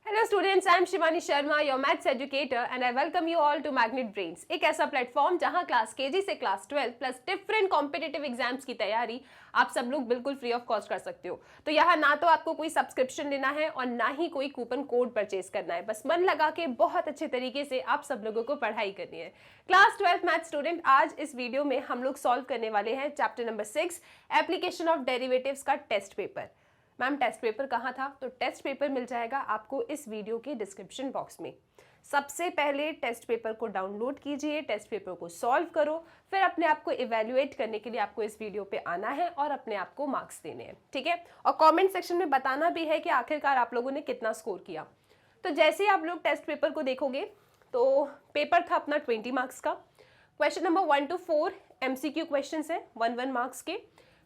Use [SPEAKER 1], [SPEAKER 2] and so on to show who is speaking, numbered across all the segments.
[SPEAKER 1] Hello students, I am Shivani Sharma, your maths educator and I welcome you all to Magnet Brains, एक ऐसा platform जहां class KG से class 12 plus different competitive exams की तैयारी आप सब लोग बिल्कुल फ्री ऑफ कॉस्ट कर सकते हो। तो यहाँ ना तो आपको कोई सब्सक्रिप्शन लेना है और ना ही कोई कूपन कोड परचेज करना है, बस मन लगा के बहुत अच्छे तरीके से आप सब लोगों को पढ़ाई करनी है। क्लास 12 मैथ स्टूडेंट, आज इस वीडियो में हम लोग सॉल्व करने वाले हैं chapter number 6 application of derivatives का test paper. Ma'am test paper कहाँ था? तो टेस्ट पेपर मिल जाएगा आपको इस वीडियो के डिस्क्रिप्शन बॉक्स में। सबसे पहले टेस्ट पेपर को डाउनलोड कीजिए, टेस्ट पेपर को सॉल्व करो, फिर अपने आप को इवैल्यूएट करने के लिए आपको इस वीडियो पे आना है और अपने आप को मार्क्स देने हैं, ठीक है। और कमेंट सेक्शन में बताना भी है कि आखिरकार आप लोगों ने कितना स्कोर किया। तो जैसे ही आप लोग टेस्ट पेपर को देखोगे तो पेपर था अपना 20 मार्क्स का। Question number 1 to 4 MCQ question है 1 मार्क्स के।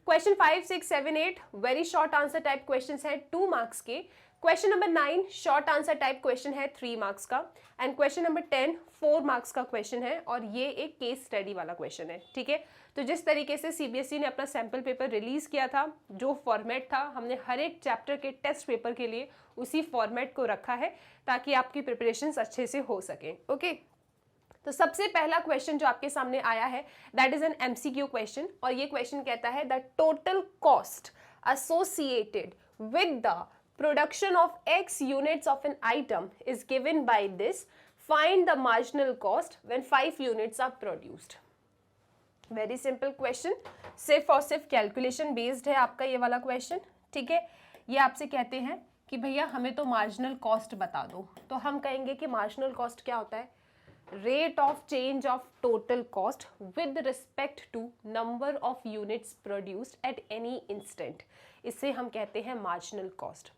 [SPEAKER 1] Question 5, 6, 7, 8 very short answer type question है 2 मार्क्स के। Question number 9 short answer type question है 3 मार्क्स का। एंड क्वेश्चन नंबर 10 4 मार्क्स का क्वेश्चन है और ये एक केस स्टडी वाला क्वेश्चन है, ठीक है। तो जिस तरीके से सीबीएसई ने अपना सैंपल पेपर रिलीज किया था, जो फॉर्मेट था, हमने हर एक चैप्टर के टेस्ट पेपर के लिए उसी फॉर्मेट को रखा है ताकि आपकी प्रिपरेशन अच्छे से हो सके, ओके। तो सबसे पहला क्वेश्चन जो आपके सामने आया है that is an MCQ question और ये क्वेश्चन कहता है the total cost associated with the production of x units of an item is given by this, find the marginal cost when 5 units are produced. Very simple question, सिर्फ और सिर्फ calculation based है आपका ये वाला क्वेश्चन, ठीक है। ये आपसे कहते हैं कि भैया हमें तो मार्जिनल कॉस्ट बता दो, तो हम कहेंगे कि मार्जिनल कॉस्ट क्या होता है? Rate of change of total cost with respect to number of units produced at any instant, इसे हम कहते हैं मार्जिनल कॉस्ट।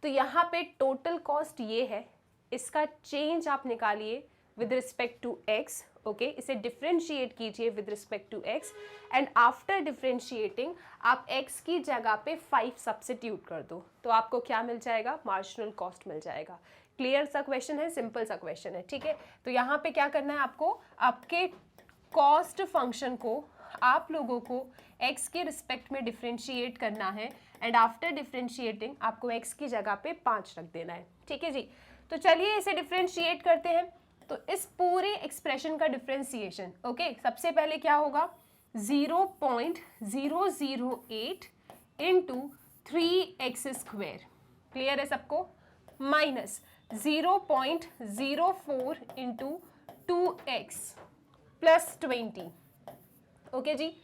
[SPEAKER 1] तो यहाँ पे टोटल कॉस्ट ये है, इसका चेंज आप निकालिए with respect to x, okay. इसे डिफ्रेंशिएट कीजिए with respect to x and after differentiating आप एक्स की जगह पे 5 सब्स्टिट्यूट कर दो, तो आपको क्या मिल जाएगा? मार्जिनल कॉस्ट मिल जाएगा। क्लियर सा क्वेश्चन है, सिंपल सा क्वेश्चन है, ठीक है। तो यहाँ पे क्या करना है आपको? आपके कॉस्ट फंक्शन को आप लोगों को x के रिस्पेक्ट में डिफ्रेंशिएट करना है एंड आफ्टर डिफ्रेंशिएटिंग आपको x की जगह पे 5 रख देना है, ठीक है जी। तो चलिए इसे डिफ्रेंशिएट करते हैं। तो इस पूरे एक्सप्रेशन का डिफ्रेंशिएशन, ओके, सबसे पहले क्या होगा? 0.008 इंटू 3x², क्लियर है सबको, minus 0.04 into 2x plus 20, okay जी।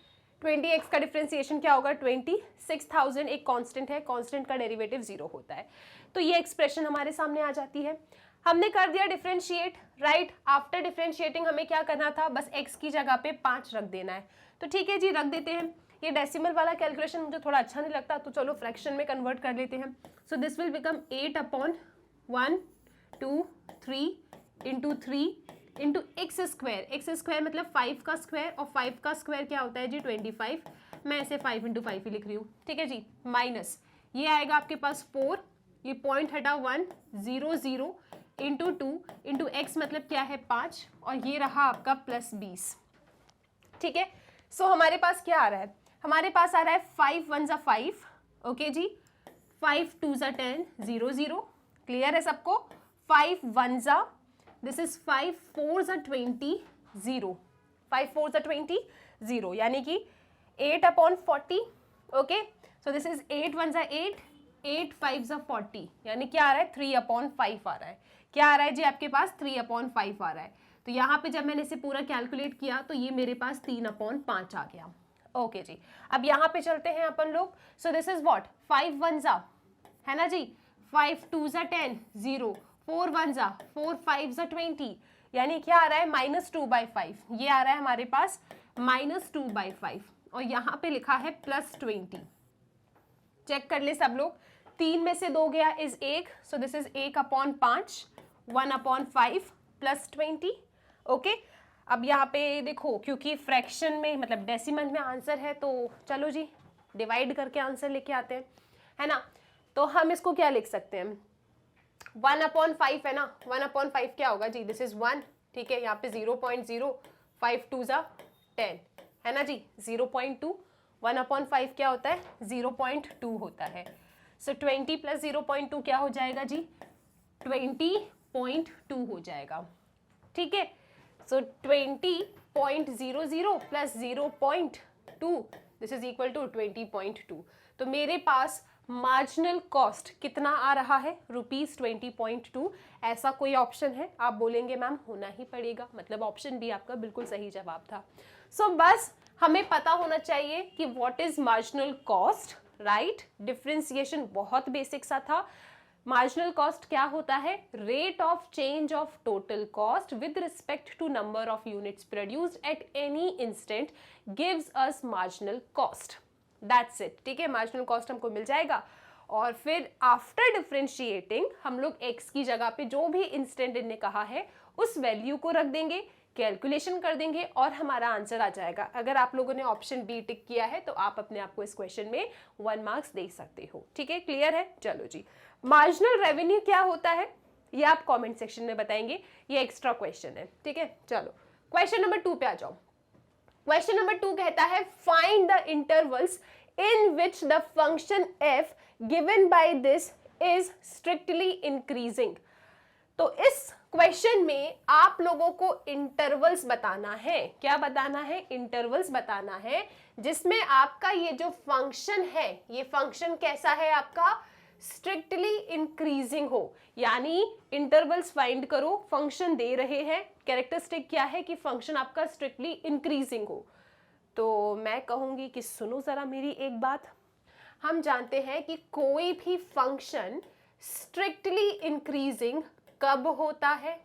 [SPEAKER 1] 20x का डिफ्रेंसिएशन क्या होगा? 20। 6000 एक कांस्टेंट है, कांस्टेंट का डेरिवेटिव 0 होता है। तो ये एक्सप्रेशन हमारे सामने आ जाती है। हमने कर दिया डिफ्रेंशिएट, राइट। आफ्टर डिफ्रेंशिएटिंग हमें क्या करना था? बस x की जगह पे 5 रख देना है। तो ठीक है जी, रख देते हैं। ये डेसिमल वाला कैलकुलेशन मुझे थोड़ा अच्छा नहीं लगता, तो चलो फ्रैक्शन में कन्वर्ट कर लेते हैं। So this will become 8/1 2 3 into 3 into x square मतलब 5 का स्क्वायर, और 5 का स्क्वायर क्या होता है जी? 25। मैं इसे 5 इंटू 5 ही लिख रही हूँ, ठीक है जी। माइनस ये आएगा आपके पास 4, ये पॉइंट हटा 1 0 0 इंटू 2 इंटू एक्स मतलब क्या है? 5, और ये रहा आपका प्लस 20, ठीक है। सो हमारे पास क्या आ रहा है? हमारे पास आ रहा है 5 1 = 5, ओके जी। 5 2 = 10 0 0, क्लियर है सबको। 5 1 = दिस इज 5 4 = 20 0, 5 4 = 20 0, यानी कि 8/40, ओके। सो दिस इज 8 1 = 8, 8 5 = 40, यानी क्या आ रहा है? 3/5 आ रहा है। क्या आ रहा है जी आपके पास? 3/5 आ रहा है। तो यहाँ पे जब मैंने इसे पूरा कैलकुलेट किया तो ये मेरे पास 3/5 आ गया, ओके जी। अब यहाँ पे चलते हैं अपन लोग। सो दिस इज व्हाट? 5 1 = है ना जी, 5 2 = 10 0, 4 1 = 4 5 = 20, यानी क्या आ रहा है? -2/5। ये आ रहा है हमारे पास -2/5 और यहाँ पे लिखा है +20। चेक कर ले सब लोग, 3 में से 2 गया is 1, so this is 1/5 1/5 + 20, okay. अब यहाँ पे देखो, क्योंकि फ्रैक्शन में मतलब डेसिमल में आंसर है, तो चलो जी डिवाइड करके आंसर लेके आते हैं, है ना। तो हम इसको क्या लिख सकते हैं? 1/5 है ना, 1/5 क्या होगा जी? दिस इज 1, ठीक है। यहाँ पे 0.0, 5 2 = 10, है ना जी, 0.2, 1/5 क्या होता है? 0.2 होता है। सो 20 + 0.2 क्या हो जाएगा जी? 20.2 हो जाएगा, ठीक है। So 20.00 plus 0.2 this is equal to 20.2। तो मेरे पास मार्जिनल कॉस्ट कितना आ रहा है, ₹20.2। ऐसा कोई ऑप्शन है? आप बोलेंगे मैम होना ही पड़ेगा, मतलब ऑप्शन बी आपका बिल्कुल सही जवाब था। सो बस हमें पता होना चाहिए कि what is marginal cost, right. Differentiation बहुत बेसिक सा था। मार्जिनल कॉस्ट क्या होता है? Rate of change of total cost with respect to number of units produced at any instant gives us marginal cost, that's it, ठीक है। Marginal cost हमको मिल जाएगा और फिर आफ्टर डिफरेंशिएटिंग हम लोग x की जगह पे जो भी इंस्टेंट इनने कहा है उस वैल्यू को रख देंगे, कैलकुलेशन कर देंगे और हमारा आंसर आ जाएगा। अगर आप लोगों ने ऑप्शन बी टिक किया है तो आप अपने आप को इस क्वेश्चन में 1 मार्क्स दे सकते हो, ठीक है। क्लियर है? चलो जी, मार्जिनल रेवेन्यू क्या होता है ये आप कमेंट सेक्शन में बताएंगे, ये एक्स्ट्रा क्वेश्चन है, ठीक है। चलो क्वेश्चन नंबर 2 पे आ जाओ। क्वेश्चन नंबर 2 कहता है find the intervals in which the function f given by this is strictly increasing. तो इस क्वेश्चन में आप लोगों को इंटरवल्स बताना है। क्या बताना है? इंटरवल्स बताना है जिसमें आपका ये जो फंक्शन है, ये फंक्शन कैसा है आपका? स्ट्रिक्टली इंक्रीजिंग हो। यानी इंटरवल्स फाइंड करो, फंक्शन दे रहे हैं, कैरेक्टरिस्टिक क्या है कि फंक्शन आपका स्ट्रिक्टली इंक्रीजिंग हो। तो मैं कहूंगी कि सुनो जरा मेरी एक बात। हम जानते हैं कि कोई भी फंक्शन स्ट्रिक्टली इंक्रीजिंग कब होता है?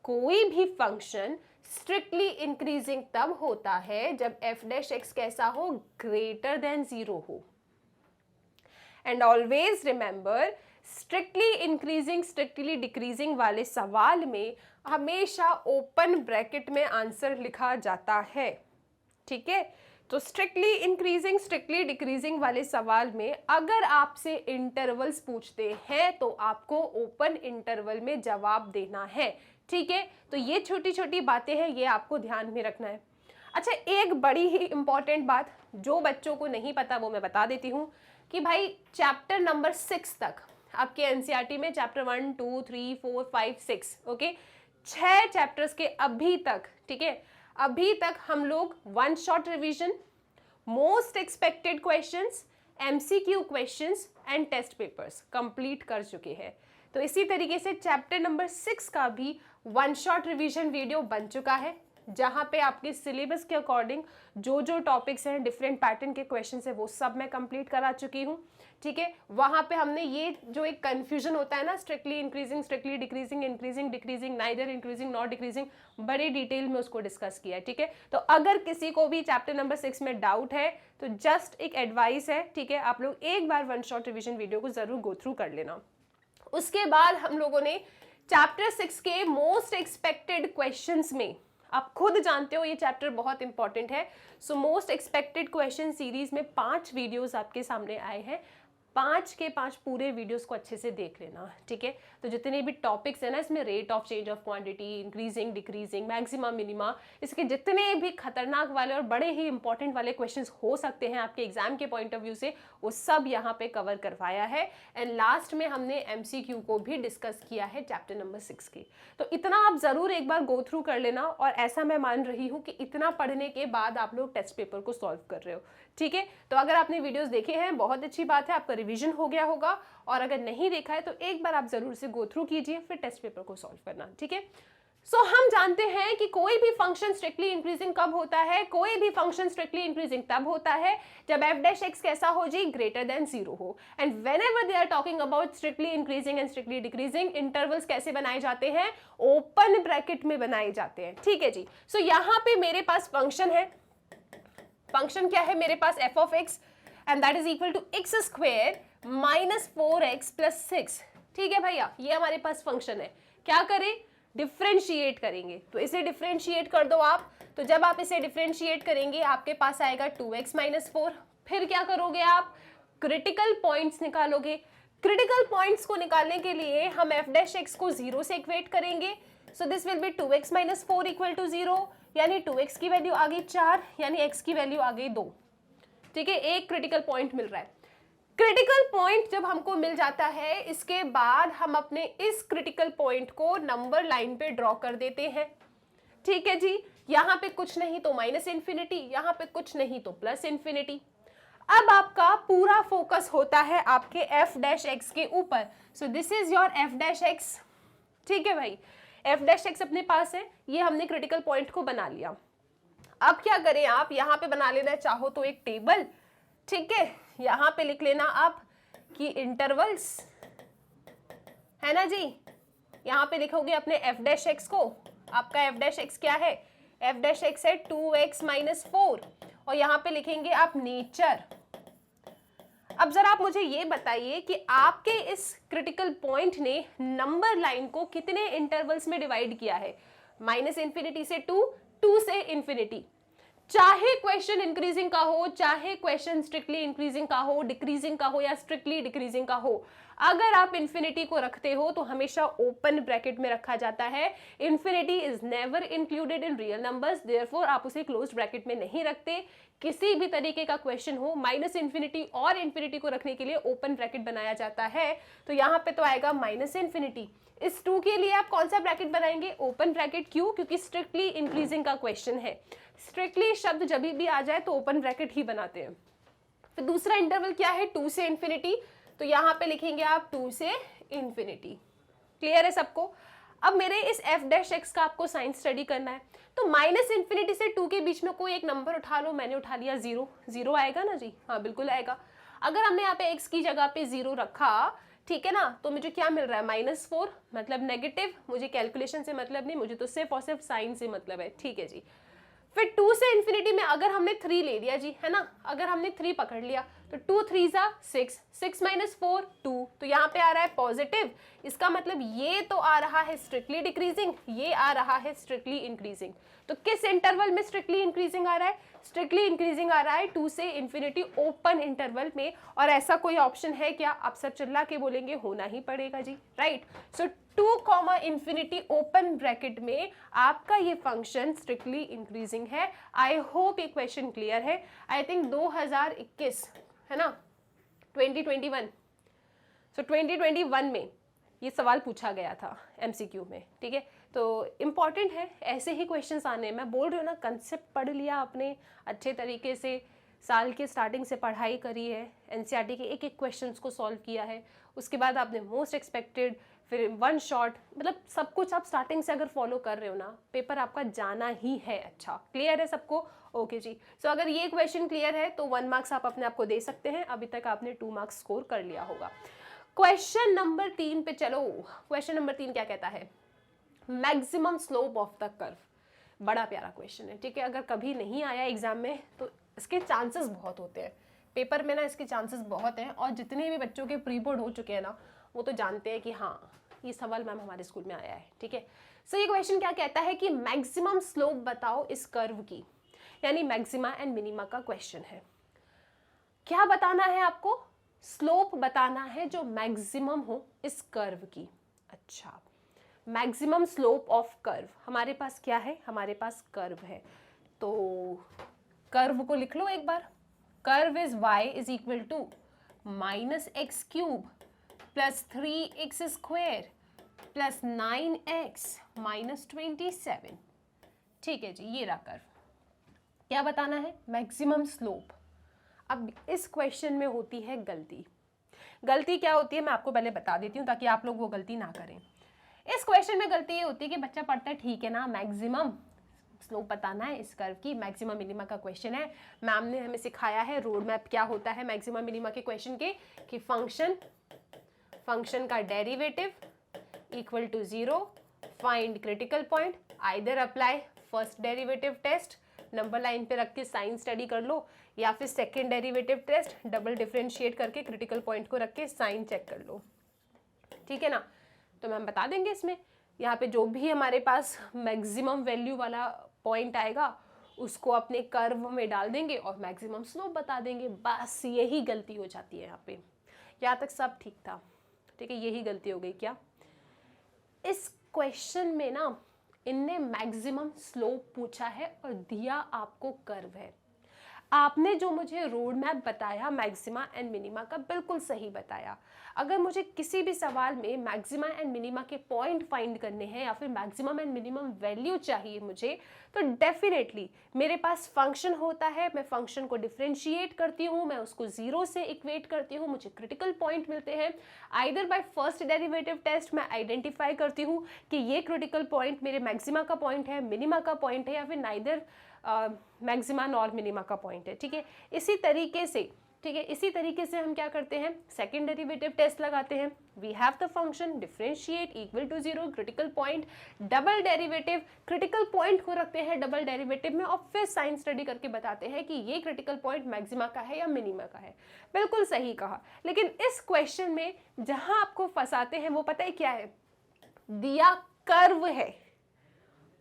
[SPEAKER 1] कोई भी फंक्शन स्ट्रिक्टली इंक्रीजिंग तब होता है जब f डैश x कैसा हो? ग्रेटर देन 0 हो। And always remember, strictly increasing strictly decreasing वाले सवाल में हमेशा ओपन ब्रैकेट में आंसर लिखा जाता है, ठीक है। तो स्ट्रिक्टली इंक्रीजिंग स्ट्रिक्टली डिक्रीजिंग वाले सवाल में अगर आपसे इंटरवल्स पूछते हैं तो आपको ओपन इंटरवल में जवाब देना है, ठीक है। तो ये छोटी छोटी बातें हैं, ये आपको ध्यान में रखना है। अच्छा, एक बड़ी ही इंपॉर्टेंट बात जो बच्चों को नहीं पता वो मैं बता देती हूँ कि भाई चैप्टर नंबर 6 तक आपके एनसीईआरटी में चैप्टर 1, 2, 3, 4, 5, 6 ओके 6 चैप्टर्स के अभी तक, ठीक है, अभी तक हम लोग 1 shot revision, most expected questions, MCQ questions and test papers complete कर चुके हैं। तो इसी तरीके से चैप्टर नंबर 6 का भी 1 शॉट रिवीजन वीडियो बन चुका है जहां पे आपके सिलेबस के अकॉर्डिंग जो जो टॉपिक्स हैं, डिफरेंट पैटर्न के क्वेश्चंस है, वो सब मैं कंप्लीट करा चुकी हूँ, ठीक है। वहां पे हमने ये जो एक कंफ्यूजन होता है ना, strictly increasing strictly decreasing, increasing decreasing, neither increasing not decreasing, बड़े डिटेल में उसको डिस्कस किया है, ठीक है। तो अगर किसी को भी चैप्टर नंबर 6 में डाउट है तो जस्ट एक एडवाइस है, ठीक है, आप लोग एक बार 1 शॉट रिविजन वीडियो को जरूर गो थ्रू कर लेना। उसके बाद हम लोगों ने चैप्टर 6 के मोस्ट एक्सपेक्टेड क्वेश्चंस में, आप खुद जानते हो ये चैप्टर बहुत इंपॉर्टेंट है, so most expected question series में 5 वीडियोस आपके सामने आए हैं। 5 के 5 पूरे वीडियोस को अच्छे से देख लेना, ठीक है। तो जितने भी टॉपिक्स है ना इसमें, rate of change of quantity, increasing decreasing, maxima minima, इसके जितने भी खतरनाक वाले और बड़े ही इंपॉर्टेंट वाले क्वेश्चंस हो सकते हैं आपके एग्जाम के पॉइंट ऑफ व्यू से, वो सब यहाँ पे कवर करवाया है। एंड लास्ट में हमने एमसीक्यू को भी डिस्कस किया है चैप्टर नंबर 6 की। तो इतना आप जरूर एक बार गो थ्रू कर लेना, और ऐसा मैं मान रही हूँ कि इतना पढ़ने के बाद आप लोग टेस्ट पेपर को सॉल्व कर रहे हो, ठीक है। तो अगर आपने वीडियोस देखे हैं बहुत अच्छी बात है, आपका रिवीजन हो गया होगा, और अगर नहीं देखा है तो एक बार आप जरूर से गो थ्रू कीजिए, फिर टेस्ट पेपर को सॉल्व करना, ठीक है। सो हम जानते हैं कि कोई भी फंक्शन स्ट्रिक्टली इंक्रीजिंग कब होता है? कोई भी फंक्शन स्ट्रिक्टली इंक्रीजिंग तब होता है जब f डैश x कैसा हो जी? ग्रेटर देन 0 हो। And whenever they are talking about strictly increasing and strictly decreasing, intervals कैसे बनाए जाते हैं? ओपन ब्रैकेट में बनाए जाते हैं, ठीक है जी। सो यहाँ पे मेरे पास फंक्शन है, फंक्शन क्या है मेरे पास? f of x and that is equal to x square minus 4x plus 6, ठीक है भैया, ये हमारे पास फंक्शन है। क्या करें? डिफरेंशिएट करेंगे, तो इसे डिफरेंशिएट कर दो आप। तो जब आप इसे डिफरेंशिएट करेंगे आपके पास आएगा 2x माइनस 4। फिर क्या करोगे आप? क्रिटिकल पॉइंट्स निकालोगे। क्रिटिकल पॉइंट्स को निकालने के लिए हम f डैश x को 0 से इक्वेट करेंगे, so this will be 2x minus 4 equal to 0, यानी 2x की वैल्यू आ गई 4, यानी x की वैल्यू आ गई 2, ठीक है। एक क्रिटिकल पॉइंट मिल रहा है। क्रिटिकल पॉइंट जब हमको मिल जाता है, इसके बाद हम अपने इस क्रिटिकल पॉइंट को नंबर लाइन पे ड्रॉ कर देते हैं। ठीक है जी, यहाँ पे कुछ नहीं तो माइनस इन्फिनिटी, यहाँ पे कुछ नहीं तो प्लस इन्फिनिटी। अब आपका पूरा फोकस होता है आपके एफ डैश एक्स के ऊपर। सो this is your F dash x. ठीक है भाई, एफ डैश एक्स अपने पास है, ये हमने क्रिटिकल पॉइंट को बना लिया। अब क्या करें, आप यहाँ पे बना लेना चाहो तो एक टेबल। ठीक है, यहाँ पे लिख लेना आप कि इंटरवल्स, है ना जी। यहाँ पे लिखोगे अपने एफ डैश एक्स को। आपका एफ डैश एक्स क्या है, एफ डैश एक्स है 2x माइनस 4, और यहाँ पे लिखेंगे आप नेचर। अब जरा आप मुझे ये बताइए कि आपके इस क्रिटिकल पॉइंट ने नंबर लाइन को कितने इंटरवल्स में डिवाइड किया है, माइनस इन्फिनिटी से 2 से इन्फिनिटी। चाहे क्वेश्चन इंक्रीजिंग का हो, चाहे क्वेश्चन स्ट्रिक्टली इंक्रीजिंग का हो, डिक्रीजिंग का हो या स्ट्रिक्टली डिक्रीजिंग का हो, अगर आप इन्फिनिटी को रखते हो तो हमेशा ओपन ब्रैकेट में रखा जाता है। Infinity is never included in real numbers, therefore आप उसे क्लोज्ड ब्रैकेट में नहीं रखते। किसी भी तरीके का क्वेश्चन हो, माइनस इन्फिनिटी और इन्फिनिटी को रखने के लिए ओपन ब्रैकेट बनाया जाता है। तो यहाँ पे तो आएगा माइनस इन्फिनिटी। इस 2 के लिए आप कौन सा ब्रैकेट बनाएंगे, ओपन ब्रैकेट। क्यों, क्योंकि स्ट्रिक्टली इंक्रीजिंग का क्वेश्चन है। स्ट्रिक्टली शब्द जब भी आ जाए तो ओपन ब्रैकेट ही बनाते हैं। फिर दूसरा इंटरवल क्या है, 2 से इन्फिनिटी, तो यहाँ पे लिखेंगे आप 2 से इन्फिनिटी। क्लियर है सबको। अब मेरे इस एफ डैश एक्स का आपको साइंस स्टडी करना है, तो माइनस इन्फिनिटी से 2 के बीच में कोई एक नंबर उठा लो। मैंने उठा लिया 0। 0 आएगा ना जी, हाँ बिल्कुल आएगा। अगर हमने यहाँ पे एक्स की जगह पे 0 रखा, ठीक है ना, तो मुझे क्या मिल रहा है, -4, मतलब नेगेटिव। मुझे कैलकुलेशन से मतलब नहीं, मुझे तो सिर्फ और सिर्फ साइन से मतलब है। ठीक है जी। फिर 2 से इन्फिनिटी में अगर हमने 3 ले लिया जी, है ना, अगर हमने 3 पकड़ लिया तो 2 3 6, 6 माइनस 4 2, तो यहाँ पे आ रहा है पॉजिटिव। इसका मतलब ये तो आ रहा है स्ट्रिक्टली डिक्रीजिंग, ये आ रहा है स्ट्रिक्टली इंक्रीजिंग। तो किस इंटरवल में स्ट्रिक्टली इंक्रीजिंग आ रहा है, स्ट्रिक्टली इंक्रीजिंग आ रहा है 2 से इन्फिनिटी ओपन इंटरवल में। और ऐसा कोई ऑप्शन है क्या, आप सब चिल्ला के बोलेंगे होना ही पड़ेगा जी, राइट। सो 2 इन्फिनिटी ओपन ब्रैकेट में आपका ये फंक्शन स्ट्रिक्टली इंक्रीजिंग है। आई होप ये क्वेश्चन क्लियर है। आई थिंक 2021 है ना, 2021, सो 2021 में ये सवाल पूछा गया था एमसीक्यू में। ठीक है, तो इम्पॉर्टेंट है, ऐसे ही क्वेश्चंस आने। मैं बोल रही हूँ ना, कंसेप्ट पढ़ लिया आपने अच्छे तरीके से, साल के स्टार्टिंग से पढ़ाई करी है, एनसीईआरटी के एक एक क्वेश्चंस को सॉल्व किया है, उसके बाद आपने मोस्ट एक्सपेक्टेड, फिर 1 शॉट, मतलब सब कुछ आप स्टार्टिंग से अगर फॉलो कर रहे हो ना, पेपर आपका जाना ही है अच्छा। क्लियर है सबको, ओके जी। सो अगर ये क्वेश्चन क्लियर है तो 1 मार्क्स आप अपने आप को दे सकते हैं। अभी तक आपने 2 मार्क्स स्कोर कर लिया होगा। क्वेश्चन नंबर 3 पे चलो। क्वेश्चन नंबर 3 क्या कहता है, maximum slope of the curve. बड़ा प्यारा क्वेश्चन है, ठीक है। अगर कभी नहीं आया एग्जाम में तो इसके चांसेस बहुत होते हैं, पेपर में ना इसके चांसेस बहुत हैं। और जितने भी बच्चों के प्री बोर्ड हो चुके हैं ना, वो तो जानते हैं कि हाँ ये सवाल मैम हमारे स्कूल में आया है। ठीक है, सो ये क्वेश्चन क्या कहता है कि मैक्सिमम स्लोप बताओ इस कर्व की, यानी मैक्सिमा एंड मिनिमा का क्वेश्चन है। क्या बताना है आपको, स्लोप बताना है जो मैक्सिमम हो इस कर्व की। अच्छा, मैक्सिमम स्लोप ऑफ कर्व हमारे पास क्या है, हमारे पास कर्व है। तो कर्व को लिख लो एक बार। Curve is y is equal to -x³ plus 3x square plus 9x minus 27। ठीक है जी, ये रहा कर्व। क्या बताना है, मैक्सिमम स्लोप। अब इस क्वेश्चन में होती है गलती। गलती क्या होती है मैं आपको पहले बता देती हूँ ताकि आप लोग वो गलती ना करें। इस क्वेश्चन में गलती ये होती है कि बच्चा पढ़ता है, ठीक है ना, मैक्सिमम स्लोप बताना है इस कर्व की, मैक्सिमम मिनिमा का क्वेश्चन है। मैम ने हमें सिखाया है रोड मैप क्या होता है मैक्सिमम मिनिमा के क्वेश्चन के, कि फंक्शन का derivative equal to 0, find critical point, either apply first derivative test, number line पे रख के साइन स्टडी कर लो, या फिर second derivative test, double differentiate करके क्रिटिकल पॉइंट को रख के साइन चेक कर लो। ठीक है ना, तो मैम बता देंगे इसमें। यहाँ पे जो भी हमारे पास मैक्सिमम वैल्यू वाला पॉइंट आएगा उसको अपने कर्व में डाल देंगे और मैक्सिमम स्लोप बता देंगे। बस यही गलती हो जाती है यहाँ पे। यहाँ तक सब ठीक था, ठीक है, यही गलती हो गई क्या। इस क्वेश्चन में ना इनने मैक्सिमम स्लोप पूछा है और दिया आपको कर्व है। आपने जो मुझे रोड मैप बताया मैक्सिमा एंड मिनिमा का, बिल्कुल सही बताया। अगर मुझे किसी भी सवाल में मैक्सिमा एंड मिनिमा के पॉइंट फाइंड करने हैं या फिर मैक्सिमम एंड मिनिमम वैल्यू चाहिए मुझे, तो डेफिनेटली मेरे पास फंक्शन होता है, मैं फंक्शन को डिफरेंशिएट करती हूँ, मैं उसको जीरो से इक्वेट करती हूँ, मुझे क्रिटिकल पॉइंट मिलते हैं। Either by first derivative test मैं आइडेंटिफाई करती हूँ कि ये क्रिटिकल पॉइंट मेरे मैक्सिमा का पॉइंट है, मिनिमा का पॉइंट है, या फिर नाइदर मैक्सिमा नॉर मिनिमा का पॉइंट है। ठीक है, इसी तरीके से इसी तरीके से हम क्या करते हैं, सेकंड डेरिवेटिव टेस्ट लगाते हैं। We have the function differentiate equal to zero, critical point, double derivative, critical point को रखते हैं डबल डेरिवेटिव में और फिर साइन स्टडी करके बताते हैं कि ये क्रिटिकल पॉइंट मैक्सिमा का है या मिनिमा का है। बिल्कुल सही कहा। लेकिन इस क्वेश्चन में जहां आपको फंसाते हैं वो पता है क्या है, दिया कर्व है,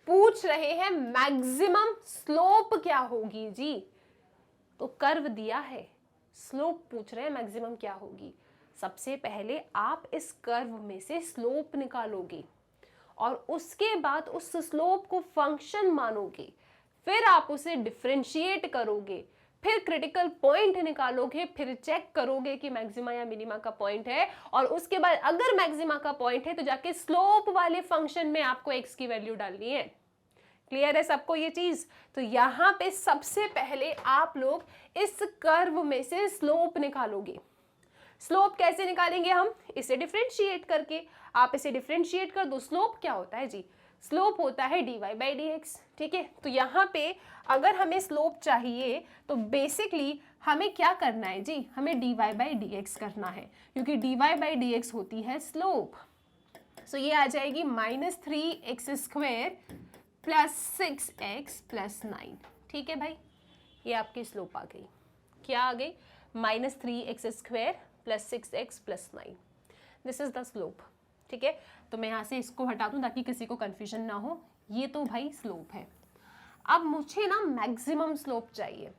[SPEAKER 1] पूछ रहे हैं मैक्सिमम स्लोप क्या होगी जी। तो कर्व दिया है, स्लोप पूछ रहे हैं मैक्सिमम क्या होगी। सबसे पहले आप इस कर्व में से स्लोप निकालोगे और उसके बाद उस स्लोप को फंक्शन मानोगे, फिर आप उसे डिफरेंशिएट करोगे, फिर क्रिटिकल पॉइंट निकालोगे, फिर चेक करोगे कि मैक्सिमा या मिनिमा का पॉइंट है, और उसके बाद अगर मैक्सिमा का पॉइंट है तो जाके स्लोप वाले फंक्शन में आपको एक्स की वैल्यू डालनी है। क्लियर है सबको ये चीज? तो यहां पे सबसे पहले आप लोग इस कर्व में से स्लोप निकालोगे। स्लोप कैसे निकालेंगे हम? इसे डिफरेंशिएट करके। आप इसे डिफरेंशिएट कर दो। स्लोप क्या होता है जी? स्लोप होता है dy बाई डी एक्स। ठीक है, तो यहाँ पे अगर हमें स्लोप चाहिए तो बेसिकली हमें क्या करना है जी? हमें dy बाई डी एक्स करना है, क्योंकि dy बाई डी एक्स होती है स्लोप। सो ये आ जाएगी -3x² प्लस 6x प्लस 9। ठीक है भाई, ये आपकी स्लोप आ गई। क्या आ गई? -3x² plus 6x plus 9। This is the slope. ठीक है, तो मैं यहाँ से इसको हटा दूँ ताकि किसी को कंफ्यूजन ना हो। ये तो भाई स्लोप है। अब मुझे ना मैक्सिमम स्लोप चाहिए।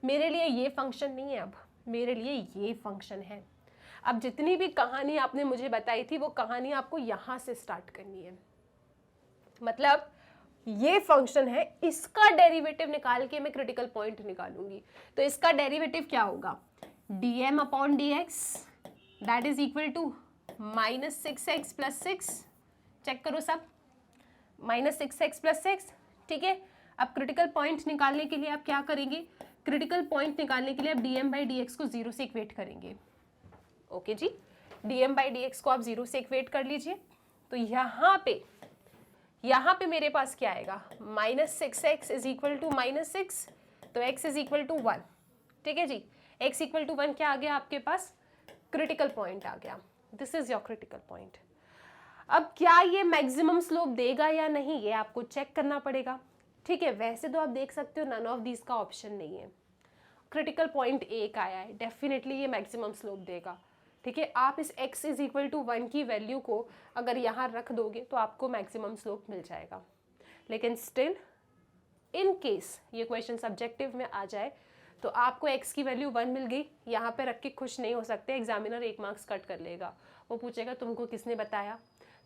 [SPEAKER 1] मेरे लिए ये फंक्शन नहीं है, अब मेरे लिए ये फंक्शन है। अब जितनी भी कहानी आपने मुझे बताई थी वो कहानी आपको यहाँ से स्टार्ट करनी है। मतलब ये फंक्शन है, इसका डेरिवेटिव निकाल के मैं क्रिटिकल पॉइंट निकालूंगी। तो इसका डेरिवेटिव क्या होगा? dm upon dx that is equal to -6x plus 6। Check करो सब, -6x प्लस 6। ठीक है, अब क्रिटिकल पॉइंट निकालने के लिए आप क्या करेंगे? क्रिटिकल पॉइंट निकालने के लिए आप dm बाई dx को जीरो से इक्वेट करेंगे। ओके जी, dm बाई dx को आप जीरो से इक्वेट कर लीजिए। तो यहाँ पे मेरे पास क्या आएगा? -6x इज इक्वल टू -6, तो x इज इक्वल टू 1। ठीक है जी, x इक्वल टू 1 क्या आ गया आपके पास? क्रिटिकल पॉइंट आ गया। This is your critical point. अब क्या ये मैक्सिमम स्लोप देगा या नहीं, ये आपको चेक करना पड़ेगा। ठीक है, वैसे तो आप देख सकते हो नन ऑफ दीज का ऑप्शन नहीं है। क्रिटिकल पॉइंट 1 आया है, डेफिनेटली ये मैक्सिमम स्लोप देगा। ठीक है, आप इस x इज इक्वल टू 1 की वैल्यू को अगर यहाँ रख दोगे तो आपको मैक्सिमम स्लोप मिल जाएगा। लेकिन स्टिल इन केस ये क्वेश्चन सब्जेक्टिव में आ जाए तो आपको x की वैल्यू 1 मिल गई, यहाँ पे रख के खुश नहीं हो सकते। एग्जामिनर 1 मार्क्स कट कर लेगा। वो पूछेगा तुमको किसने बताया,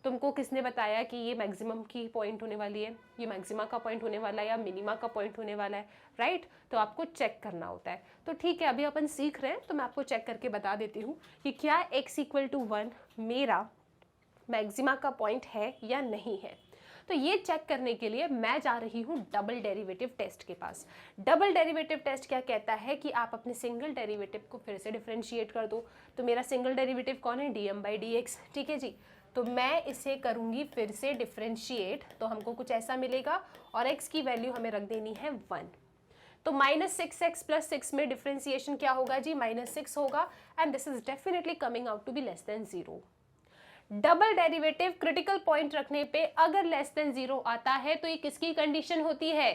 [SPEAKER 1] तुमको किसने बताया कि ये मैक्सिमम की पॉइंट होने वाली है, ये मैक्सिमा का पॉइंट होने वाला है या मिनिमा का पॉइंट होने वाला है, राइट? तो आपको चेक करना होता है। तो ठीक है, अभी अपन सीख रहे हैं तो मैं आपको चेक करके बता देती हूँ कि क्या x इक्वल टू 1 मेरा मैक्सिमा का पॉइंट है या नहीं है। तो ये चेक करने के लिए मैं जा रही हूँ डबल डेरिवेटिव टेस्ट के पास। डबल डेरिवेटिव टेस्ट क्या कहता है कि आप अपने सिंगल डेरिवेटिव को फिर से डिफरेंशिएट कर दो। तो मेरा सिंगल डेरिवेटिव कौन है? dm by D x. ठीक है जी, तो मैं इसे करूँगी फिर से डिफरेंशिएट, तो हमको कुछ ऐसा मिलेगा और x की वैल्यू हमें रख देनी है 1। तो -6x प्लस 6 में डिफरेंशिएशन क्या होगा जी? -6 होगा, and this is definitely coming out to be less than 0। Double derivative critical point रखने पे अगर लेस देन 0 आता है तो ये किसकी कंडीशन होती है?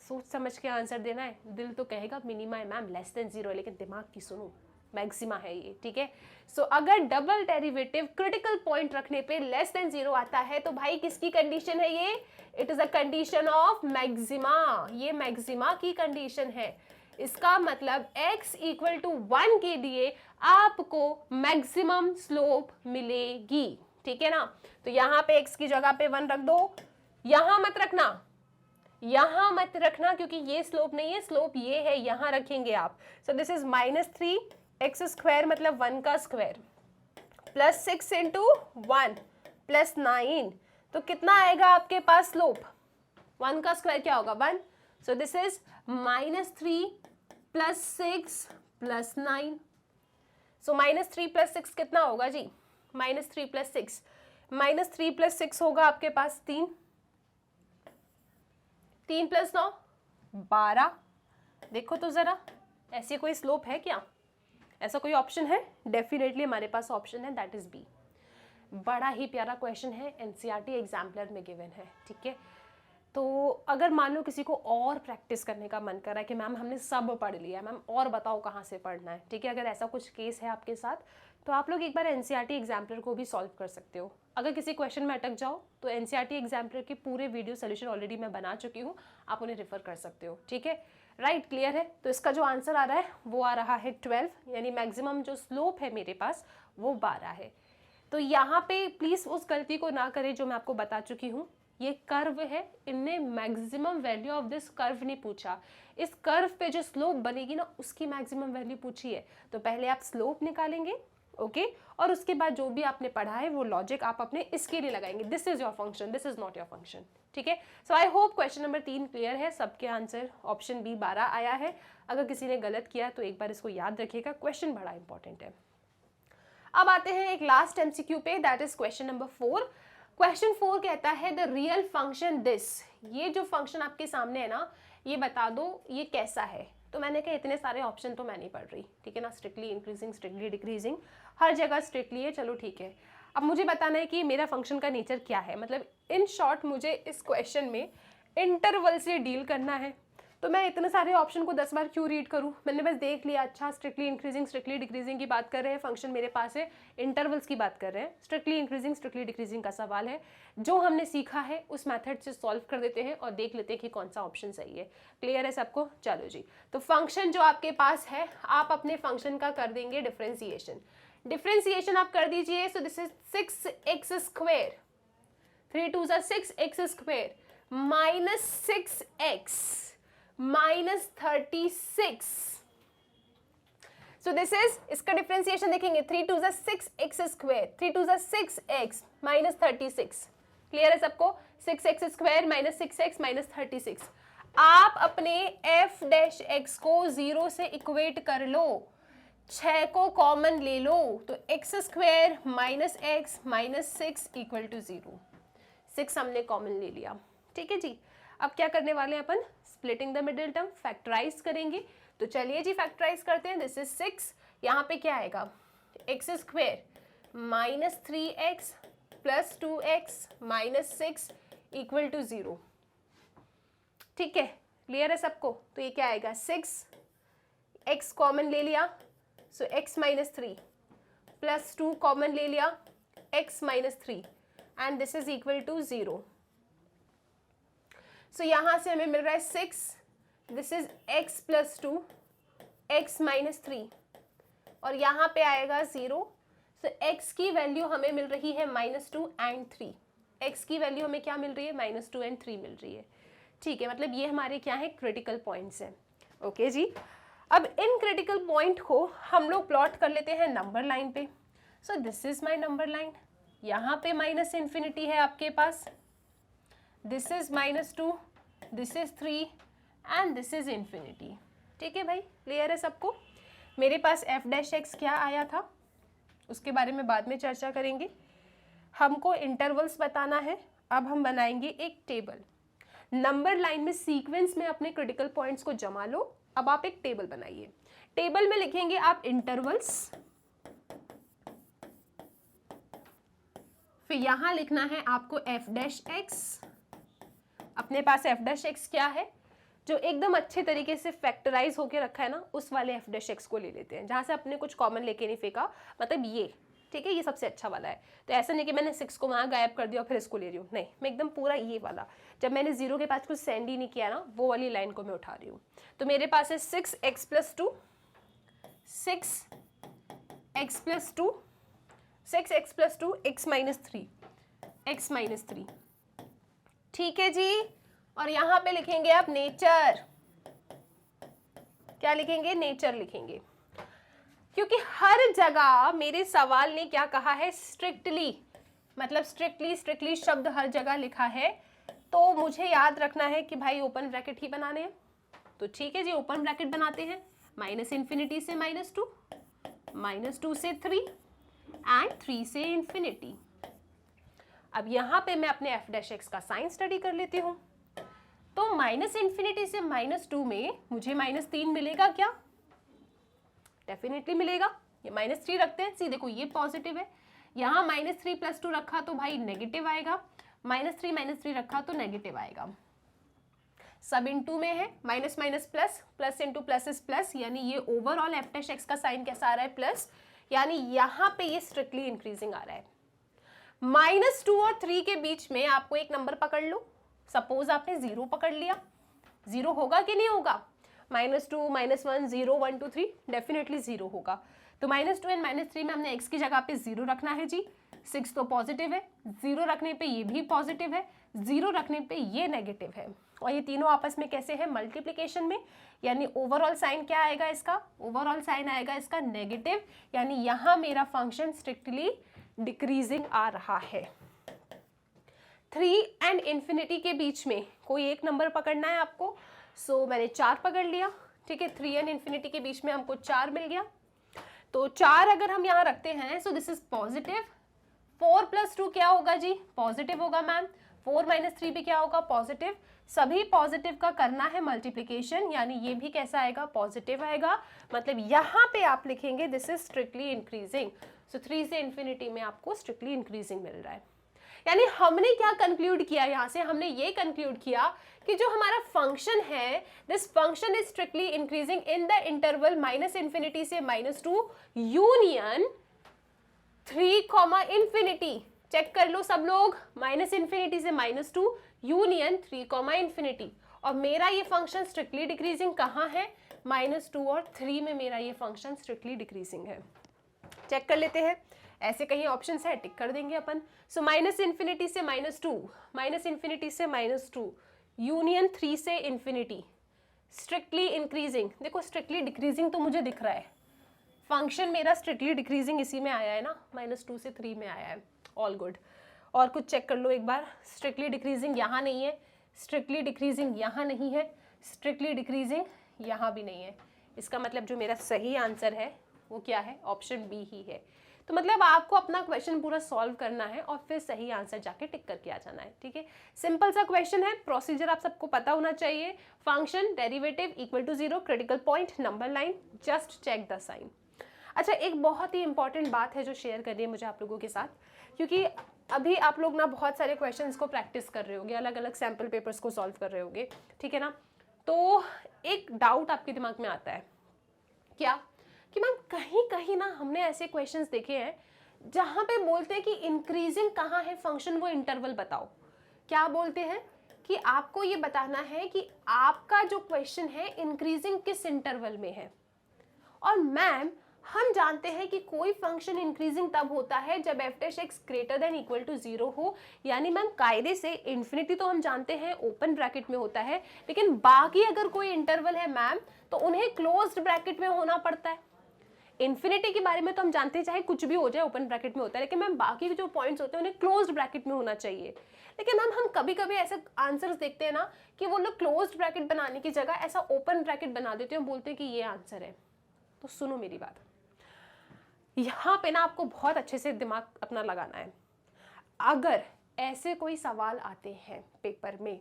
[SPEAKER 1] सोच समझ के आंसर देना है। दिल तो कहेगा मिनिमा है मैम, लेस देन 0 है, लेकिन दिमाग की सुनो, मैक्सिमा है ये। ठीक है, सो अगर डबल डेरिवेटिव क्रिटिकल पॉइंट रखने पे लेस देन 0 आता है तो भाई किसकी कंडीशन है ये? It is a condition of maxima. ये मैक्सिमा की कंडीशन है। इसका मतलब x इक्वल टू 1 के लिए आपको मैक्सिमम स्लोप मिलेगी। ठीक है ना? तो यहाँ पे x की जगह पे 1 रख दो, यहां मत रखना, यहां मत रखना क्योंकि ये स्लोप नहीं है, स्लोप ये है, यहां रखेंगे आप। सो दिस इज -3x² मतलब 1 का स्क्वायर प्लस 6 इंटू 1 प्लस 9, तो कितना आएगा आपके पास स्लोप? 1 का स्क्वायर क्या होगा? 1। So this is -3 plus 6 plus 9। So -3 plus 6 कितना होगा जी? -3 प्लस 6, -3 प्लस 6 होगा आपके पास 3, 3 प्लस 9 12। देखो तो जरा, ऐसी कोई स्लोप है क्या? ऐसा कोई ऑप्शन है? डेफिनेटली हमारे पास ऑप्शन है, दैट इज बी। बड़ा ही प्यारा क्वेश्चन है, एनसीईआरटी एग्जाम्पलर में गिवन है, ठीक है। तो अगर मान लो किसी को और प्रैक्टिस करने का मन कर रहा है कि मैम हमने सब पढ़ लिया है, मैम और बताओ कहाँ से पढ़ना है, ठीक है, अगर ऐसा कुछ केस है आपके साथ तो आप लोग एक बार एनसीईआरटी एग्जाम्पलर को भी सॉल्व कर सकते हो। अगर किसी क्वेश्चन में अटक जाओ तो एनसीईआरटी एग्जाम्पलर के पूरे वीडियो सोल्यूशन ऑलरेडी मैं बना चुकी हूँ, आप उन्हें रेफर कर सकते हो, ठीक है। राइट, क्लियर है। तो इसका जो आंसर आ रहा है वो आ रहा है 12, यानी मैक्सिमम जो स्लोप है मेरे पास वो 12 है। तो यहाँ पे प्लीज़ उस गलती को ना करें जो मैं आपको बता चुकी हूँ, ये कर्व है, इनने maximum value of this curve नहीं पूछा, इस कर्व पे जो स्लोप बनेगी ना उसकी मैक्सिमम वैल्यू पूछी है। तो पहले आप स्लोप निकालेंगे, ओके, और उसके बाद जो भी आपने पढ़ा है वो लॉजिक आप अपने इसके लिए लगाएंगे, this is your function, this is not your function, ठीक है। So I hope question number 3 clear है, सबके आंसर ऑप्शन बी 12 आया है। अगर किसी ने गलत किया तो एक बार इसको याद रखिएगा, क्वेश्चन बड़ा इंपॉर्टेंट है। अब आते हैं एक लास्ट एमसीक्यू पे, that is question number 4। Question 4 कहता है द रियल फंक्शन दिस, ये जो फंक्शन आपके सामने है ना, ये बता दो ये कैसा है। तो मैंने कहा इतने सारे ऑप्शन तो मैं नहीं पढ़ रही, ठीक है ना, स्ट्रिक्टली इंक्रीजिंग, स्ट्रिक्टली डिक्रीजिंग, हर जगह स्ट्रिक्टली है, चलो ठीक है। अब मुझे बताना है कि मेरा फंक्शन का नेचर क्या है, मतलब इन शॉर्ट मुझे इस क्वेश्चन में इंटरवल से डील करना है। तो मैं इतने सारे ऑप्शन को 10 बार क्यों रीड करूं, मैंने बस देख लिया, अच्छा स्ट्रिक्टली इंक्रीजिंग स्ट्रिक्टली डिक्रीजिंग की बात कर रहे हैं, फंक्शन मेरे पास है, इंटरवल्स की बात कर रहे हैं, स्ट्रिक्टली इंक्रीजिंग स्ट्रिक्टली डिक्रीजिंग का सवाल है। जो हमने सीखा है उस मेथड से सॉल्व कर देते हैं और देख लेते हैं कि कौन सा ऑप्शन सही है। क्लियर है सबको? चलो जी, तो फंक्शन जो आपके पास है, आप अपने फंक्शन का कर देंगे डिफ्रेंसिएशन। डिफ्रेंसिएशन आप कर दीजिए, सो this is 6x², 3 2 6x² minus 6x minus 36। So this is, इसका डिफ्रेंसिएशन देखेंगे, 3 2 6x², 3 2 6x माइनस 36। क्लियर है सबको? 6x² minus 6x minus 36। आप अपने f' को 0 से इक्वेट कर लो, 6 को कॉमन ले लो, तो x² minus x minus 6 equal to 0। 6 हमने कॉमन ले लिया, ठीक है जी। अब क्या करने वाले हैं अपन? Splitting the middle term, factorize करेंगे। तो चलिए जी फैक्टराइज करते हैं। दिस इज 6, यहाँ पे क्या आएगा? x² minus 3x plus 2x minus 6 equal to 0, ठीक है, क्लियर है सबको? तो ये क्या आएगा? 6x कॉमन ले लिया, so x minus 3 plus 2 common ले लिया, x minus 3 and this is equal to 0। So यहां से हमें मिल रहा है 6, this is x plus 2, x minus 3, और यहाँ पे आएगा 0। सो x की वैल्यू हमें मिल रही है -2 एंड 3। x की वैल्यू हमें क्या मिल रही है? -2 एंड 3 मिल रही है, ठीक है। मतलब ये हमारे क्या है? क्रिटिकल पॉइंट्स हैं, ओके जी। अब इन क्रिटिकल पॉइंट को हम लोग प्लॉट कर लेते हैं नंबर लाइन पे। So this is my number line, यहाँ पे माइनस इन्फिनिटी है आपके पास, this is -2, this is 3 and this is infinity, ठीक है भाई, क्लियर है सबको? मेरे पास f' क्या आया था उसके बारे में बाद में चर्चा करेंगे। हमको इंटरवल्स बताना है। अब हम बनाएंगे एक टेबल, नंबर लाइन में सीक्वेंस में अपने क्रिटिकल पॉइंट्स को जमा लो। अब आप एक टेबल बनाइए, टेबल में लिखेंगे आप इंटरवल्स, फिर यहां लिखना है आपको f'। अपने पास f' क्या है? जो एकदम अच्छे तरीके से फैक्टराइज होके रखा है ना, उस वाले f' को ले लेते हैं, जहां से अपने कुछ कॉमन लेके नहीं फेंका, मतलब ये, ठीक है, ये सबसे अच्छा वाला है। तो ऐसा नहीं कि मैंने 6 को वहां गायब कर दिया और फिर इसको ले रही हूँ, नहीं, मैं एकदम पूरा ये वाला, जब मैंने 0 के पास कुछ सेंड ही नहीं किया ना, वो वाली लाइन को मैं उठा रही हूँ। तो मेरे पास है 6x plus 2, 6x plus 2, 6x plus 2, x minus 3, x minus 3, ठीक है जी। और यहां पे लिखेंगे आप नेचर। क्या लिखेंगे? नेचर लिखेंगे, क्योंकि हर जगह मेरे सवाल ने क्या कहा है? स्ट्रिक्टली, मतलब स्ट्रिक्टली शब्द हर जगह लिखा है, तो मुझे याद रखना है कि भाई ओपन ब्रैकेट ही बनाने हैं। तो ठीक है जी, ओपन ब्रैकेट बनाते हैं, माइनस इन्फिनिटी से -2, -2 से 3 एंड 3 से इन्फिनिटी। अब यहां पे मैं अपने f' का साइन स्टडी कर लेती हूं। तो माइनस इन्फिनिटी से -2 में मुझे -3 मिलेगा क्या? डेफिनेटली मिलेगा। ये -3 रखते हैं, सी देखो ये पॉजिटिव है, यहाँ -3 + 2 रखा तो भाई नेगेटिव आएगा, -3 रखा तो नेगेटिव आएगा। सब इनटू में है, minus minus plus, plus into plus is plus, यानी ये ओवरऑल f' का साइन कैसा आ रहा है? प्लस, यानी यहाँ पे ये स्ट्रिक्टली इंक्रीजिंग आ रहा है। -2 और 3 के बीच में आपको एक नंबर पकड़ लो, सपोज आपने 0 पकड़ लिया, 0 होगा कि नहीं होगा? -2, -1, 0, 1, 2, 3, डेफिनेटली 0 होगा। तो -2 एंड -3 में हमने x की जगह पे 0 रखना है जी। 6 तो पॉजिटिव है, 0 रखने पे ये भी पॉजिटिव है, 0 रखने पे ये नेगेटिव है, और ये तीनों आपस में कैसे है? मल्टीप्लिकेशन में, यानी ओवरऑल साइन क्या आएगा इसका? ओवरऑल साइन आएगा इसका नेगेटिव, यानी यहाँ मेरा फंक्शन स्ट्रिक्टली डिक्रीजिंग आ रहा है। 3 एंड इन्फिनिटी के बीच में कोई एक नंबर पकड़ना है आपको। सो मैंने 4 पकड़ लिया, ठीक है। 3 एंड इन्फिनिटी के बीच में हमको 4 मिल गया, तो 4 अगर हम यहाँ रखते हैं, सो दिस इज पॉजिटिव। 4 + 2 क्या होगा जी? पॉजिटिव होगा मैम। 4 - 3 भी क्या होगा? पॉजिटिव। सभी पॉजिटिव का करना है मल्टीप्लिकेशन, यानी ये भी कैसा आएगा? पॉजिटिव आएगा। मतलब यहाँ पे आप लिखेंगे दिस इज स्ट्रिक्टली इंक्रीजिंग। सो 3 से इन्फिनिटी में आपको स्ट्रिक्टली इंक्रीजिंग मिल रहा है। यानी हमने क्या कंक्लूड किया यहाँ से? हमने ये कंक्लूड किया कि जो हमारा फंक्शन है, this function is strictly increasing in the interval -infinity से -2 यूनियन 3, इन्फिनिटी। चेक कर लो सब लोग, -इन्फिनिटी से -2 यूनियन 3, इन्फिनिटी। और मेरा ये फंक्शन स्ट्रिक्टली डिक्रीजिंग कहाँ है? -2 और 3 में मेरा ये फंक्शन स्ट्रिक्टली डिक्रीजिंग है। चेक कर लेते हैं, ऐसे कहीं ऑप्शन है, टिक कर देंगे अपन। सो -इन्फिनिटी से -2, -इन्फिनिटी से -2 यूनियन 3 से इन्फिनिटी, स्ट्रिक्टली इंक्रीजिंग। देखो स्ट्रिक्टली डिक्रीजिंग तो मुझे दिख रहा है, फंक्शन मेरा स्ट्रिक्टली डिक्रीजिंग इसी में आया है ना, -2 से 3 में आया है, ऑल गुड। और कुछ चेक कर लो एक बार, स्ट्रिक्टली डिक्रीजिंग यहाँ नहीं है, स्ट्रिक्टली डिक्रीजिंग यहाँ नहीं है, स्ट्रिक्टली डिक्रीजिंग यहाँ भी नहीं है। इसका मतलब जो मेरा सही आंसर है वो क्या है? ऑप्शन बी ही है। तो मतलब आपको अपना क्वेश्चन पूरा सॉल्व करना है और फिर सही आंसर जाके टिक करके आ जाना है, ठीक है। सिंपल सा क्वेश्चन है, प्रोसीजर आप सबको पता होना चाहिए। Function derivative equal to 0, critical point, number line, just check the sign. अच्छा, एक बहुत ही इंपॉर्टेंट बात है जो शेयर करनी है मुझे आप लोगों के साथ, क्योंकि अभी आप लोग ना बहुत सारे क्वेश्चंस को प्रैक्टिस कर रहे होंगे, अलग अलग सैम्पल पेपर्स को सॉल्व कर रहे होंगे, ठीक है ना। तो एक डाउट आपके दिमाग में आता है, क्या कि मैम कहीं कहीं ना हमने ऐसे क्वेश्चंस देखे हैं जहां पे बोलते हैं कि इंक्रीजिंग कहाँ है फंक्शन, वो इंटरवल बताओ। क्या बोलते हैं कि आपको ये बताना है कि आपका जो क्वेश्चन है इंक्रीजिंग किस इंटरवल में है। और मैम हम जानते हैं कि कोई फंक्शन इंक्रीजिंग तब होता है जब f' greater than equal to 0 हो, यानी मैम कायदे से इन्फिनिटी तो हम जानते हैं ओपन ब्रैकेट में होता है, लेकिन बाकी अगर कोई इंटरवल है मैम तो उन्हें क्लोज्ड ब्रैकेट में होना पड़ता है। इन्फिनिटी के बारे में तो हम जानते हैं चाहे कुछ भी हो जाए ओपन ब्रैकेट में होता है, लेकिन मैम बाकी जो पॉइंट्स होते हैं उन्हें क्लोज्ड ब्रैकेट में होना चाहिए। लेकिन मैम हम कभी कभी ऐसे आंसर्स देखते हैं ना कि वो लोग क्लोज्ड ब्रैकेट बनाने की जगह ऐसा ओपन ब्रैकेट बना देते हैं, बोलते हैं कि ये आंसर है। तो सुनो मेरी बात, यहाँ पे ना आपको बहुत अच्छे से दिमाग अपना लगाना है। अगर ऐसे कोई सवाल आते हैं पेपर में,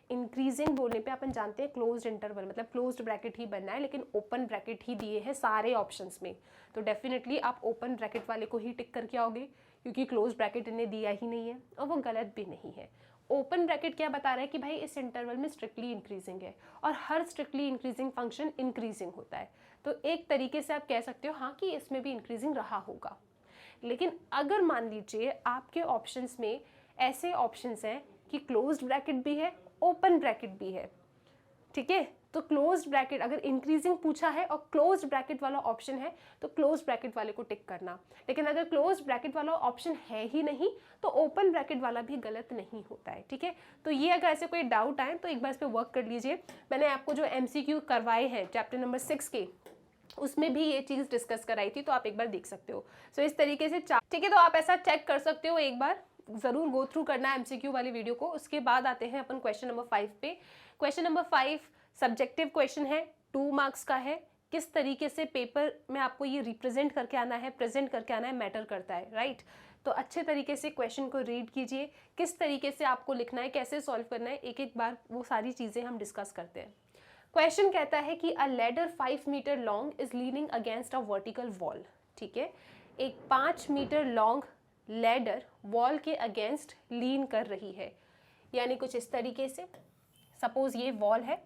[SPEAKER 1] इंक्रीजिंग बोलने पे अपन जानते हैं क्लोज्ड इंटरवल मतलब क्लोज्ड ब्रैकेट ही बनना है, लेकिन ओपन ब्रैकेट ही दिए हैं सारे ऑप्शंस में, तो डेफिनेटली आप ओपन ब्रैकेट वाले को ही टिक करके आओगे, क्योंकि क्लोज्ड ब्रैकेट इन्हें दिया ही नहीं है और वो गलत भी नहीं है। ओपन ब्रैकेट क्या बता रहा है कि भाई इस इंटरवल में स्ट्रिक्टली इंक्रीजिंग है, और हर स्ट्रिक्टली इंक्रीजिंग फंक्शन इंक्रीजिंग होता है, तो एक तरीके से आप कह सकते हो हाँ कि इसमें भी इंक्रीजिंग रहा होगा। लेकिन अगर मान लीजिए आपके ऑप्शंस में ऐसे ऑप्शंस हैं कि क्लोज्ड ब्रैकेट भी है ओपन ब्रैकेट भी है, ठीक है, तो क्लोज्ड ब्रैकेट अगर इंक्रीजिंग पूछा है और क्लोज्ड ब्रैकेट वाला ऑप्शन है तो क्लोज्ड ब्रैकेट वाले को टिक करना, लेकिन अगर क्लोज्ड ब्रैकेट वाला ऑप्शन है ही नहीं तो ओपन ब्रैकेट वाला भी गलत नहीं होता है, ठीक है। तो ये अगर ऐसे कोई डाउट आए तो एक बार इस पर वर्क कर लीजिए। मैंने आपको जो MCQ करवाए हैं चैप्टर नंबर 6 के, उसमें भी ये चीज़ डिस्कस कराई थी, तो आप एक बार देख सकते हो। सो इस तरीके से ठीक है, तो आप ऐसा चेक कर सकते हो, एक बार ज़रूर गो थ्रू करना है MCQ वाली वीडियो को। उसके बाद आते हैं अपन क्वेश्चन नंबर 5 पे। क्वेश्चन नंबर 5 सब्जेक्टिव क्वेश्चन है, 2 मार्क्स का है। किस तरीके से पेपर में आपको ये रिप्रेजेंट करके आना है, प्रेजेंट करके आना है, मैटर करता है, राइट। तो अच्छे तरीके से क्वेश्चन को रीड कीजिए, किस तरीके से आपको लिखना है, कैसे सॉल्व करना है, एक एक बार वो सारी चीज़ें हम डिस्कस करते हैं। क्वेश्चन कहता है कि a ladder 5 metre long is leaning against a vertical wall, ठीक है। एक 5 मीटर लॉन्ग लैडर वॉल के अगेंस्ट लीन कर रही है, यानी कुछ इस तरीके से। सपोज ये वॉल है,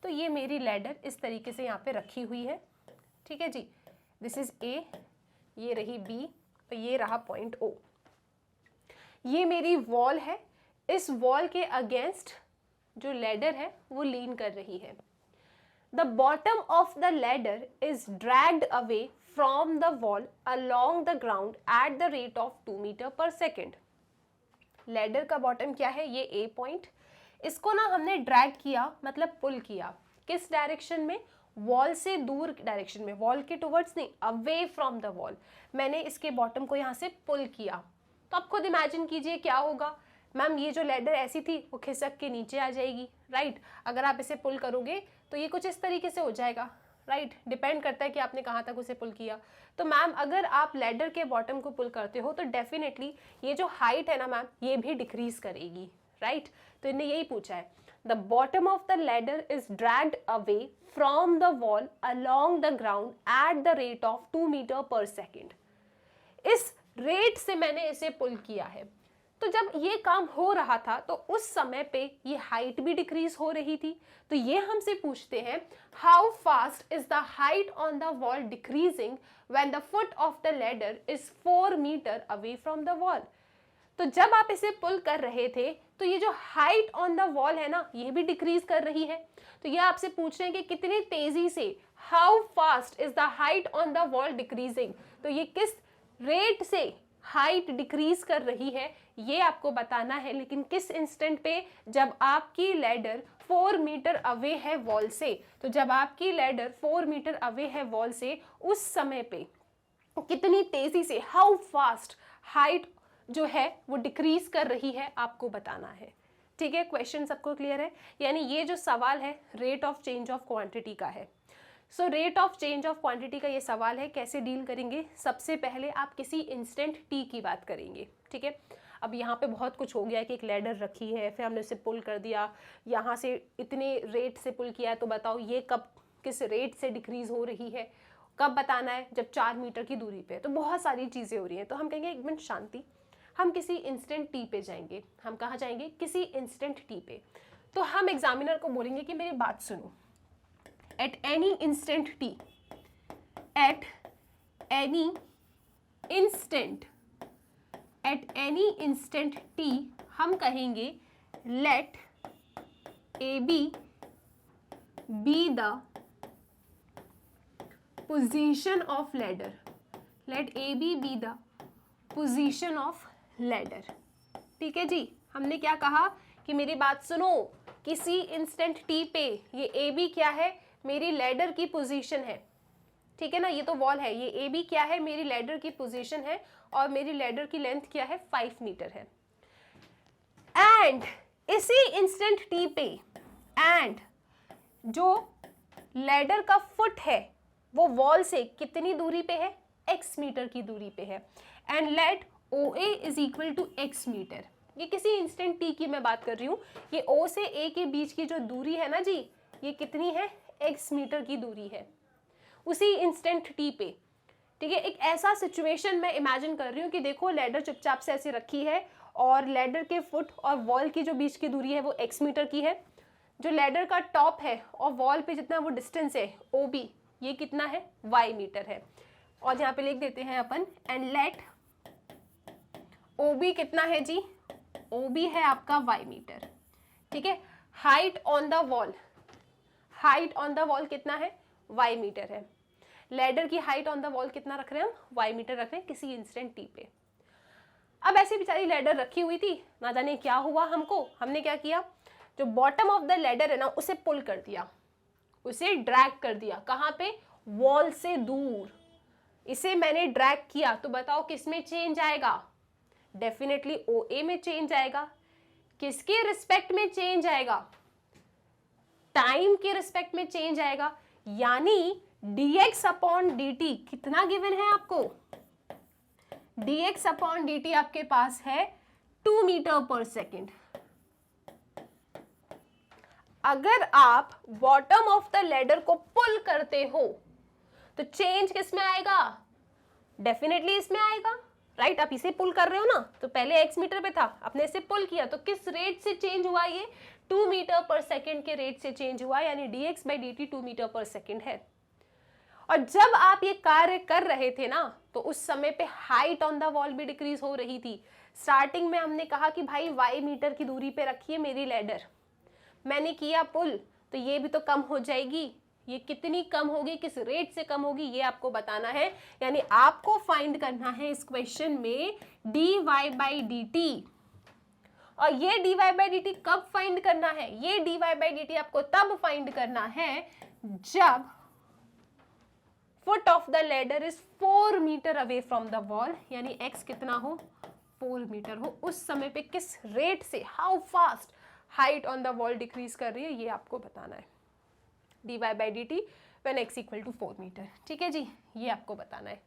[SPEAKER 1] तो ये मेरी लैडर इस तरीके से यहाँ पे रखी हुई है, ठीक है जी। दिस इज ए, ये रही बी, और ये रहा पॉइंट ओ। ये मेरी वॉल है, इस वॉल के अगेंस्ट जो लैडर है वो लीन कर रही है। The bottom of the ladder is dragged away from the wall along the ground at the rate of 2 meter per second. Ladder का बॉटम क्या है, ये ए पॉइंट, इसको ना हमने ड्रैग किया, मतलब पुल किया। किस डायरेक्शन में, वॉल से दूर डायरेक्शन में, वॉल के टुवर्ड्स नहीं, अवे फ्रॉम द वॉल। मैंने इसके बॉटम को यहाँ से पुल किया। तो आप खुद इमेजिन कीजिए क्या होगा। मैम ये जो लैडर ऐसी थी वो खिसक के नीचे आ जाएगी, राइट। अगर आप इसे पुल करोगे तो ये कुछ इस तरीके से हो जाएगा, राइट। डिपेंड करता है कि आपने कहाँ तक उसे पुल किया। तो मैम अगर आप लैडर के बॉटम को पुल करते हो तो डेफिनेटली ये जो हाइट है ना मैम, ये भी डिक्रीज करेगी, राइट। तो इन्हें यही पूछा है, the bottom of the ladder is dragged away from the wall along the ground at the rate of 2 metre per second. इस रेट से मैंने इसे पुल किया है। तो जब ये काम हो रहा था तो उस समय पे ये हाइट भी डिक्रीज हो रही थी। तो ये हमसे पूछते हैं, how fast is the height on the wall decreasing when the foot of the ladder is 4 metre away from the wall. तो जब आप इसे पुल कर रहे थे तो ये जो हाइट ऑन द वॉल है ना, ये भी डिक्रीज कर रही है। तो ये आपसे पूछ रहे हैं कि कितनी तेजी से, how fast is the height on the wall decreasing. तो ये किस रेट से हाइट डिक्रीज कर रही है ये आपको बताना है, लेकिन किस इंस्टेंट पे, जब आपकी लैडर 4 मीटर अवे है वॉल से। तो जब आपकी लैडर 4 मीटर अवे है वॉल से, उस समय पे कितनी तेजी से, हाउ फास्ट हाइट जो है वो डिक्रीज कर रही है, आपको बताना है, ठीक है। क्वेश्चन सबको क्लियर है। यानी ये जो सवाल है rate of change of quantity का है। So rate of change of quantity का ये सवाल है, कैसे डील करेंगे। सबसे पहले आप किसी इंस्टेंट टी की बात करेंगे, ठीक है। अब यहाँ पे बहुत कुछ हो गया कि एक लैडर रखी है, फिर हमने उसे पुल कर दिया, यहाँ से इतने रेट से पुल किया है, तो बताओ ये कब किस रेट से डिक्रीज हो रही है, कब बताना है, जब 4 मीटर की दूरी पे। तो बहुत सारी चीज़ें हो रही हैं। तो हम कहेंगे एक मिनट शांति, हम किसी इंस्टेंट टी पे जाएंगे। हम कहाँ जाएंगे, किसी इंस्टेंट टी पे। तो हम एग्जामिनर को बोलेंगे कि मेरी बात सुनो, at any instant t, at any instant, at any instant t, हम कहेंगे let AB be the position of ladder, let AB be the position of ladder, ठीक है जी। हमने क्या कहा कि मेरी बात सुनो, किसी इंस्टेंट टी पे ये AB क्या है, मेरी लैडर की पोजीशन है, ठीक है ना। ये तो वॉल है, ये ए बी क्या है, मेरी लैडर की पोजीशन है, और मेरी लैडर की लेंथ क्या है, 5 मीटर है। एंड इसी इंस्टेंट टी पे, एंड जो लैडर का फुट है वो वॉल से कितनी दूरी पे है, x मीटर की दूरी पे है। And let O A is equal to x metre. ये किसी इंस्टेंट टी की मैं बात कर रही हूँ। ये O से A के बीच की जो दूरी है ना जी, ये कितनी है, x मीटर की दूरी है उसी इंस्टेंट टी पे, ठीक है। एक ऐसा सिचुएशन मैं इमेजिन कर रही हूँ कि देखो लैडर चुपचाप से ऐसे रखी है, और लैडर के फुट और वॉल की जो बीच की दूरी है वो x मीटर की है। जो लैडर का टॉप है और वॉल पे जितना वो डिस्टेंस है OB, ये कितना है, y मीटर है। और यहाँ पे लिख देते हैं अपन, एंड लेट OB कितना है जी, OB है आपका y मीटर, ठीक है। Height on the wall, height on the wall कितना है, y मीटर है। लैडर की हाइट ऑन द वॉल कितना रख रहे हैं हम, y मीटर रख रहे हैं किसी इंस्टेंट t पे। अब ऐसी बेचारी लैडर रखी हुई थी, ना जाने क्या हुआ हमको, हमने क्या किया, जो बॉटम ऑफ द लैडर है ना उसे पुल कर दिया, उसे ड्रैग कर दिया, कहाँ पे, वॉल से दूर। इसे मैंने ड्रैग किया तो बताओ किस में चेंज आएगा, डेफिनेटली OA में चेंज आएगा। किसके रिस्पेक्ट में चेंज आएगा, टाइम के रिस्पेक्ट में चेंज आएगा। यानी dx अपॉन dt कितना गिवन है आपको, dx अपॉन dt आपके पास है 2 मीटर पर सेकेंड। अगर आप बॉटम ऑफ द लैडर को पुल करते हो तो चेंज किस में आएगा, डेफिनेटली इसमें आएगा, राइट। आप इसे पुल कर रहे हो ना, तो पहले x मीटर पे था, आपने इसे पुल किया तो किस रेट से चेंज हुआ, ये 2 मीटर पर सेकेंड के रेट से चेंज हुआ, यानी dx by dt 2 metre per second है। और जब आप ये कार्य कर रहे थे ना, तो उस समय पे हाइट ऑन द वॉल भी डिक्रीज हो रही थी। स्टार्टिंग में हमने कहा कि भाई y मीटर की दूरी पे रखिए मेरी लैडर, मैंने किया पुल तो ये भी तो कम हो जाएगी। ये कितनी कम होगी, किस रेट से कम होगी, ये आपको बताना है। यानी आपको फाइंड करना है इस क्वेश्चन में dy बाई dt। और ये dy बाई dt कब फाइंड करना है, ये dy बाई dt आपको तब फाइंड करना है जब foot of the ladder is 4 metre away from the wall, यानी x कितना हो, 4 मीटर हो। उस समय पे किस रेट से, how fast height on the wall decrease कर रही है, ये आपको बताना है। dy by dt when x equal to 4 metre, ठीक है जी, ये आपको बताना है।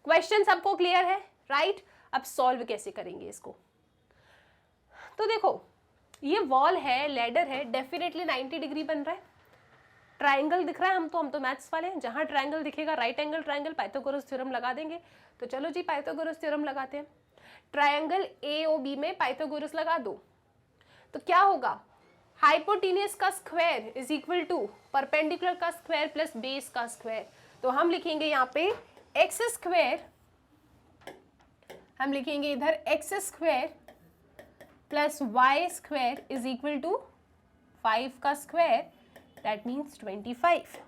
[SPEAKER 1] क्वेश्चन सबको क्लियर है, राइट। अब सॉल्व कैसे करेंगे इसको, तो देखो ये वॉल है, लैडर है, डेफिनेटली 90 डिग्री बन रहा है। ट्राइंगल दिख रहा है, हम तो मैथ्स वाले हैं, जहां ट्राइंगल दिखेगा right angle triangle, Pythagoras theorem लगा देंगे। तो चलो जी पाइथागोरस थ्योरम लगाते हैं। ट्राइंगल AOB में पाइथागोरस लगा दो तो क्या होगा, हाइपोटेन्यूज का square is equal to perpendicular का स्क्वायर प्लस बेस का स्क्वायर। तो हम लिखेंगे यहाँ पे एक्स स्क्वायर, हम लिखेंगे इधर x square plus y square is equal to 5 का स्क्वायर, दैट मीन्स 25।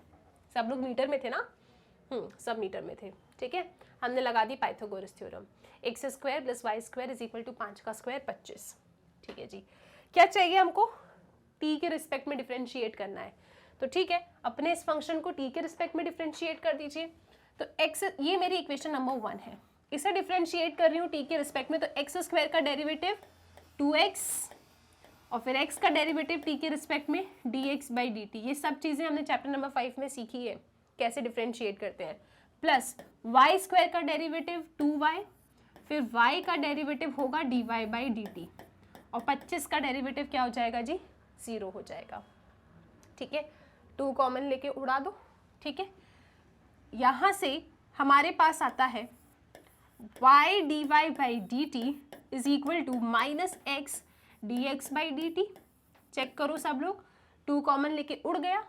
[SPEAKER 1] सब लोग मीटर में थे ना, सब मीटर में थे, ठीक है। हमने लगा दी Pythagoras theorem, x square plus y square is equal to 5 का स्क्वायर 25, ठीक है जी। क्या चाहिए हमको, t के रिस्पेक्ट में डिफरेंशिएट करना है। तो ठीक है, अपने इस फंक्शन को t के रिस्पेक्ट में डिफरेंशिएट कर दीजिए। तो x, ये मेरी इक्वेशन नंबर 1 है, इसे डिफरेंशिएट कर रही हूँ t के रिस्पेक्ट में। तो एक्स स्क्वायर का डेरिवेटिव 2x और फिर x का डेरिवेटिव t के रिस्पेक्ट में dx बाई dt। ये सब चीज़ें हमने चैप्टर नंबर 5 में सीखी है, कैसे डिफरेंशिएट करते हैं। प्लस y स्क्वायर का डेरिवेटिव 2y, फिर y का डेरिवेटिव होगा dy बाई dt, और 25 का डेरिवेटिव क्या हो जाएगा जी, 0 हो जाएगा, ठीक है। 2 कॉमन लेके उड़ा दो, ठीक है। यहाँ से हमारे पास आता है y dy by dt is equal to minus x d x by d t. Check करो सब लोग, 2 कॉमन लेके उड़ गया,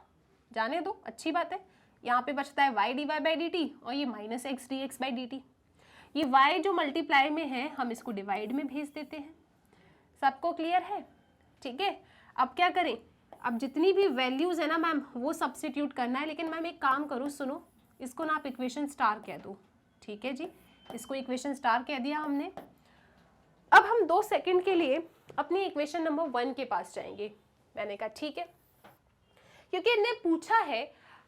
[SPEAKER 1] जाने दो, अच्छी बात है। यहाँ पे बचता है y dy by d T और ये minus x d x by d T. ये y जो मल्टीप्लाई में है हम इसको डिवाइड में भेज देते हैं। सबको क्लियर है, ठीक है। अब क्या करें, अब जितनी भी वैल्यूज है ना मैम वो सब्स्टिट्यूट करना है। लेकिन मैम एक काम करो, सुनो, इसको ना आप इक्वेशन स्टार कह दो, ठीक है जी। इसको इक्वेशन स्टार कह दिया हमने। अब हम 2 सेकंड के लिए अपनी इक्वेशन नंबर 1 के पास जाएंगे। मैंने कहा ठीक है, क्योंकि इन्हें पूछा है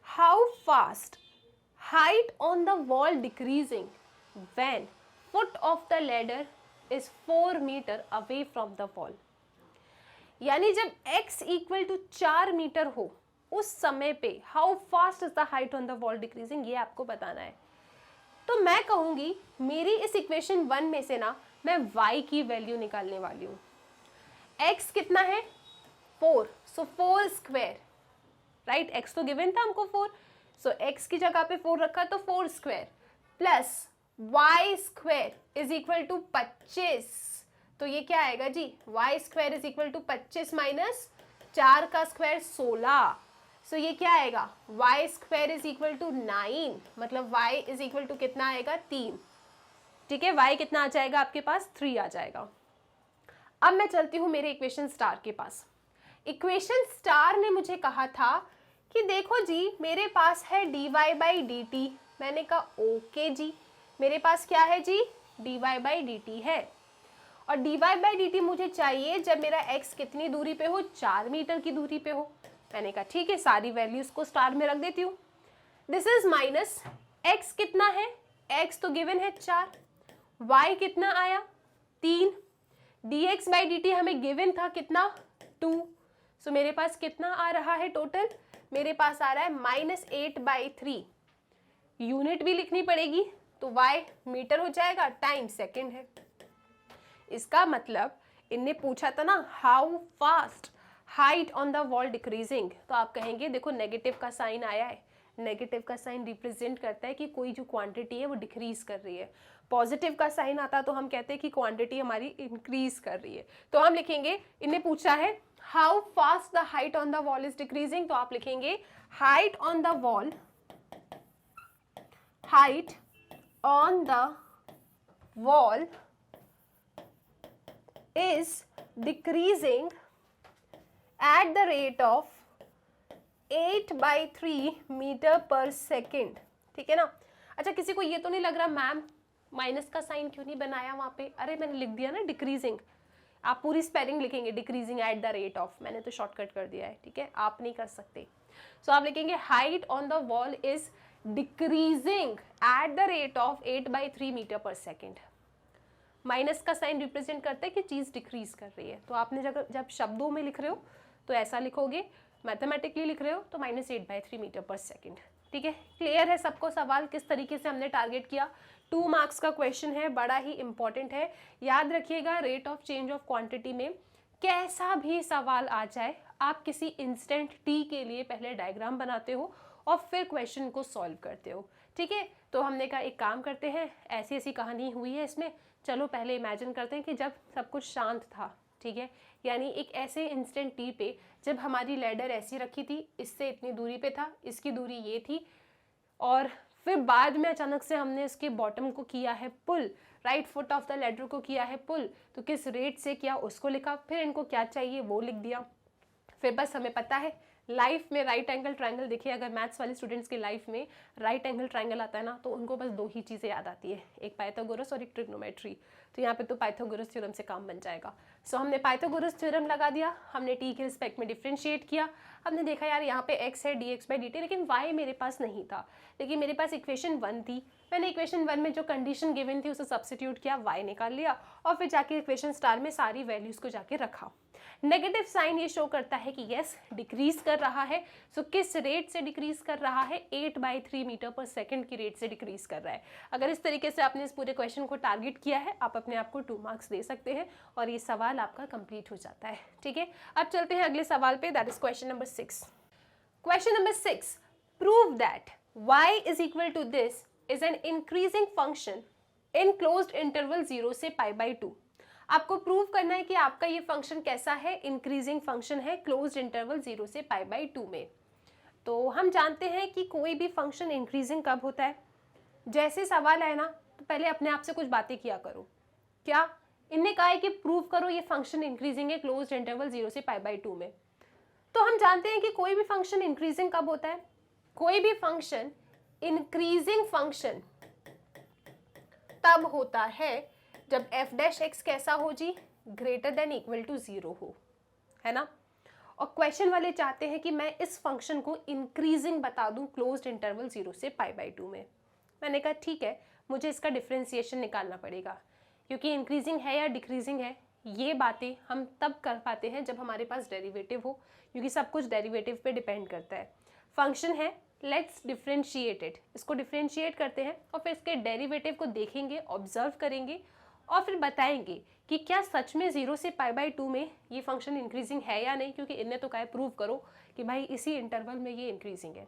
[SPEAKER 1] how fast height on the wall decreasing when foot of the ladder is 4 metre away from the wall. यानी जब x इक्वल टू 4 मीटर हो उस समय पे how fast is the height on the wall decreasing, ये आपको बताना है। तो मैं कहूंगी मेरी इस इक्वेशन 1 में से ना मैं y की वैल्यू निकालने वाली हूँ। x कितना है 4, सो 4 स्क्वायर, राइट। x तो गिवन था हमको 4, सो x की जगह पे 4 रखा तो 4 square plus y square is equal to 25। तो ये क्या आएगा जी, y square is equal to 25 minus 4 का स्क्वायर 16। सो ये क्या आएगा, y square is equal to 9, मतलब y इज इक्वल टू कितना आएगा 3, ठीक है। y कितना आ जाएगा आपके पास, 3 आ जाएगा। अब मैं चलती हूँ मेरे इक्वेशन स्टार के पास। इक्वेशन स्टार ने मुझे कहा था कि देखो जी मेरे पास है dy बाई डी टी। मैंने कहा ओके जी, मेरे पास क्या है जी, dy बाई डी टी है, और dy बाई डी टी मुझे चाहिए जब मेरा x कितनी दूरी पे हो, 4 मीटर की दूरी पे हो। मैंने कहा ठीक है, सारी वैल्यूज को स्टार में रख देती हूँ। दिस इज माइनस x कितना है, x तो गिवन है 4, y कितना आया 3, dx बाई डी टी हमें गिवन था कितना 2। सो मेरे पास कितना आ रहा है टोटल, मेरे पास आ रहा है -8/3। यूनिट भी लिखनी पड़ेगी तो y मीटर हो जाएगा, टाइम सेकंड है। इसका मतलब इनने पूछा था ना how fast height on the wall decreasing, तो आप कहेंगे देखो नेगेटिव का साइन आया है, नेगेटिव का साइन रिप्रेजेंट करता है कि कोई जो क्वांटिटी है वो डिक्रीज कर रही है। पॉजिटिव का साइन आता तो हम कहते हैं कि क्वांटिटी हमारी इंक्रीज कर रही है। तो हम लिखेंगे, इन्हें पूछा है how fast the height on the wall is decreasing, तो आप लिखेंगे height on the wall, height on the wall is decreasing at the rate of 8/3 metre per second. ठीक है ना। अच्छा, किसी को ये तो नहीं लग रहा मैम माइनस का साइन क्यों नहीं बनाया वहां पे, अरे मैंने लिख दिया ना डिक्रीजिंग, आप पूरी स्पेलिंग लिखेंगे decreasing at the rate of, मैंने तो शॉर्टकट कर दिया है, ठीक है, आप नहीं कर सकते। सो आप लिखेंगे height on the wall is decreasing at the rate of 8/3 metre per second. Minus का साइन रिप्रेजेंट करता है कि चीज़ डिक्रीज कर रही है, तो आपने जब शब्दों में लिख रहे हो तो ऐसा लिखोगे, मैथमेटिकली लिख रहे हो तो -8/3 मीटर पर सेकेंड। ठीक है, क्लियर है सबको सवाल किस तरीके से हमने टारगेट किया। 2 मार्क्स का क्वेश्चन है, बड़ा ही इंपॉर्टेंट है, याद रखिएगा। Rate of change of quantity में कैसा भी सवाल आ जाए, आप किसी इंस्टेंट टी के लिए पहले डायग्राम बनाते हो और फिर क्वेश्चन को सॉल्व करते हो। ठीक है, तो हमने कहा एक काम करते हैं, ऐसी ऐसी कहानी हुई है इसमें, चलो पहले इमेजिन करते हैं कि जब सब कुछ शांत था। ठीक है, यानी एक ऐसे इंस्टेंट टी पे जब हमारी लैडर ऐसी रखी थी, इससे इतनी दूरी पे था, इसकी दूरी ये थी, और फिर बाद में अचानक से हमने इसके बॉटम को किया है pull, right foot of the ladder को किया है पुल, तो किस रेट से किया उसको लिखा, फिर इनको क्या चाहिए वो लिख दिया। फिर बस हमें पता है लाइफ में राइट एंगल ट्रायंगल, देखिए अगर मैथ्स वाले स्टूडेंट्स की लाइफ में राइट एंगल ट्रायंगल आता है ना, तो उनको बस 2 ही चीज़ें याद आती है, एक पाइथागोरस और एक ट्रिग्नोमेट्री। तो यहाँ पे तो पाइथागोरस थ्योरम से काम बन जाएगा। सो हमने पाइथागोरस थ्योरम लगा दिया, हमने टी के रिस्पेक्ट में डिफ्रेंशिएट किया, हमने देखा यार यहाँ पे x है dx बाई dt, लेकिन y मेरे पास नहीं था, लेकिन मेरे पास इक्वेशन 1 थी, मैंने इक्वेशन 1 में जो कंडीशन गिवन थी उसे सब्स्टिट्यूट किया, y निकाल लिया, और फिर जाके इक्वेशन स्टार में सारी वैल्यूज को जाके रखा। नेगेटिव साइन ये शो करता है कि यस डिक्रीज कर रहा है। सो किस रेट से डिक्रीज कर रहा है, 8/3 मीटर पर सेकंड की रेट से डिक्रीज कर रहा है। अगर इस तरीके से आपने इस पूरे क्वेश्चन को टारगेट किया है, आप अपने आप को 2 मार्क्स दे सकते हैं और ये सवाल आपका कंप्लीट हो जाता है। ठीक है, अब चलते हैं अगले सवाल पे, that is question number 6। Question number 6, prove that y is equal to this is an increasing function in closed interval 0 से π/2। आपको प्रूव करना है कि आपका ये फंक्शन कैसा है, इंक्रीजिंग फंक्शन है क्लोज्ड इंटरवल 0 से π/2 में। तो हम जानते हैं कि कोई भी फंक्शन इंक्रीजिंग कब होता है, जैसे सवाल है ना, तो पहले अपने आप से कुछ बातें किया करो। क्या इनने कहा है कि प्रूव करो ये फंक्शन इंक्रीजिंग है क्लोज्ड इंटरवल 0 से π/2 में, तो हम जानते हैं कि कोई भी फंक्शन इंक्रीजिंग कब होता है, कोई भी फंक्शन इंक्रीजिंग फंक्शन तब होता है जब f डैश x कैसा हो जी, ग्रेटर देन इक्वल टू 0 हो, है ना। और क्वेश्चन वाले चाहते हैं कि मैं इस फंक्शन को इंक्रीजिंग बता दूं क्लोज्ड इंटरवल 0 से π/2 में। मैंने कहा ठीक है, मुझे इसका डिफरेंशिएशन निकालना पड़ेगा, क्योंकि इंक्रीजिंग है या डिक्रीजिंग है ये बातें हम तब कर पाते हैं जब हमारे पास डेरिवेटिव हो, क्योंकि सब कुछ डेरिवेटिव पे डिपेंड करता है। फंक्शन है, लेट्स डिफरेंशिएट इट, इसको डिफरेंशिएट करते हैं और फिर इसके डेरिवेटिव को देखेंगे, ऑब्जर्व करेंगे और फिर बताएंगे कि क्या सच में 0 से π/2 में ये फंक्शन इंक्रीजिंग है या नहीं, क्योंकि इनने तो कहा प्रूव करो कि भाई इसी इंटरवल में ये इंक्रीजिंग है।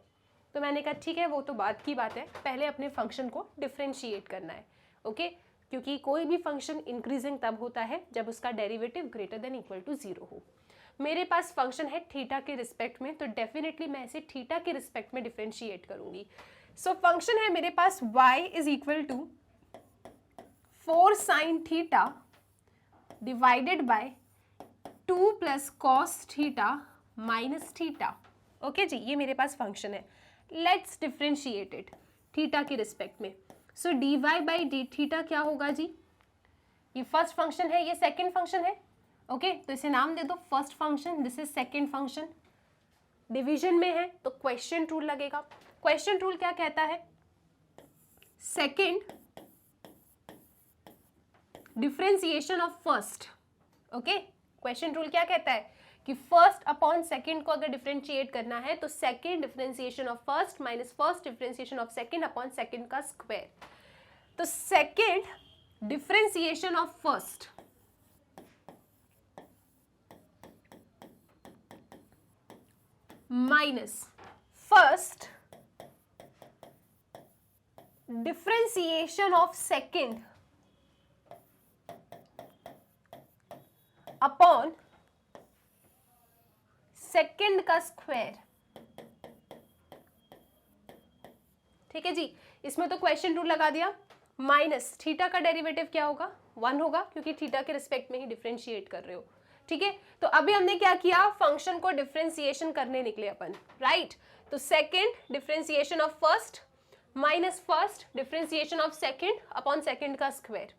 [SPEAKER 1] तो मैंने कहा ठीक है, वो तो बात की बात है, पहले अपने फंक्शन को डिफरेंशिएट करना है। ओके, क्योंकि कोई भी फंक्शन इंक्रीजिंग तब होता है जब उसका derivative greater than equal to 0 हो। मेरे पास फंक्शन है थीटा के रिस्पेक्ट में, तो डेफिनेटली मैं इसे थीटा के रिस्पेक्ट में डिफरेंशिएट करूंगी। सो फंक्शन है मेरे पास y is equal to 4 sin theta divided by 2 plus cos theta minus theta. Okay जी, ये मेरे पास फंक्शन है। लेट्स डिफ्रेंशिएट इट थीटा के रिस्पेक्ट में। So dy by D theta क्या होगा जी? ये फर्स्ट फंक्शन है, ये सेकंड फंक्शन है। ओके तो इसे नाम दे दो first function, this is second function. Division में है तो क्वेश्चन रूल लगेगा। क्वेश्चन रूल क्या कहता है? Second differentiation of first. Okay question rule क्या कहता है कि फर्स्ट अपॉन सेकंड को अगर डिफरेंशिएट करना है तो second differentiation of first minus first differentiation of second upon second का स्क्वायर। तो second differentiation of first minus first differentiation of second upon second का स्क्वायर। ठीक है जी, इसमें तो क्वेश्चन रूल लगा दिया। माइनस थीटा का डेरिवेटिव क्या होगा? 1 होगा, क्योंकि थीटा के रिस्पेक्ट में ही डिफरेंशिएट कर रहे हो। ठीक है, तो अभी हमने क्या किया? फंक्शन को डिफरेंशिएशन करने निकले अपन, राइट? तो second differentiation of first minus first differentiation of second upon second का स्क्वायर।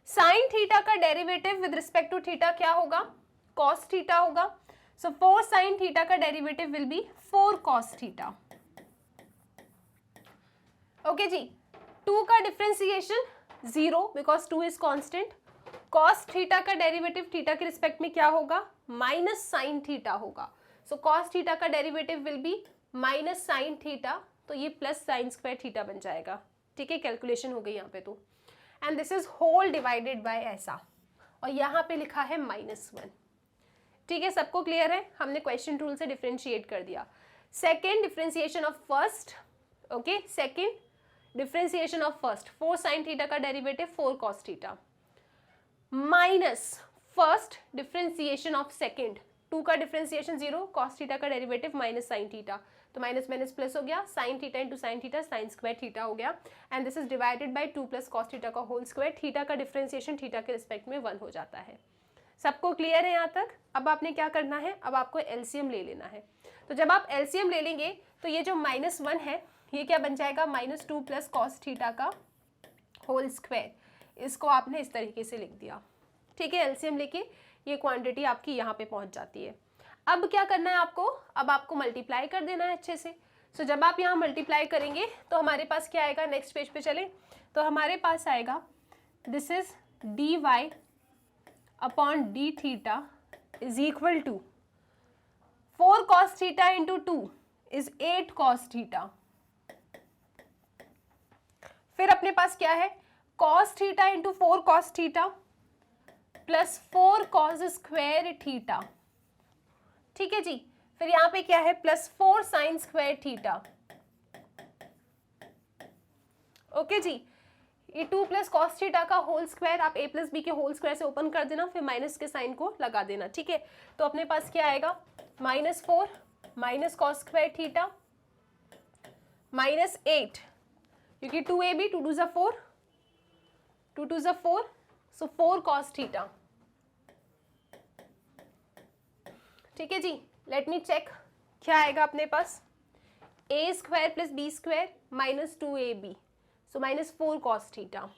[SPEAKER 1] साइन थीटा का derivative with respect to theta क्या होगा? कॉस थीटा होगा। सो 4 साइन थीटा का derivative will be 4 cos theta. Okay जी, 2 का differentiation 0 because 2 is constant. Cos theta का derivative theta के रिस्पेक्ट में क्या होगा? माइनस साइन थीटा होगा। सो कॉस थीटा का derivative will B minus sine theta, तो ये प्लस साइन स्क्वायर थीटा बन जाएगा। ठीक है, कैलकुलेशन हो गई यहाँ पे तो। And this is whole divided by ऐसा, और यहाँ पे लिखा है -1। ठीक है, सबको क्लियर है? हमने क्वेश्चन रूल से डिफरेंशिएट कर दिया। Second differentiation of first, okay second differentiation of first 4 sine theta का derivative 4 cos theta minus first differentiation of second 2 का डिफरेंशिएशन 0 कॉस थीटा का डेरिवेटिव माइनस साइन थीटा, तो माइनस माइनस प्लस हो गया, sine theta into sine theta sine square theta हो गया। And this is divided by 2 plus cos theta का whole square. Theta का differentiation theta के respect में 1 हो जाता है। सबको क्लियर है यहाँ तक? अब आपने क्या करना है? अब आपको एलसीएम ले लेना है। तो जब आप एलसीएम ले लेंगे तो ये जो -1 है ये क्या बन जाएगा? -2 प्लस कॉस थीटा का होल स्क्वायर। इसको आपने इस तरीके से लिख दिया। ठीक है, एलसीएम लेके ये क्वांटिटी आपकी यहाँ पे पहुँच जाती है। अब क्या करना है आपको? अब आपको मल्टीप्लाई कर देना है अच्छे से। सो जब आप यहाँ मल्टीप्लाई करेंगे तो हमारे पास क्या आएगा? नेक्स्ट पेज पे चले तो हमारे पास आएगा this is D y upon d theta is equal to 4 cos theta into 2 is 8 cos theta. फिर अपने पास क्या है? Cos theta into 4 cos theta plus 4 cos square theta. ठीक है जी, फिर यहाँ पे क्या है? Plus 4 sine square theta. Okay जी, ये 2 प्लस कॉस थीटा का होल स्क्वायर आप a प्लस बी के होल स्क्वायर से ओपन कर देना, फिर माइनस के साइन को लगा देना। ठीक है, तो अपने पास क्या आएगा? -4 माइनस कॉस स्क्वायर थीटा -8, क्योंकि 2ab 2 2 4 2 2 4, सो 4 कॉस थीटा। ठीक है जी, लेट मी चेक क्या आएगा अपने पास? a square plus b square minus 2ab, सो -4 कॉस थीटा।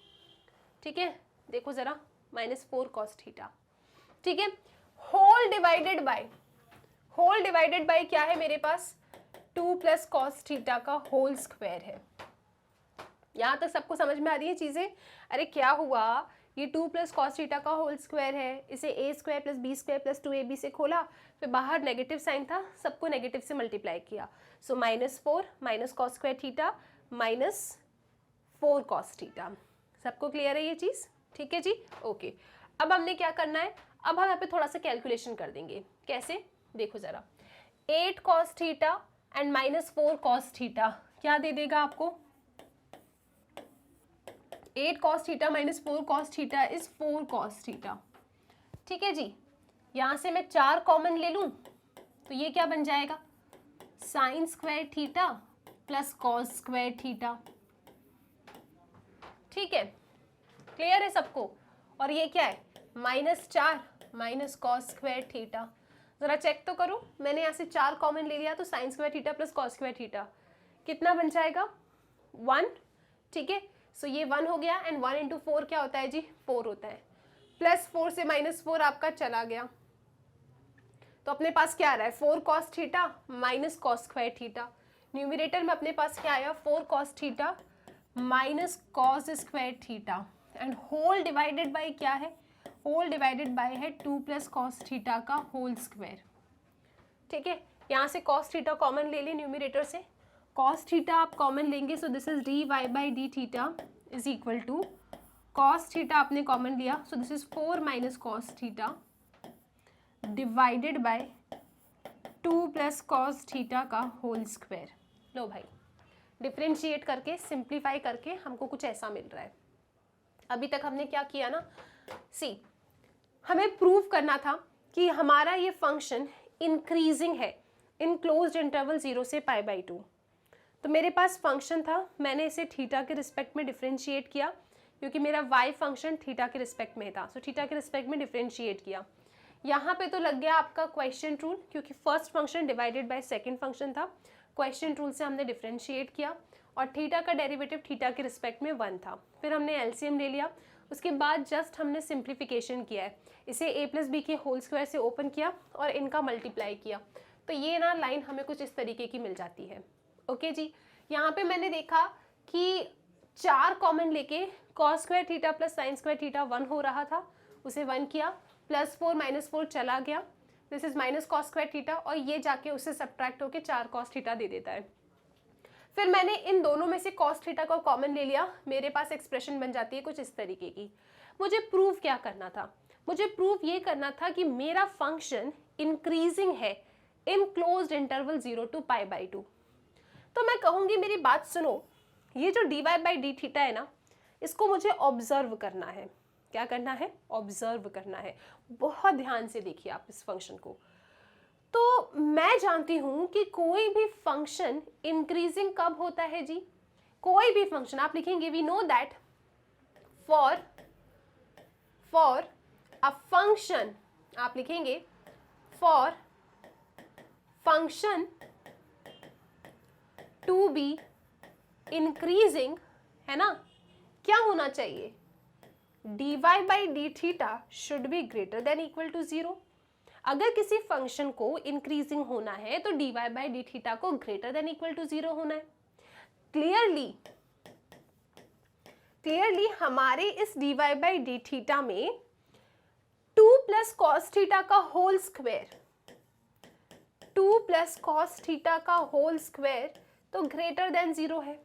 [SPEAKER 1] ठीक है, देखो जरा -4 कॉस थीटा। ठीक है, होल डिवाइडेड बाय क्या है मेरे पास? 2 प्लस कॉस थीटा का होल स्क्वायर है। यहाँ तक सबको समझ में आ रही है चीजें? अरे क्या हुआ? ये 2 प्लस कॉस थीटा का होल स्क्वायर है, इसे a square plus b square plus 2ab से खोला, फिर बाहर नेगेटिव साइन था, सबको नेगेटिव से मल्टीप्लाई किया। सो -4 minus cos square theta -4 cos theta. सबको क्लियर है ये चीज? ठीक है जी, ओके। अब हमने क्या करना है? अब हम यहाँ पे थोड़ा सा कैलकुलेशन कर देंगे। कैसे? देखो जरा, 8 cos theta and -4 cos theta क्या दे देगा आपको? 8 cos theta -4 cos theta is 4 cos theta. ठीक है जी, यहाँ से मैं 4 कॉमन ले लूँ तो ये क्या बन जाएगा? Sign square theta plus cos square theta. ठीक है, क्लियर है सबको? और ये क्या है? -4 माइनस कॉस स्क्वायर थीटा। जरा चेक तो करो, मैंने यहाँ से 4 कॉमन ले लिया तो sign square theta plus cos square theta कितना बन जाएगा 1, ठीक है। सो ये 1 हो गया एंड 1 इंटू 4 क्या होता है जी 4 होता है, प्लस 4 से माइनस 4 आपका चला गया, तो अपने पास क्या आ रहा है 4 cos theta minus cos square theta. Numerator में अपने पास क्या आया 4 cos theta minus cos square theta and whole divided by क्या है, होल डिवाइडेड बाय है 2 प्लस कॉस थीटा का होल स्क्वायर, ठीक है। यहाँ से कॉस थीटा कॉमन ले लें न्यूमरेटर से, कॉस थीटा आप कॉमन लेंगे, so this is D Y by D theta is equal to cos theta आपने कॉमन लिया, so this is 4 minus cos theta divided by 2 plus cos theta का whole square. लो भाई differentiate करके simplify करके हमको कुछ ऐसा मिल रहा है। अभी तक हमने क्या किया ना, सी हमें प्रूव करना था कि हमारा ये फंक्शन इंक्रीजिंग है इन क्लोज्ड इंटरवल 0 से π/2। तो मेरे पास फंक्शन था, मैंने इसे थीटा के रिस्पेक्ट में डिफ्रेंशिएट किया क्योंकि मेरा y फंक्शन थीटा के रिस्पेक्ट में था, सो थीटा के रिस्पेक्ट में डिफ्रेंशिएट किया। यहाँ पे तो लग गया आपका क्वेश्चन रूल, क्योंकि first function divided by second function था, क्वेश्चन रूल से हमने डिफ्रेंशिएट किया और थीटा का डेरिवेटिव थीटा के रिस्पेक्ट में 1 था। फिर हमने एलसीएम ले लिया, उसके बाद जस्ट हमने सिंप्लीफिकेशन किया है, इसे a प्लस बी के होल स्क्वायर से ओपन किया और इनका मल्टीप्लाई किया, तो ये ना लाइन हमें कुछ इस तरीके की मिल जाती है। ओके जी, यहाँ पे मैंने देखा कि 4 कॉमन लेके cos square theta plus sign square theta 1 हो रहा था, उसे 1 किया, प्लस 4 माइनस 4 चला गया, this is minus cos square theta और ये जाके उससे सब्ट्रैक्ट होके 4 कॉस थीटा दे देता है। फिर मैंने इन दोनों में से कॉस थीटा को कॉमन ले लिया, मेरे पास एक्सप्रेशन बन जाती है कुछ इस तरीके की। मुझे प्रूव क्या करना था, मुझे प्रूव ये करना था कि मेरा फंक्शन इंक्रीजिंग है इन क्लोज्ड इंटरवल 0 to π/2। तो मैं कहूँगी मेरी बात सुनो, ये जो dy बाई डी थीटा है ना, इसको मुझे ऑब्जर्व करना है। क्या करना है, ऑब्जर्व करना है। बहुत ध्यान से देखिए आप इस फंक्शन को। तो मैं जानती हूं कि कोई भी फंक्शन इंक्रीजिंग कब होता है जी, कोई भी फंक्शन आप लिखेंगे we know that for a function, आप लिखेंगे for function to be increasing, है ना, क्या होना चाहिए, dy by D theta should be greater than equal to 0। अगर किसी फंक्शन को इंक्रीजिंग होना है तो dy बाई डी थीटा को ग्रेटर देन इक्वल टू 0 होना है। क्लियरली हमारे इस dy बाई डी थीटा में 2 प्लस कॉस थीटा का whole square, 2 plus cos theta का होल स्क्वायर तो ग्रेटर देन 0 है,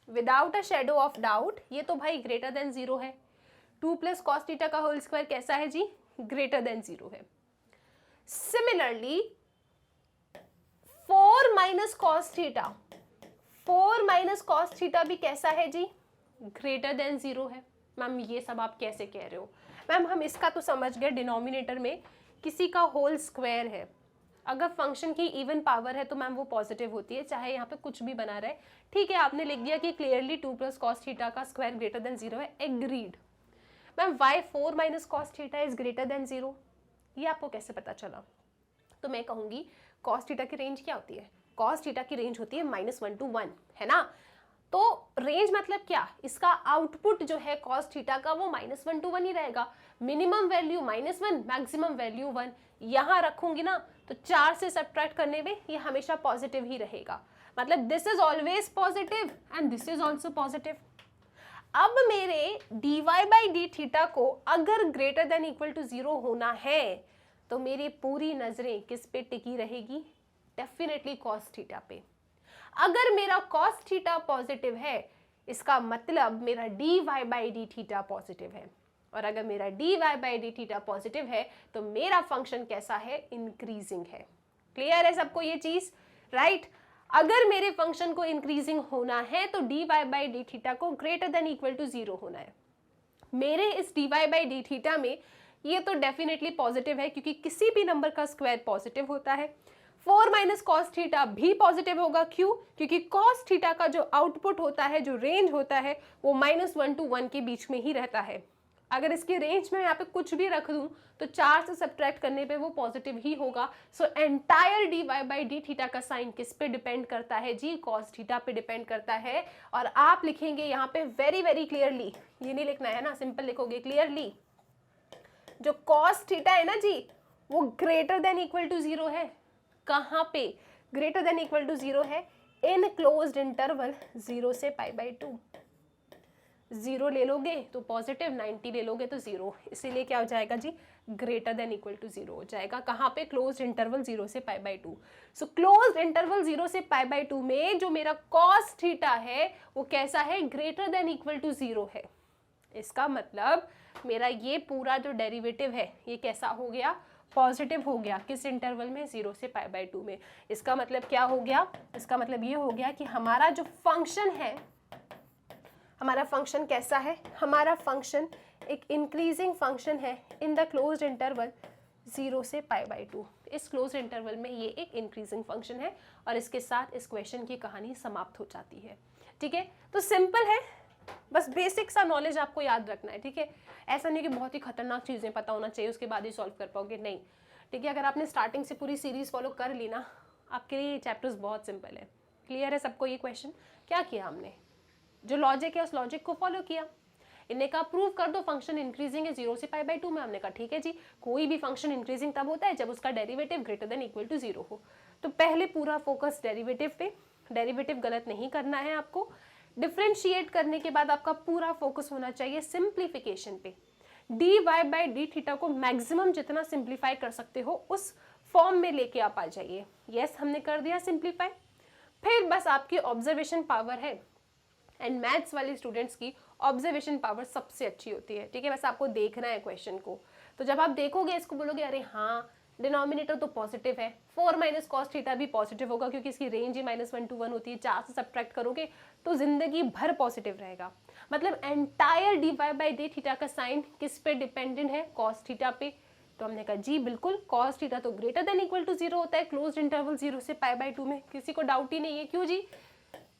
[SPEAKER 1] without a shadow of doubt ये तो भाई ग्रेटर देन 0 है। 2 प्लस कॉस थीटा का होल स्क्वायर कैसा है जी, ग्रेटर देन 0 है। Similarly 4 minus cos theta, 4 minus cos theta भी कैसा है जी, ग्रेटर देन 0 है। मैम ये सब आप कैसे कह रहे हो, मैम हम इसका तो समझ गए, डिनोमिनेटर में किसी का होल स्क्वायर है, अगर फंक्शन की इवन पावर है तो मैम वो पॉजिटिव होती है, चाहे यहाँ पे कुछ भी बना रहे। ठीक है, आपने लिख दिया कि क्लियरली 2 प्लस कॉस थीटा का स्क्वायर ग्रेटर देन 0 है, agreed. Ma'am Y 4 minus cos theta is greater than 0, ये आपको कैसे पता चला? तो मैं कहूँगी कॉस थीटा की रेंज क्या होती है, कॉस थीटा की रेंज होती है -1 to 1, है ना। तो रेंज मतलब क्या, इसका आउटपुट जो है कॉस थीटा का वो -1 to 1 ही रहेगा, मिनिमम वैल्यू -1, मैक्सिमम वैल्यू 1। यहाँ रखूंगी ना तो 4 से सब्ट्रैक्ट करने में ये हमेशा पॉजिटिव ही रहेगा, मतलब this is always positive and this is also positive. अब मेरे dy बाई डी थीटा को अगर ग्रेटर देन इक्वल टू 0 होना है तो मेरी पूरी नजरें किस पे टिकी रहेगी, डेफिनेटली कॉस थीटा पे। अगर मेरा कॉस थीटा पॉजिटिव है इसका मतलब मेरा dy by D theta positive है, और अगर मेरा dy by D theta positive है तो मेरा फंक्शन कैसा है, इंक्रीजिंग है। क्लियर है सबको ये चीज, राइट? अगर मेरे फंक्शन को इंक्रीजिंग होना है तो dy बाई डी थीटा को ग्रेटर देन इक्वल टू 0 होना है। मेरे इस dy बाई डी थीटा में ये तो डेफिनेटली पॉजिटिव है क्योंकि किसी भी नंबर का स्क्वायर पॉजिटिव होता है। 4 माइनस कॉस थीटा भी पॉजिटिव होगा, क्यों? क्योंकि कॉस थीटा का जो आउटपुट होता है, जो रेंज होता है वो -1 to 1 के बीच में ही रहता है। अगर इसकी रेंज में यहाँ पे कुछ भी रख दूं तो 4 से सब्ट्रैक्ट करने पे वो पॉजिटिव ही होगा। So entire D Y by D theta का साइन किस पे डिपेंड करता है जी, कॉस थीटा पे डिपेंड करता है। और आप लिखेंगे यहाँ पे वेरी वेरी क्लियरली, ये नहीं लिखना है ना, सिंपल लिखोगे क्लियरली, जो कॉस थीटा है ना जी वो ग्रेटर देन इक्वल टू 0 है। कहाँ पे ग्रेटर देन इक्वल टू 0 है? इन क्लोज्ड इंटरवल 0 से π/2। 0 ले लोगे तो पॉजिटिव, 90 ले लोगे तो 0, इसीलिए क्या हो जाएगा जी, ग्रेटर देन इक्वल टू 0 हो जाएगा। कहाँ पे? क्लोज्ड इंटरवल 0 से π/2। सो क्लोज्ड इंटरवल 0 से π/2 में जो मेरा कॉस थीटा है वो कैसा है? ग्रेटर देन इक्वल टू 0 है। इसका मतलब मेरा ये पूरा जो डेरिवेटिव है ये कैसा हो गया? पॉजिटिव हो गया। किस इंटरवल में? 0 से π/2 में। इसका मतलब क्या हो गया? इसका मतलब ये हो गया कि हमारा जो फंक्शन है, हमारा फंक्शन कैसा है? हमारा फंक्शन एक इंक्रीजिंग फंक्शन है इन द क्लोज्ड इंटरवल 0 से π/2। इस क्लोज्ड इंटरवल में ये एक इंक्रीजिंग फंक्शन है और इसके साथ इस क्वेश्चन की कहानी समाप्त हो जाती है। ठीक है, तो सिंपल है, बस बेसिक सा नॉलेज आपको याद रखना है। ठीक है, ऐसा नहीं कि बहुत ही खतरनाक चीज़ें पता होना चाहिए उसके बाद ही सॉल्व कर पाओगे, नहीं। ठीक है, अगर आपने स्टार्टिंग से पूरी सीरीज फॉलो कर ली ना, आपके लिए ये चैप्टर्स बहुत सिंपल है। क्लियर है सबको? ये क्वेश्चन क्या किया हमने, जो लॉजिक है उस लॉजिक को फॉलो किया। इन्हें कहा प्रूव कर दो फंक्शन इंक्रीजिंग है 0 से π/2 में। हमने कहा ठीक है जी, कोई भी फंक्शन इंक्रीजिंग तब होता है जब उसका derivative greater than equal to 0 हो। तो पहले पूरा फोकस डेरिवेटिव पे, डेरिवेटिव गलत नहीं करना है आपको। डिफ्रेंशिएट करने के बाद आपका पूरा फोकस होना चाहिए सिंप्लीफिकेशन पे। D Y by D theta को मैक्सिमम जितना सिंप्लीफाई कर सकते हो उस फॉर्म में लेके आप आ जाइए। यस, हमने कर दिया सिंप्लीफाई। फिर बस आपकी ऑब्जर्वेशन पावर है, एंड मैथ्स वाले स्टूडेंट्स की ऑब्जर्वेशन पावर सबसे अच्छी होती है। ठीक है, बस आपको देखना है क्वेश्चन को। तो जब आप देखोगे इसको बोलोगे अरे हाँ डिनोमिनेटर तो पॉजिटिव है, 4 माइनस कॉस थीटा भी पॉजिटिव होगा क्योंकि इसकी रेंज ही -1 to 1 होती है। 4 से सब्ट्रैक्ट करोगे तो जिंदगी भर पॉजिटिव रहेगा। मतलब entire D Y by D theta का साइन किस पे डिपेंडेंट है? कॉस थीटा पे। तो हमने कहा जी बिल्कुल, कॉस थीटा तो ग्रेटर देन इक्वल टू 0 होता है क्लोज्ड इंटरवल 0 से π/2 में। किसी को डाउट ही नहीं है। क्यों जी?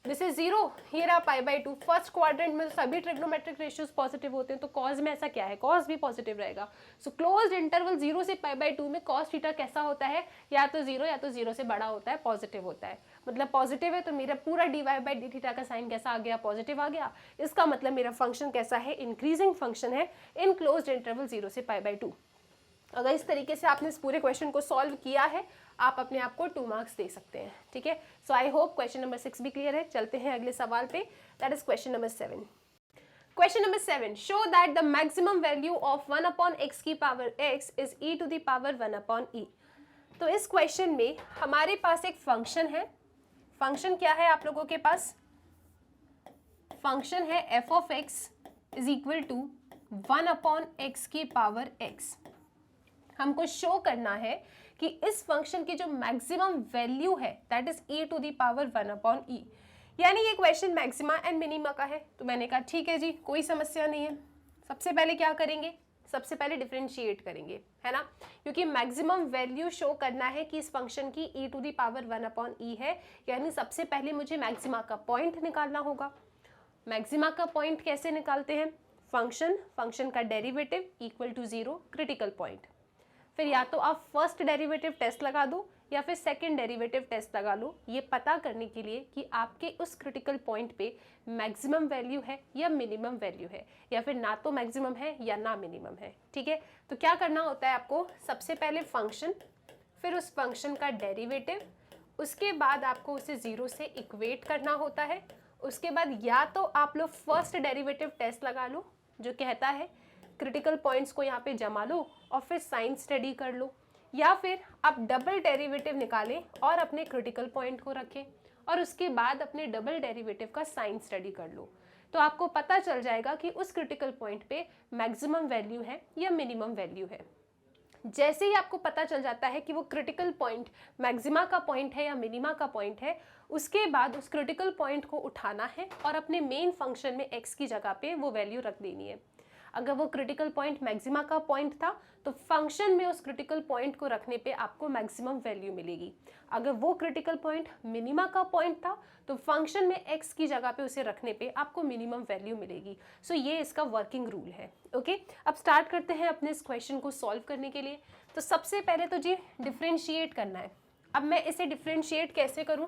[SPEAKER 1] दिस इज 0, ये रहा π/2। फर्स्ट क्वाड्रेंट में सभी ट्रिग्नोमेट्रिक रेशियोज पॉजिटिव होते हैं, तो कॉस में ऐसा क्या है? कॉस भी पॉजिटिव रहेगा। सो क्लोज्ड इंटरवल 0 से π/2 में कॉस थीटा कैसा होता है? या तो 0 या तो 0 से बड़ा होता है, पॉजिटिव होता है। मतलब पॉजिटिव है तो मेरा पूरा D Y by D theta का साइन कैसा आ गया? पॉजिटिव आ गया। इसका मतलब मेरा फंक्शन कैसा है? इंक्रीजिंग फंक्शन है इन क्लोज्ड इंटरवल 0 से π/2। अगर इस तरीके से आपने इस पूरे क्वेश्चन को सॉल्व किया है, आप अपने आप को 2 मार्क्स दे सकते हैं। ठीक है, so I hope question number 6 भी क्लियर है। चलते हैं अगले सवाल पे, that is question number 7। Question number 7, show that the maximum value of 1/x की power x is e to the power 1/e। तो इस क्वेश्चन में हमारे पास एक फंक्शन है। फंक्शन क्या है आप लोगों के पास? फंक्शन है f of x is equal to 1/x की पावर x। हमको शो करना है कि इस फंक्शन की जो मैक्सिमम वैल्यू है that is e to the power 1/e। यानी ये क्वेश्चन मैक्सिमा एंड मिनिमा का है। तो मैंने कहा ठीक है जी, कोई समस्या नहीं है। सबसे पहले क्या करेंगे? सबसे पहले डिफरेंशिएट करेंगे, है ना, क्योंकि मैक्सिमम वैल्यू शो करना है कि इस फंक्शन की e to the power 1/e है। यानी सबसे पहले मुझे मैक्सिमा का पॉइंट निकालना होगा। मैक्सिमा का पॉइंट कैसे निकालते हैं? फंक्शन का derivative equal to 0, critical point. फिर या तो आप फर्स्ट डेरिवेटिव टेस्ट लगा दो या फिर सेकंड डेरिवेटिव टेस्ट लगा लो, ये पता करने के लिए कि आपके उस क्रिटिकल पॉइंट पे मैक्सिमम वैल्यू है या मिनिमम वैल्यू है, या फिर ना तो मैक्सिमम है या ना मिनिमम है। ठीक है, तो क्या करना होता है आपको? सबसे पहले फंक्शन, फिर उस फंक्शन का डेरिवेटिव, उसके बाद आपको उसे 0 से इक्वेट करना होता है। उसके बाद या तो आप लोग फर्स्ट डेरिवेटिव टेस्ट लगा लो जो कहता है क्रिटिकल पॉइंट्स को यहाँ पे जमा लो और फिर साइन स्टडी कर लो, या फिर आप डबल डेरिवेटिव निकालें और अपने क्रिटिकल पॉइंट को रखें और उसके बाद अपने डबल डेरिवेटिव का साइन स्टडी कर लो। तो आपको पता चल जाएगा कि उस क्रिटिकल पॉइंट पे मैक्सिमम वैल्यू है या मिनिमम वैल्यू है। जैसे ही आपको पता चल जाता है कि वो क्रिटिकल पॉइंट मैक्सिमा का पॉइंट है या मिनिमा का पॉइंट है, उसके बाद उस क्रिटिकल पॉइंट को उठाना है और अपने मेन फंक्शन में x की जगह पे वो वैल्यू रख देनी है। अगर वो क्रिटिकल पॉइंट मैक्सिमा का पॉइंट था तो फंक्शन में उस क्रिटिकल पॉइंट को रखने पे आपको मैक्सिमम वैल्यू मिलेगी। अगर वो क्रिटिकल पॉइंट मिनिमा का पॉइंट था तो फंक्शन में x की जगह पे उसे रखने पे आपको मिनिमम वैल्यू मिलेगी। सो ये इसका वर्किंग रूल है। ओके, अब स्टार्ट करते हैं अपने इस क्वेश्चन को सॉल्व करने के लिए। तो सबसे पहले तो जी डिफ्रेंशिएट करना है। अब मैं इसे डिफ्रेंशिएट कैसे करूं?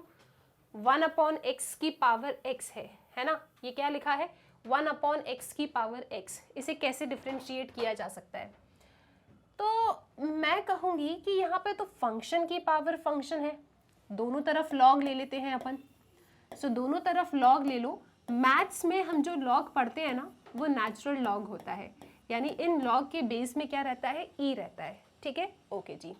[SPEAKER 1] 1/x की पावर x है ना, ये क्या लिखा है 1/x की पावर x। इसे कैसे डिफ्रेंशिएट किया जा सकता है? तो मैं कहूंगी कि यहाँ पे तो फंक्शन की पावर फंक्शन है, दोनों तरफ लॉग ले लेते हैं अपन। सो दोनों तरफ लॉग ले लो। मैथ्स में हम जो लॉग पढ़ते हैं ना वो नेचुरल लॉग होता है, यानी इन लॉग के बेस में क्या रहता है, e रहता है। ठीक है, ओके जी।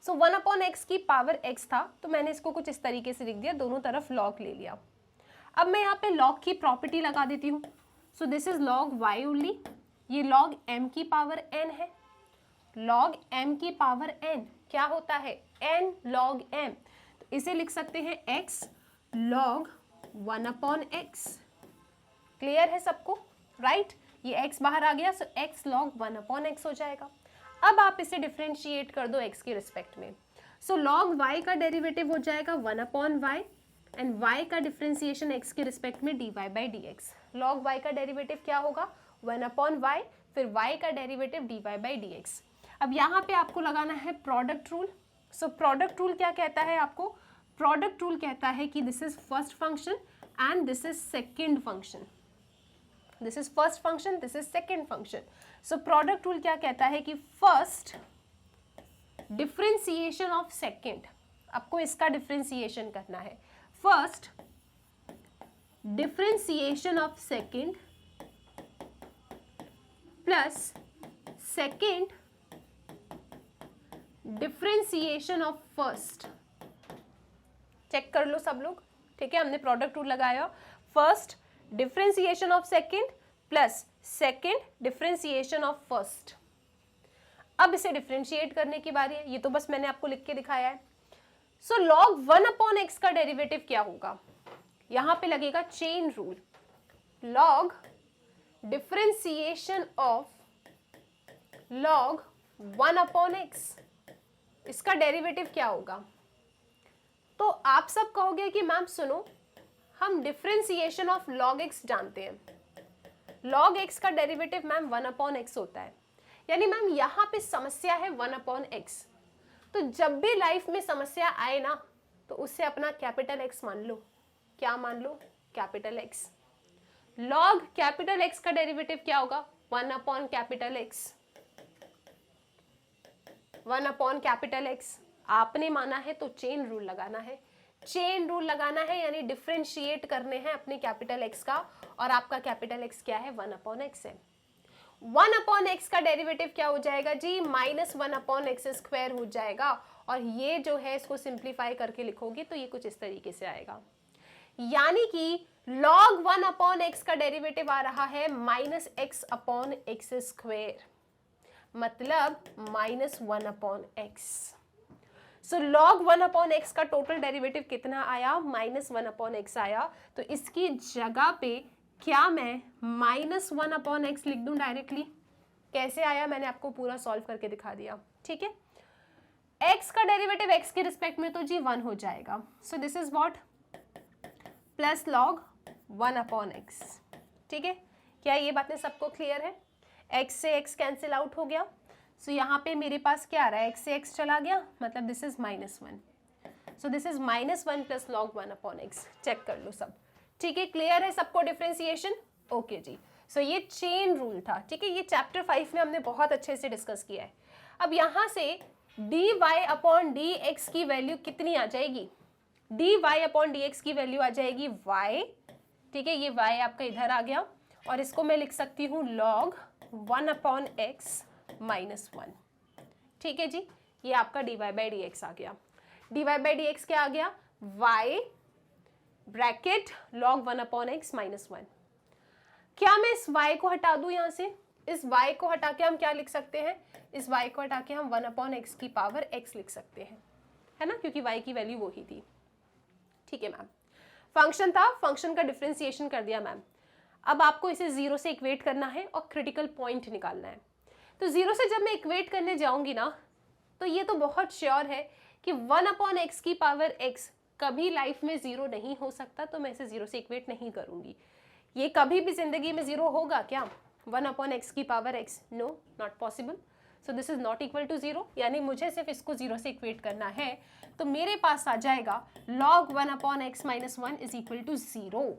[SPEAKER 1] सो 1/x की पावर x था तो मैंने इसको कुछ इस तरीके से लिख दिया, दोनों तरफ लॉग ले लिया। अब मैं यहाँ पे लॉग की प्रॉपर्टी लगा देती हूँ। सो this is log y only, ये लॉग m की पावर n है। लॉग m की पावर n क्या होता है, n log m। तो इसे लिख सकते हैं x log 1/x। क्लियर है सबको, राइट? ये x बाहर आ गया, सो x log 1/x हो जाएगा। अब आप इसे डिफ्रेंशिएट कर दो x के रिस्पेक्ट में। सो log y का डेरिवेटिव हो जाएगा 1/y एंड y का डिफ्रेंशिएशन x के रिस्पेक्ट में dy/dx। log y का डेरिवेटिव क्या होगा 1/y, फिर y का डेरिवेटिव dy/dx। अब यहाँ पे आपको लगाना है product rule. So product rule क्या कहता है आपको? प्रोडक्ट रूल कहता है कि this is first function and this is second function. This is first function, this is second function. So product rule क्या कहता है कि फर्स्ट डिफरेंशिएशन ऑफ सेकेंड, आपको इसका डिफरेंशिएशन करना है। First differentiation of second plus second differentiation of first. Check कर लो सब लोग, ठीक है? हमने प्रोडक्ट रूल लगाया, first differentiation of second plus second differentiation of first. अब इसे डिफरेंशिएट करने की बारी है, ये तो बस मैंने आपको लिख के दिखाया है। सो log 1/x का डेरिवेटिव क्या होगा? यहां पे लगेगा chain rule, log differentiation of log 1/x, इसका डेरिवेटिव क्या होगा? तो आप सब कहोगे कि मैम सुनो, हम डिफरेंशिएशन ऑफ log x जानते हैं, log x का डेरिवेटिव मैम 1/x होता है, यानी मैम यहाँ पे समस्या है 1/x। तो जब भी लाइफ में समस्या आए ना तो उससे अपना कैपिटल X मान लो। क्या मान लो? Capital X। log capital X का डेरिवेटिव क्या होगा 1/X। 1/X आपने माना है तो चेन रूल लगाना है। चेन रूल लगाना है यानी डिफरेंशिएट करने हैं अपने कैपिटल X का, और आपका कैपिटल X क्या है 1/x है। 1/x का डेरिवेटिव क्या हो जाएगा जी -1/x² हो जाएगा, और ये जो है इसको सिंप्लीफाई करके लिखोगे तो ये कुछ इस तरीके से आएगा, यानी कि log 1/x का डेरिवेटिव आ रहा है -x/x², मतलब -1/x। सो log 1/x का टोटल डेरिवेटिव कितना आया -1/x आया। तो इसकी जगह पे क्या मैं -1/x लिख दूं डायरेक्टली? कैसे आया मैंने आपको पूरा सॉल्व करके दिखा दिया, ठीक है? x का डेरिवेटिव x के रिस्पेक्ट में तो जी 1 हो जाएगा। सो this is what plus log 1/x, ठीक है? क्या ये बातें सबको क्लियर है? x से x कैंसिल आउट हो गया, सो यहाँ पे मेरे पास क्या आ रहा है, x से x चला गया, मतलब this is -1। So this is -1 plus log 1/x। चेक कर लो सब, ठीक है? क्लियर है सबको डिफरेंशिएशन? ओके जी। सो ये चेन रूल था, ठीक है? ये चैप्टर 5 में हमने बहुत अच्छे से डिस्कस किया है। अब यहाँ से dy/dx की वैल्यू कितनी आ जाएगी? dy/dx की वैल्यू आ जाएगी y, ठीक है? ये y आपका इधर आ गया, और इसको मैं लिख सकती हूँ log 1/x -1, ठीक है जी? ये आपका dy/dx आ गया। dy/dx क्या आ गया? y bracket log 1/x -1। क्या मैं इस y को हटा दूं यहाँ से? इस y को हटा के हम क्या लिख सकते हैं? इस y को हटा के हम 1/x की पावर x लिख सकते हैं, है ना? क्योंकि y की वैल्यू वही थी, ठीक है मैम? फंक्शन था, फंक्शन का डिफरेंशिएशन कर दिया मैम। अब आपको इसे 0 से इक्वेट करना है और क्रिटिकल पॉइंट निकालना है। तो 0 से जब मैं इक्वेट करने जाऊंगी ना, तो ये तो बहुत श्योर है कि 1/x की पावर x कभी लाइफ में 0 नहीं हो सकता, तो मैं इसे 0 से इक्वेट नहीं करूंगी। ये कभी भी जिंदगी में 0 होगा क्या? 1/x की power x, no, not possible. So this is not equal to 0, यानी मुझे सिर्फ इसको 0 से इक्वेट करना है। तो मेरे पास आ जाएगा log 1/x - 1 is equal to 0।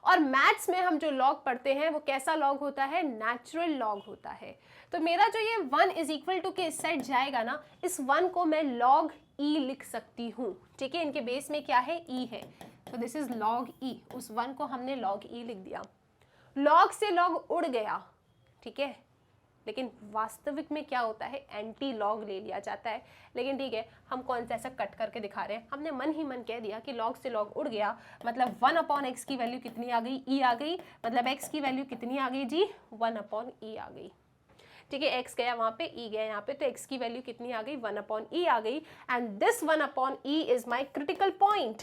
[SPEAKER 1] और मैथ्स में हम जो लॉग पढ़ते हैं वो कैसा लॉग होता है? नेचुरल लॉग होता है। तो मेरा जो ये 1 इज इक्वल टू के सेट जाएगा ना, इस 1 को मैं log e लिख सकती हूँ, ठीक है। इनके बेस में क्या है? e है, तो दिस इज log e। उस 1 को हमने log e लिख दिया। log से log उड़ गया, ठीक है, लेकिन वास्तविक में क्या होता है? एंटी लॉग ले लिया जाता है। लेकिन ठीक है, हम कौन सा ऐसा कट करके दिखा रहे हैं, हमने मन ही मन कह दिया कि लॉग से लॉग उड़ गया, मतलब 1/x की वैल्यू कितनी आ गई? e आ गई। मतलब x की वैल्यू कितनी आ गई जी? 1/e आ गई, ठीक है। x गया वहां पे, e गया यहाँ पे, तो x की वैल्यू कितनी आ गई? 1/e आ गई। And this 1/e is my critical point.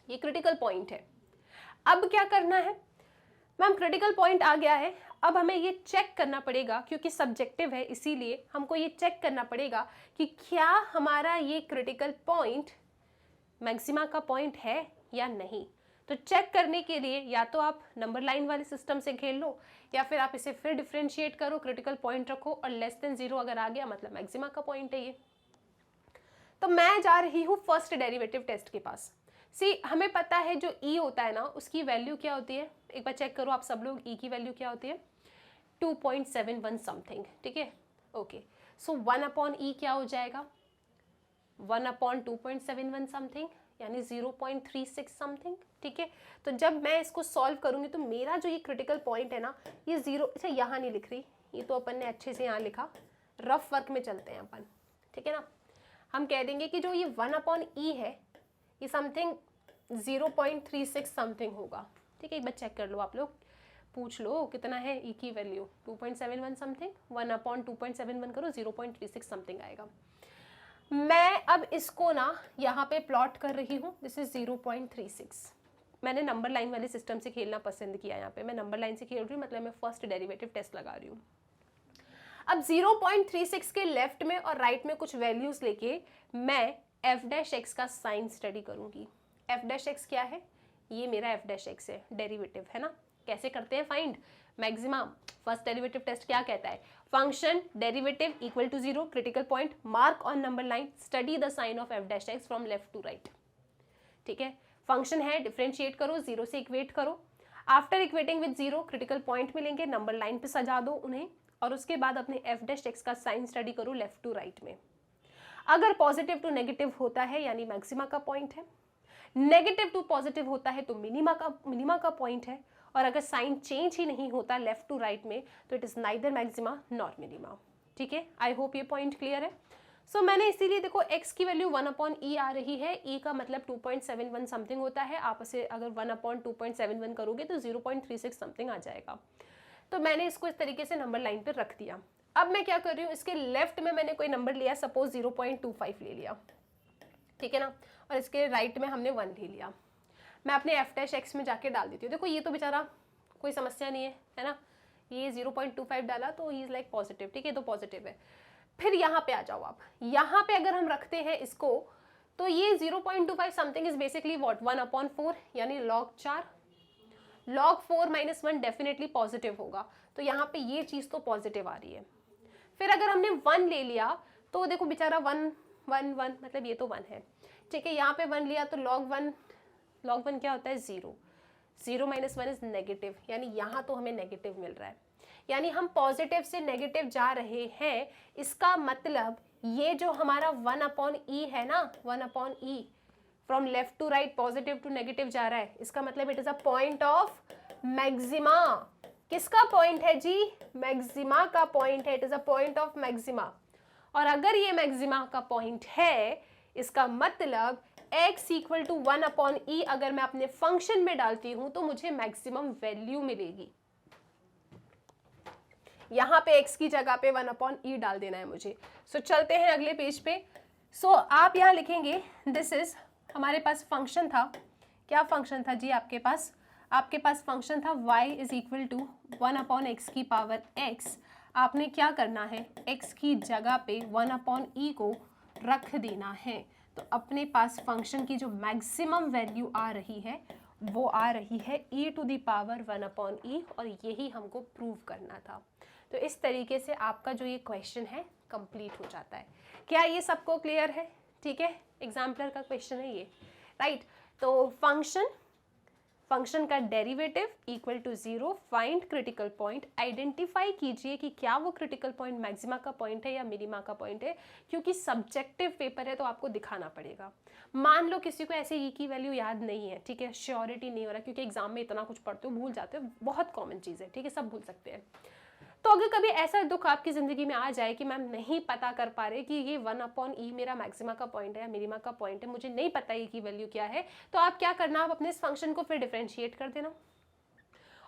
[SPEAKER 1] ये क्रिटिकल पॉइंट है। अब क्या करना है मैम? क्रिटिकल पॉइंट आ गया है, अब हमें ये चेक करना पड़ेगा, क्योंकि सब्जेक्टिव है इसीलिए हमको ये चेक करना पड़ेगा कि क्या हमारा ये क्रिटिकल पॉइंट मैक्सिमा का पॉइंट है या नहीं। तो चेक करने के लिए या तो आप नंबर लाइन वाले सिस्टम से खेल लो, या फिर आप इसे फिर डिफरेंशिएट करो, क्रिटिकल पॉइंट रखो और लेस देन 0 अगर आ गया मतलब मैक्सिमा का पॉइंट है ये। तो मैं जा रही हूँ फर्स्ट डेरिवेटिव टेस्ट के पास। हमें पता है जो e होता है ना, उसकी वैल्यू क्या होती है? एक बार चेक करो आप सब लोग, e की वैल्यू क्या होती है? 2.71 समथिंग, ठीक है। ओके, सो 1/e क्या हो जाएगा? 1/2.71 समथिंग, यानी 0.36 समथिंग, ठीक है। तो जब मैं इसको सॉल्व करूंगी तो मेरा जो ये क्रिटिकल पॉइंट है ना, ये 0, अच्छा यहाँ नहीं लिख रही, ये तो अपन ने अच्छे से यहाँ लिखा, रफ वर्क में चलते हैं अपन, ठीक है ना। हम कह देंगे कि जो ये 1/e है ये समथिंग 0.36 समथिंग होगा, ठीक है। एक बार चेक कर लो आप लोग, पूछ लो कितना है e की वैल्यू? 2.71 समथिंग, 1/2.71 करो, 0.36 समथिंग आएगा। मैं अब इसको ना यहाँ पे प्लॉट कर रही हूँ, दिस इज 0.36। मैंने नंबर लाइन वाले सिस्टम से खेलना पसंद किया, यहाँ पे मैं नंबर लाइन से खेल रही हूँ, मतलब मैं फर्स्ट डेरिवेटिव टेस्ट लगा रही हूँ। अब 0.36 के लेफ्ट में और राइट में कुछ वैल्यूज लेके मैं f' का साइन स्टडी करूंगी। f' क्या है? ये मेरा f' है, डेरिवेटिव है ना। कैसे करते हैं find? Maxima first derivative test क्या कहता है? Function derivative equal to 0, critical point, mark on number line, study the sign of f' from left to right, ठीक है। फंक्शन है, डिफरेंशिएट करो, 0 से इक्वेट करो। After equating with 0 critical point मिलेंगे, नंबर लाइन पे सजा दो उन्हें, और उसके बाद अपने f' का साइन स्टडी करो लेफ्ट टू राइट में। अगर पॉजिटिव टू नेगेटिव होता है यानी मैक्सिमा का पॉइंट है, नेगेटिव टू पॉजिटिव होता है तो मिनिमा का पॉइंट है, और अगर साइन चेंज ही नहीं होता लेफ्ट टू राइट में तो it is neither maxima not minima, ठीक है। आई होप ये पॉइंट क्लियर है। सो मैंने इसीलिए देखो x की वैल्यू 1/e आ रही है, e का मतलब 2.71 समथिंग होता है, आप इसे अगर 1/2.71 करोगे तो 0.36 समथिंग आ जाएगा। तो मैंने इसको इस तरीके से नंबर लाइन पे रख दिया। अब मैं क्या कर रही हूँ, इसके लेफ्ट में मैंने कोई नंबर लिया, सपोज 0.25 ले लिया, ठीक है ना, और इसके राइट में हमने 1 ले लिया। मैं अपने f' में जाके डाल देती हूँ। देखो ये तो बेचारा कोई समस्या नहीं है ना, ये 0.25 डाला तो ही इज लाइक पॉजिटिव, ठीक है, तो पॉजिटिव है। फिर यहाँ पे आ जाओ आप, यहाँ पे अगर हम रखते हैं इसको तो ये 0.25 समथिंग इज बेसिकली व्हाट? 1/4, यानी log 4। log 4 - 1 डेफिनेटली पॉजिटिव होगा, तो यहाँ पे ये चीज़ तो पॉजिटिव आ रही है। फिर अगर हमने 1 ले लिया तो देखो बेचारा 1 1 1, मतलब ये तो 1 है, ठीक है। यहाँ पे 1 लिया तो log 1 क्या होता है? 0। 0 - 1 इज नेगेटिव, यानी यहाँ तो हमें नेगेटिव मिल रहा है, यानी हम पॉजिटिव से नेगेटिव जा रहे हैं। इसका मतलब ये जो हमारा 1/e है ना, 1/e from left to right positive to negative जा रहा है, इसका मतलब it is a point of maxima. किसका पॉइंट है जी? मैक्सिमा का पॉइंट है, it is a point of maxima. और अगर ये मैक्सिमा का पॉइंट है, इसका मतलब x इक्वल टू 1/e अगर मैं अपने फंक्शन में डालती हूं तो मुझे मैक्सिमम वैल्यू मिलेगी। यहाँ पे x की जगह पे 1/e डाल देना है मुझे। सो चलते हैं अगले पेज पे। सो आप यहाँ लिखेंगे, दिस इज, हमारे पास फंक्शन था, क्या फंक्शन था जी आपके पास? आपके पास फंक्शन था y is equal to 1/x की पावर x। आपने क्या करना है, x की जगह पे 1/e को रख देना है। तो अपने पास फंक्शन की जो मैक्सिमम वैल्यू आ रही है वो आ रही है e to the power 1/e, और यही हमको प्रूव करना था। तो इस तरीके से आपका जो ये क्वेश्चन है कंप्लीट हो जाता है। क्या ये सबको क्लियर है? ठीक है, एग्जाम्पलर का क्वेश्चन है ये, राइट। तो फंक्शन का derivative equal to 0, find critical point, identify कीजिए कि क्या वो क्रिटिकल पॉइंट मैक्सिमा का पॉइंट है या मिनिमा का पॉइंट है, क्योंकि सब्जेक्टिव पेपर है तो आपको दिखाना पड़ेगा। मान लो किसी को ऐसे ई की वैल्यू याद नहीं है, ठीक है, श्योरिटी नहीं हो रहा, क्योंकि एग्जाम में इतना कुछ पढ़ते हो भूल जाते हो, बहुत कॉमन चीज़ है, ठीक है, सब भूल सकते हैं। तो अगर कभी ऐसा दुख आपकी ज़िंदगी में आ जाए कि मैम नहीं पता कर पा रहे कि ये 1/e मेरा मैक्सिमा का पॉइंट है या मिनिमा का पॉइंट है, मुझे नहीं पता ये की वैल्यू क्या है, तो आप क्या करना, आप अपने इस फंक्शन को फिर डिफरेंशिएट कर देना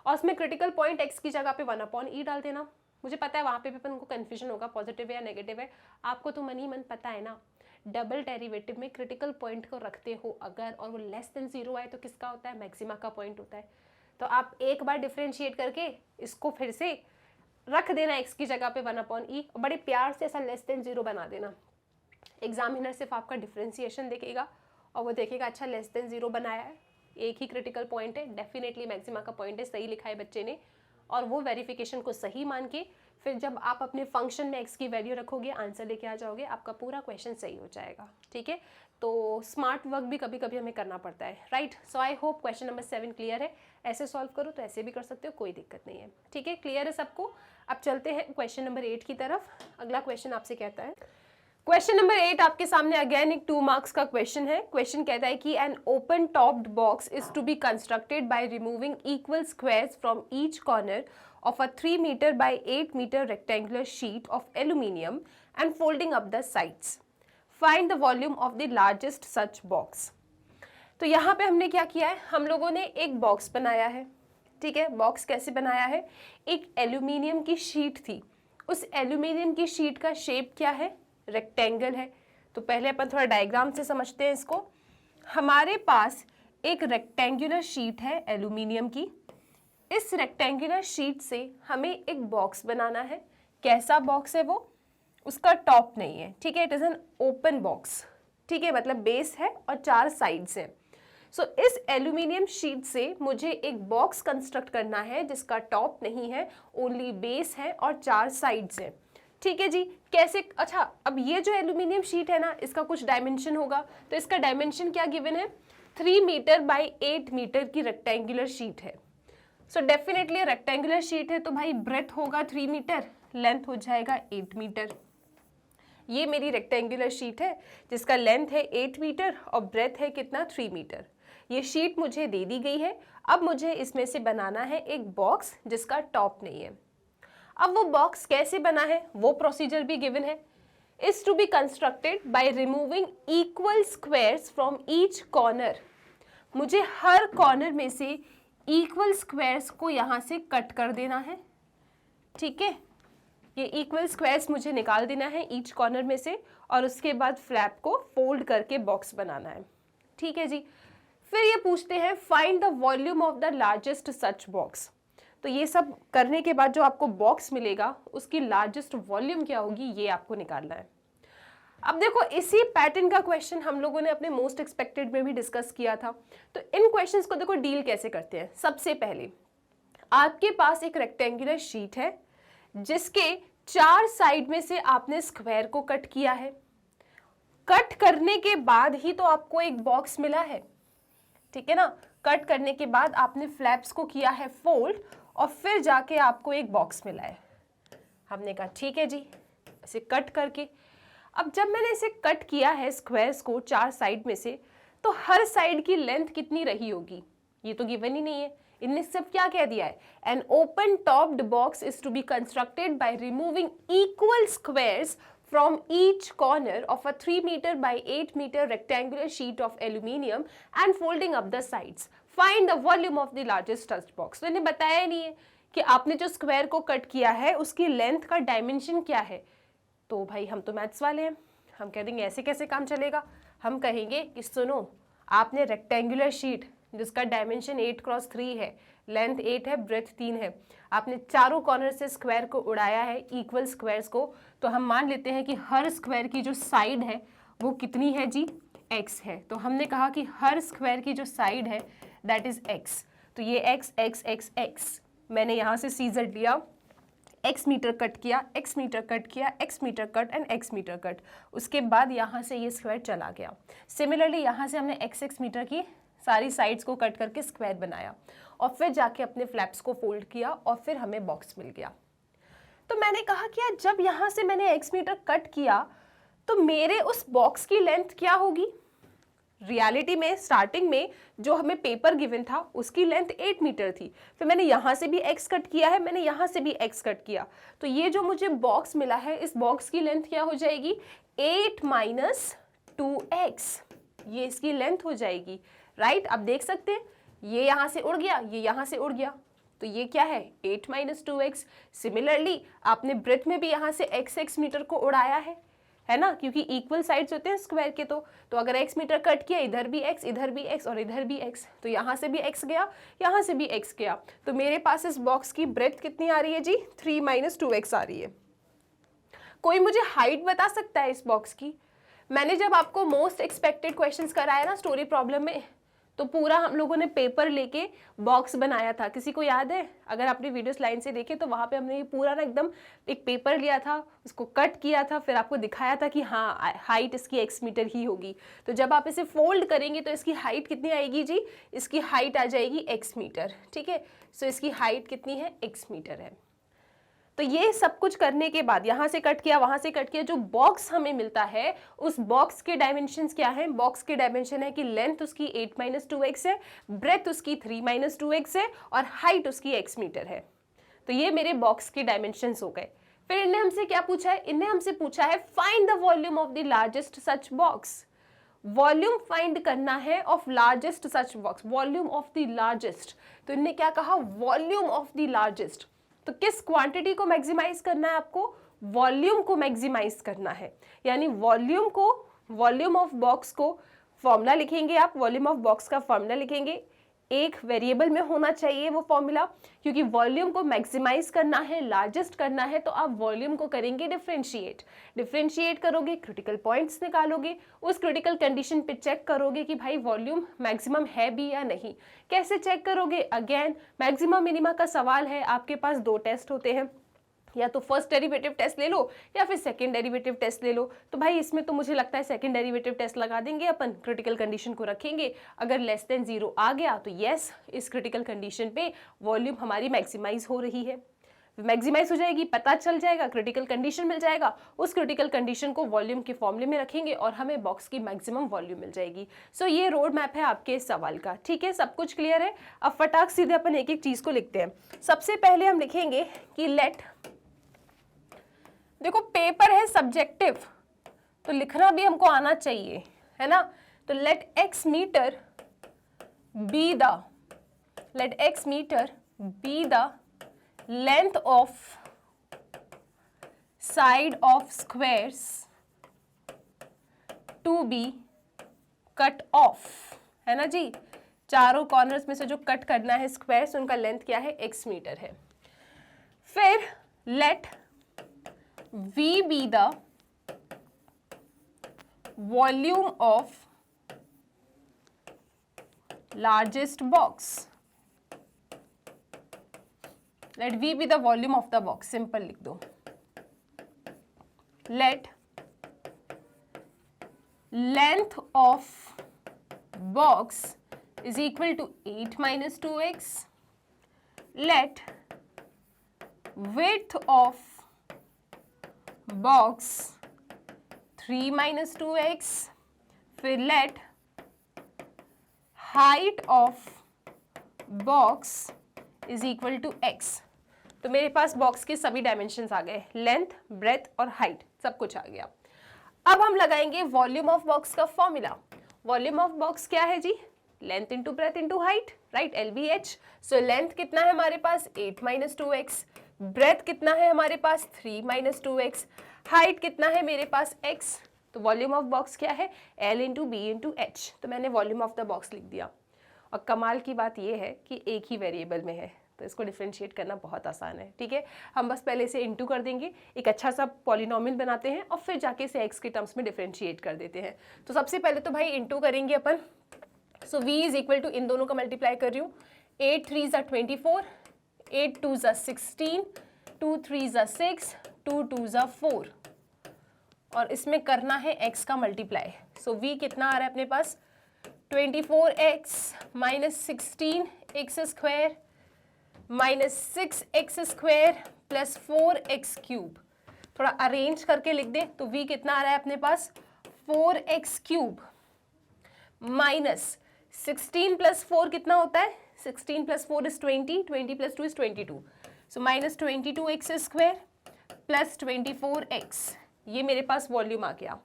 [SPEAKER 1] और उसमें क्रिटिकल पॉइंट x की जगह पे 1/e डाल देना। मुझे पता है वहाँ पे भी अपन को कन्फ्यूजन होगा, पॉजिटिव है या नेगेटिव है, आपको तो मन ही मन पता है ना। डबल डेरिवेटिव में क्रिटिकल पॉइंट को रखते हो अगर, और वो लेस देन 0 आए तो किसका होता है, मैक्सिमा का पॉइंट होता है। तो आप एक बार डिफरेंशिएट करके इसको फिर से रख देना x की जगह पे 1/e, और बड़े प्यार से ऐसा लेस देन 0 बना देना। एग्जामिनर सिर्फ आपका डिफरेंशिएशन देखेगा और वो देखेगा अच्छा लेस देन 0 बनाया है, एक ही क्रिटिकल पॉइंट है, डेफिनेटली मैक्सिमा का पॉइंट है, सही लिखा है बच्चे ने, और वो वेरिफिकेशन को सही मान के फिर जब आप अपने फंक्शन में x की वैल्यू रखोगे, आंसर लेके आ जाओगे, आपका पूरा क्वेश्चन सही हो जाएगा। ठीक है, तो स्मार्ट वर्क भी कभी कभी हमें करना पड़ता है, right. So I hope question number 7 clear है। ऐसे सॉल्व करो तो ऐसे भी कर सकते हो, कोई दिक्कत नहीं है। ठीक है, क्लियर है सबको। अब चलते हैं क्वेश्चन नंबर 8 की तरफ। अगला क्वेश्चन आपसे कहता है, क्वेश्चन नंबर 8 आपके सामने अगेन एक 2 मार्क्स का क्वेश्चन है। क्वेश्चन कहता है कि an open topped box is to be constructed by removing equal squares from each corner of a 3 meter by 8 meter rectangular sheet of aluminium and folding up the sides. Find the volume of the largest such box. तो यहाँ पे हमने क्या किया है, हम लोगों ने एक बॉक्स बनाया है। ठीक है, बॉक्स कैसे बनाया है, एक एल्यूमिनियम की शीट थी, उस एल्यूमिनियम की शीट का शेप क्या है, रेक्टेंगल है। तो पहले अपन थोड़ा डायग्राम से समझते हैं इसको। हमारे पास एक रेक्टेंगुलर शीट है एल्यूमिनियम की, इस रेक्टेंगुलर शीट से हमें एक बॉक्स बनाना है। कैसा बॉक्स है वो, उसका टॉप नहीं है, ठीक है, it is an open box. ठीक है, मतलब बेस है और 4 साइड्स हैं। सो इस एल्यूमिनियम शीट से मुझे एक बॉक्स कंस्ट्रक्ट करना है जिसका टॉप नहीं है, ओनली बेस है और 4 साइड्स हैं। ठीक है जी, कैसे, अच्छा अब ये जो एल्यूमिनियम शीट है ना, इसका कुछ डायमेंशन होगा, तो इसका डायमेंशन क्या गिवन है, 3 मीटर बाई 8 मीटर की रेक्टेंगुलर शीट है। सो डेफिनेटली रेक्टेंगुलर शीट है तो भाई ब्रेथ होगा 3 मीटर, लेंथ हो जाएगा 8 मीटर। ये मेरी रेक्टेंगुलर शीट है जिसका लेंथ है 8 मीटर और ब्रेथ है कितना, 3 मीटर। ये शीट मुझे दे दी गई है। अब मुझे इसमें से बनाना है एक बॉक्स जिसका टॉप नहीं है। अब वो बॉक्स कैसे बना है वो प्रोसीजर भी गिवन है। Is to be constructed by removing equal squares from each corner. मुझे हर कॉर्नर में से इक्वल स्क्वायर्स को यहाँ से कट कर देना है। ठीक है, ये इक्वल स्क्वायर्स मुझे निकाल देना है ईच कॉर्नर में से, और उसके बाद फ्लैप को फोल्ड करके बॉक्स बनाना है। ठीक है जी, फिर ये पूछते हैं find the volume of the largest such box. तो ये सब करने के बाद जो आपको बॉक्स मिलेगा उसकी लार्जेस्ट वॉल्यूम क्या होगी, ये आपको निकालना है। अब देखो, इसी पैटर्न का क्वेश्चन हम लोगों ने अपने मोस्ट एक्सपेक्टेड में भी डिस्कस किया था। तो इन क्वेश्चंस को देखो डील कैसे करते हैं। सबसे पहले आपके पास एक रेक्टेंगुलर शीट है जिसके 4 साइड में से आपने स्क्वायर को कट किया है। कट करने के बाद ही तो आपको एक बॉक्स मिला है, ठीक है ना। कट करने के बाद आपने फ्लैप्स को किया है फोल्ड और फिर जाके आपको एक बॉक्स मिला है। हमने कहा ठीक है जी, इसे कट करके, अब जब मैंने इसे कट किया है स्क्वायर्स को 4 साइड में से, तो हर साइड की लेंथ कितनी रही होगी, ये तो गिवन ही नहीं है। इनने सिर्फ क्या कह दिया है, an open topped box is to be constructed by removing equal squares from each corner of a 3 metre by 8 metre rectangular sheet of aluminium and folding up the sides. Find the volume of the largest such box. तो इन्हें बताया नहीं है कि आपने जो square को cut किया है उसकी लेंथ का डायमेंशन क्या है। तो भाई हम तो मैथ्स वाले हैं, हम कह देंगे ऐसे कैसे काम चलेगा। हम कहेंगे कि सुनो, आपने रेक्टेंगुलर शीट जिसका डायमेंशन 8x3 है, लेंथ 8 है, ब्रेथ 3 है, आपने चारों कॉर्नर से स्क्वायर को उड़ाया है, इक्वल स्क्वायर्स को, तो हम मान लेते हैं कि हर स्क्वायर की जो साइड है वो कितनी है जी, x है। तो हमने कहा कि हर स्क्वायर की जो साइड है दैट इज x, तो ये x x x x, मैंने यहाँ से सीजर लिया, x मीटर कट किया, x मीटर कट किया, x metre cut and x metre cut, उसके बाद यहाँ से ये स्क्वायर चला गया। सिमिलरली यहाँ से हमने x मीटर की सारी साइड्स को कट करके स्क्वायर बनाया और फिर जाके अपने फ्लैप्स को फोल्ड किया और फिर हमें बॉक्स मिल गया। तो मैंने कहा कि यार जब यहाँ से मैंने x मीटर कट किया तो मेरे उस बॉक्स की लेंथ क्या होगी। रियलिटी में स्टार्टिंग में जो हमें पेपर गिवन था उसकी लेंथ 8 मीटर थी, फिर मैंने यहाँ से भी x कट किया है, मैंने यहाँ से भी x कट किया, तो ये जो मुझे बॉक्स मिला है इस बॉक्स की लेंथ क्या हो जाएगी, 8 माइनस 2x, ये इसकी लेंथ हो जाएगी, राइट। अब देख सकते हैं ये यहाँ से उड़ गया, ये यहाँ से उड़ गया, तो ये क्या है 8 माइनस 2x। सिमिलरली आपने ब्रेथ में भी यहाँ से x मीटर को उड़ाया है ना, क्योंकि इक्वल साइड्स होते हैं स्क्वायर के, तो अगर x मीटर कट किया, इधर भी x, इधर भी x और इधर भी x, तो यहाँ से भी x गया, यहाँ से भी x गया, तो मेरे पास इस बॉक्स की ब्रेथ कितनी आ रही है जी, 3 माइनस 2x आ रही है। कोई मुझे हाइट बता सकता है इस बॉक्स की। मैंने जब आपको मोस्ट एक्सपेक्टेड क्वेश्चंस कराया ना स्टोरी प्रॉब्लम में, तो पूरा हम लोगों ने पेपर लेके बॉक्स बनाया था, किसी को याद है? अगर आपने वीडियो लाइन से देखे तो वहाँ पे हमने ये पूरा ना एकदम एक पेपर लिया था, उसको कट किया था, फिर आपको दिखाया था कि हाँ हाइट इसकी x मीटर ही होगी। तो जब आप इसे फोल्ड करेंगे तो इसकी हाइट कितनी आएगी जी, इसकी हाइट आ जाएगी x मीटर, ठीक है। सो इसकी हाइट कितनी है, x मीटर है। तो ये सब कुछ करने के बाद यहाँ से कट किया, वहाँ से कट किया, जो बॉक्स हमें मिलता है उस बॉक्स के डायमेंशंस क्या है, बॉक्स के डायमेंशन है कि लेंथ उसकी 8 माइनस 2x है, ब्रेथ उसकी 3 माइनस 2x है और हाइट उसकी x मीटर है। तो ये मेरे बॉक्स के डायमेंशंस हो गए। फिर इनने हमसे क्या पूछा है, इनने हमसे पूछा है find the volume of the largest such box. Volume find करना है of largest such box, volume of the largest. तो इनने क्या कहा, वॉल्यूम ऑफ द लार्जेस्ट। तो किस क्वांटिटी को मैक्सिमाइज करना है आपको, वॉल्यूम को मैक्सिमाइज करना है, यानी वॉल्यूम को, वॉल्यूम ऑफ बॉक्स को फॉर्मूला लिखेंगे आप, वॉल्यूम ऑफ बॉक्स का फॉर्मूला लिखेंगे, एक वेरिएबल में होना चाहिए वो फॉर्मूला, क्योंकि वॉल्यूम को मैक्सिमाइज करना है, लार्जेस्ट करना है, तो आप वॉल्यूम को करेंगे डिफरेंशिएट, डिफरेंशिएट करोगे, क्रिटिकल पॉइंट्स निकालोगे, उस क्रिटिकल कंडीशन पे चेक करोगे कि भाई वॉल्यूम मैक्सिमम है भी या नहीं। कैसे चेक करोगे, अगेन मैक्सिमम मिनिमा का सवाल है, आपके पास दो टेस्ट होते हैं, या तो फर्स्ट डेरिवेटिव टेस्ट ले लो या फिर सेकंड डेरिवेटिव टेस्ट ले लो। तो भाई इसमें तो मुझे लगता है सेकंड डेरिवेटिव टेस्ट लगा देंगे अपन, क्रिटिकल कंडीशन को रखेंगे, अगर लेस देन 0 आ गया तो यस इस क्रिटिकल कंडीशन पे वॉल्यूम हमारी मैक्सिमाइज हो रही है, मैक्सिमाइज हो जाएगी, पता चल जाएगा, क्रिटिकल कंडीशन मिल जाएगा, उस क्रिटिकल कंडीशन को वॉल्यूम के फॉर्मूले में रखेंगे और हमें बॉक्स की मैक्सिमम वॉल्यूम मिल जाएगी। सो ये रोड मैप है आपके इस सवाल का, ठीक है, सब कुछ क्लियर है। अब फटाक सीधे अपन एक एक चीज को लिखते हैं। सबसे पहले हम लिखेंगे कि लेट, देखो पेपर है सब्जेक्टिव तो लिखना भी हमको आना चाहिए, है ना। तो let x metre be the length of side of squares to be cut off, है ना जी। चारों कॉर्नर्स में से जो कट करना है स्क्वेयर्स उनका लेंथ क्या है, x मीटर है। फिर late V be the volume of largest box. Let V be the volume of the box. Simple लिख दो. Let length of box is equal to 8 minus 2x. Let width of box 3 minus 2x, फिर let height of box is equal to x। तो मेरे पास box के सभी dimensions आ गए, length, breath और height सब कुछ आ गया। अब हम लगाएंगे वॉल्यूम ऑफ बॉक्स का फॉर्मूला। वॉल्यूम ऑफ बॉक्स क्या है जी, length into breadth into height, right, LBH। So length कितना है हमारे पास 8 माइनस 2x, ब्रेथ कितना है हमारे पास 3 माइनस 2x, हाइट कितना है मेरे पास x। तो वॉल्यूम ऑफ बॉक्स क्या है, L into B into H. तो मैंने वॉल्यूम ऑफ द बॉक्स लिख दिया। और कमाल की बात ये है कि एक ही वेरिएबल में है, तो इसको डिफ्रेंशिएट करना बहुत आसान है। ठीक है, हम बस पहले इसे इंटू कर देंगे, एक अच्छा सा पॉलिनोमियल बनाते हैं और फिर जाके इसे एक्स के टर्म्स में डिफ्रेंशिएट कर देते हैं। तो सबसे पहले तो भाई इंटू करेंगे अपन। सो v इज इक्वल टू, इन दोनों का मल्टीप्लाई कर रही हूँ, 8 3 ज़ा 24, 8 2 ज़ा 16, 2 3 ज़ा 6, 2 2 ज़ा 4, और इसमें करना है x का मल्टीप्लाई। सो v कितना आ रहा है अपने पास, 24x minus 16x square minus 6x square plus 4x cube. थोड़ा अरेंज करके लिख दे तो v कितना आ रहा है अपने पास, 4x क्यूब माइनस 16 प्लस 4 कितना होता है, 16 plus 4 is 20, 20 plus 2 is 22, so minus 22x square plus 24x। ये मेरे पास वॉल्यूम आ गया।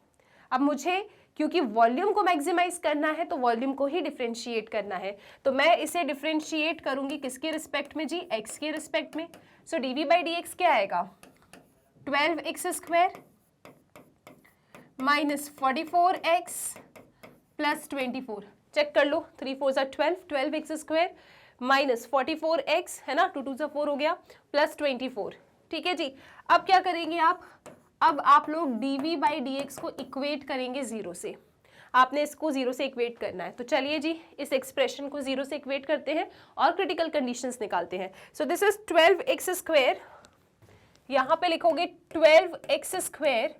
[SPEAKER 1] अब मुझे क्योंकि वॉल्यूम को मैक्सिमाइज करना है तो वॉल्यूम को ही डिफरेंशिएट करना है, तो मैं इसे डिफरेंशिएट करूंगी किसके रिस्पेक्ट में जी, x के रिस्पेक्ट में। सो dv बाई dx क्या आएगा, 12x square minus 44x plus 24। Check कर लो, 3 4 ज़ा 12, 12x स्क्वायर माइनस 44x है ना, 2 2 ज़ा 4 हो गया, प्लस 24। ठीक है जी, अब क्या करेंगे आप, अब आप लोग dv बाई dx को इक्वेट करेंगे जीरो से। आपने इसको जीरो से इक्वेट करना है, तो चलिए जी इस एक्सप्रेशन को जीरो से इक्वेट करते हैं और क्रिटिकल कंडीशंस निकालते हैं। So this is 12x square, यहाँ पे लिखोगे 12x square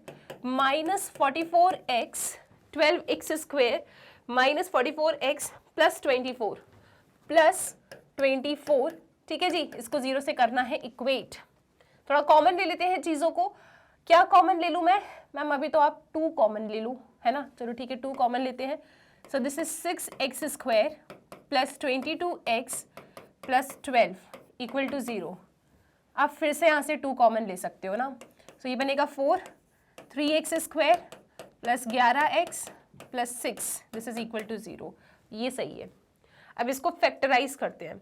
[SPEAKER 1] minus 44x, 12x square minus 44x plus 24 plus 24। ठीक है जी, इसको जीरो से करना है इक्वेट। थोड़ा कॉमन ले लेते हैं चीज़ों को, क्या कॉमन ले लूँ मैं, मैम अभी तो आप 2 कॉमन ले लूँ, है ना, चलो ठीक है 2 कॉमन लेते हैं। So this is 6x square plus 22x plus 12 equal to 0। आप फिर से यहाँ से 2 कॉमन ले सकते हो ना, सो ये बनेगा 4, 3x square plus 11x plus 6, this is equal to 0। ये सही है। अब इसको फैक्टराइज करते हैं।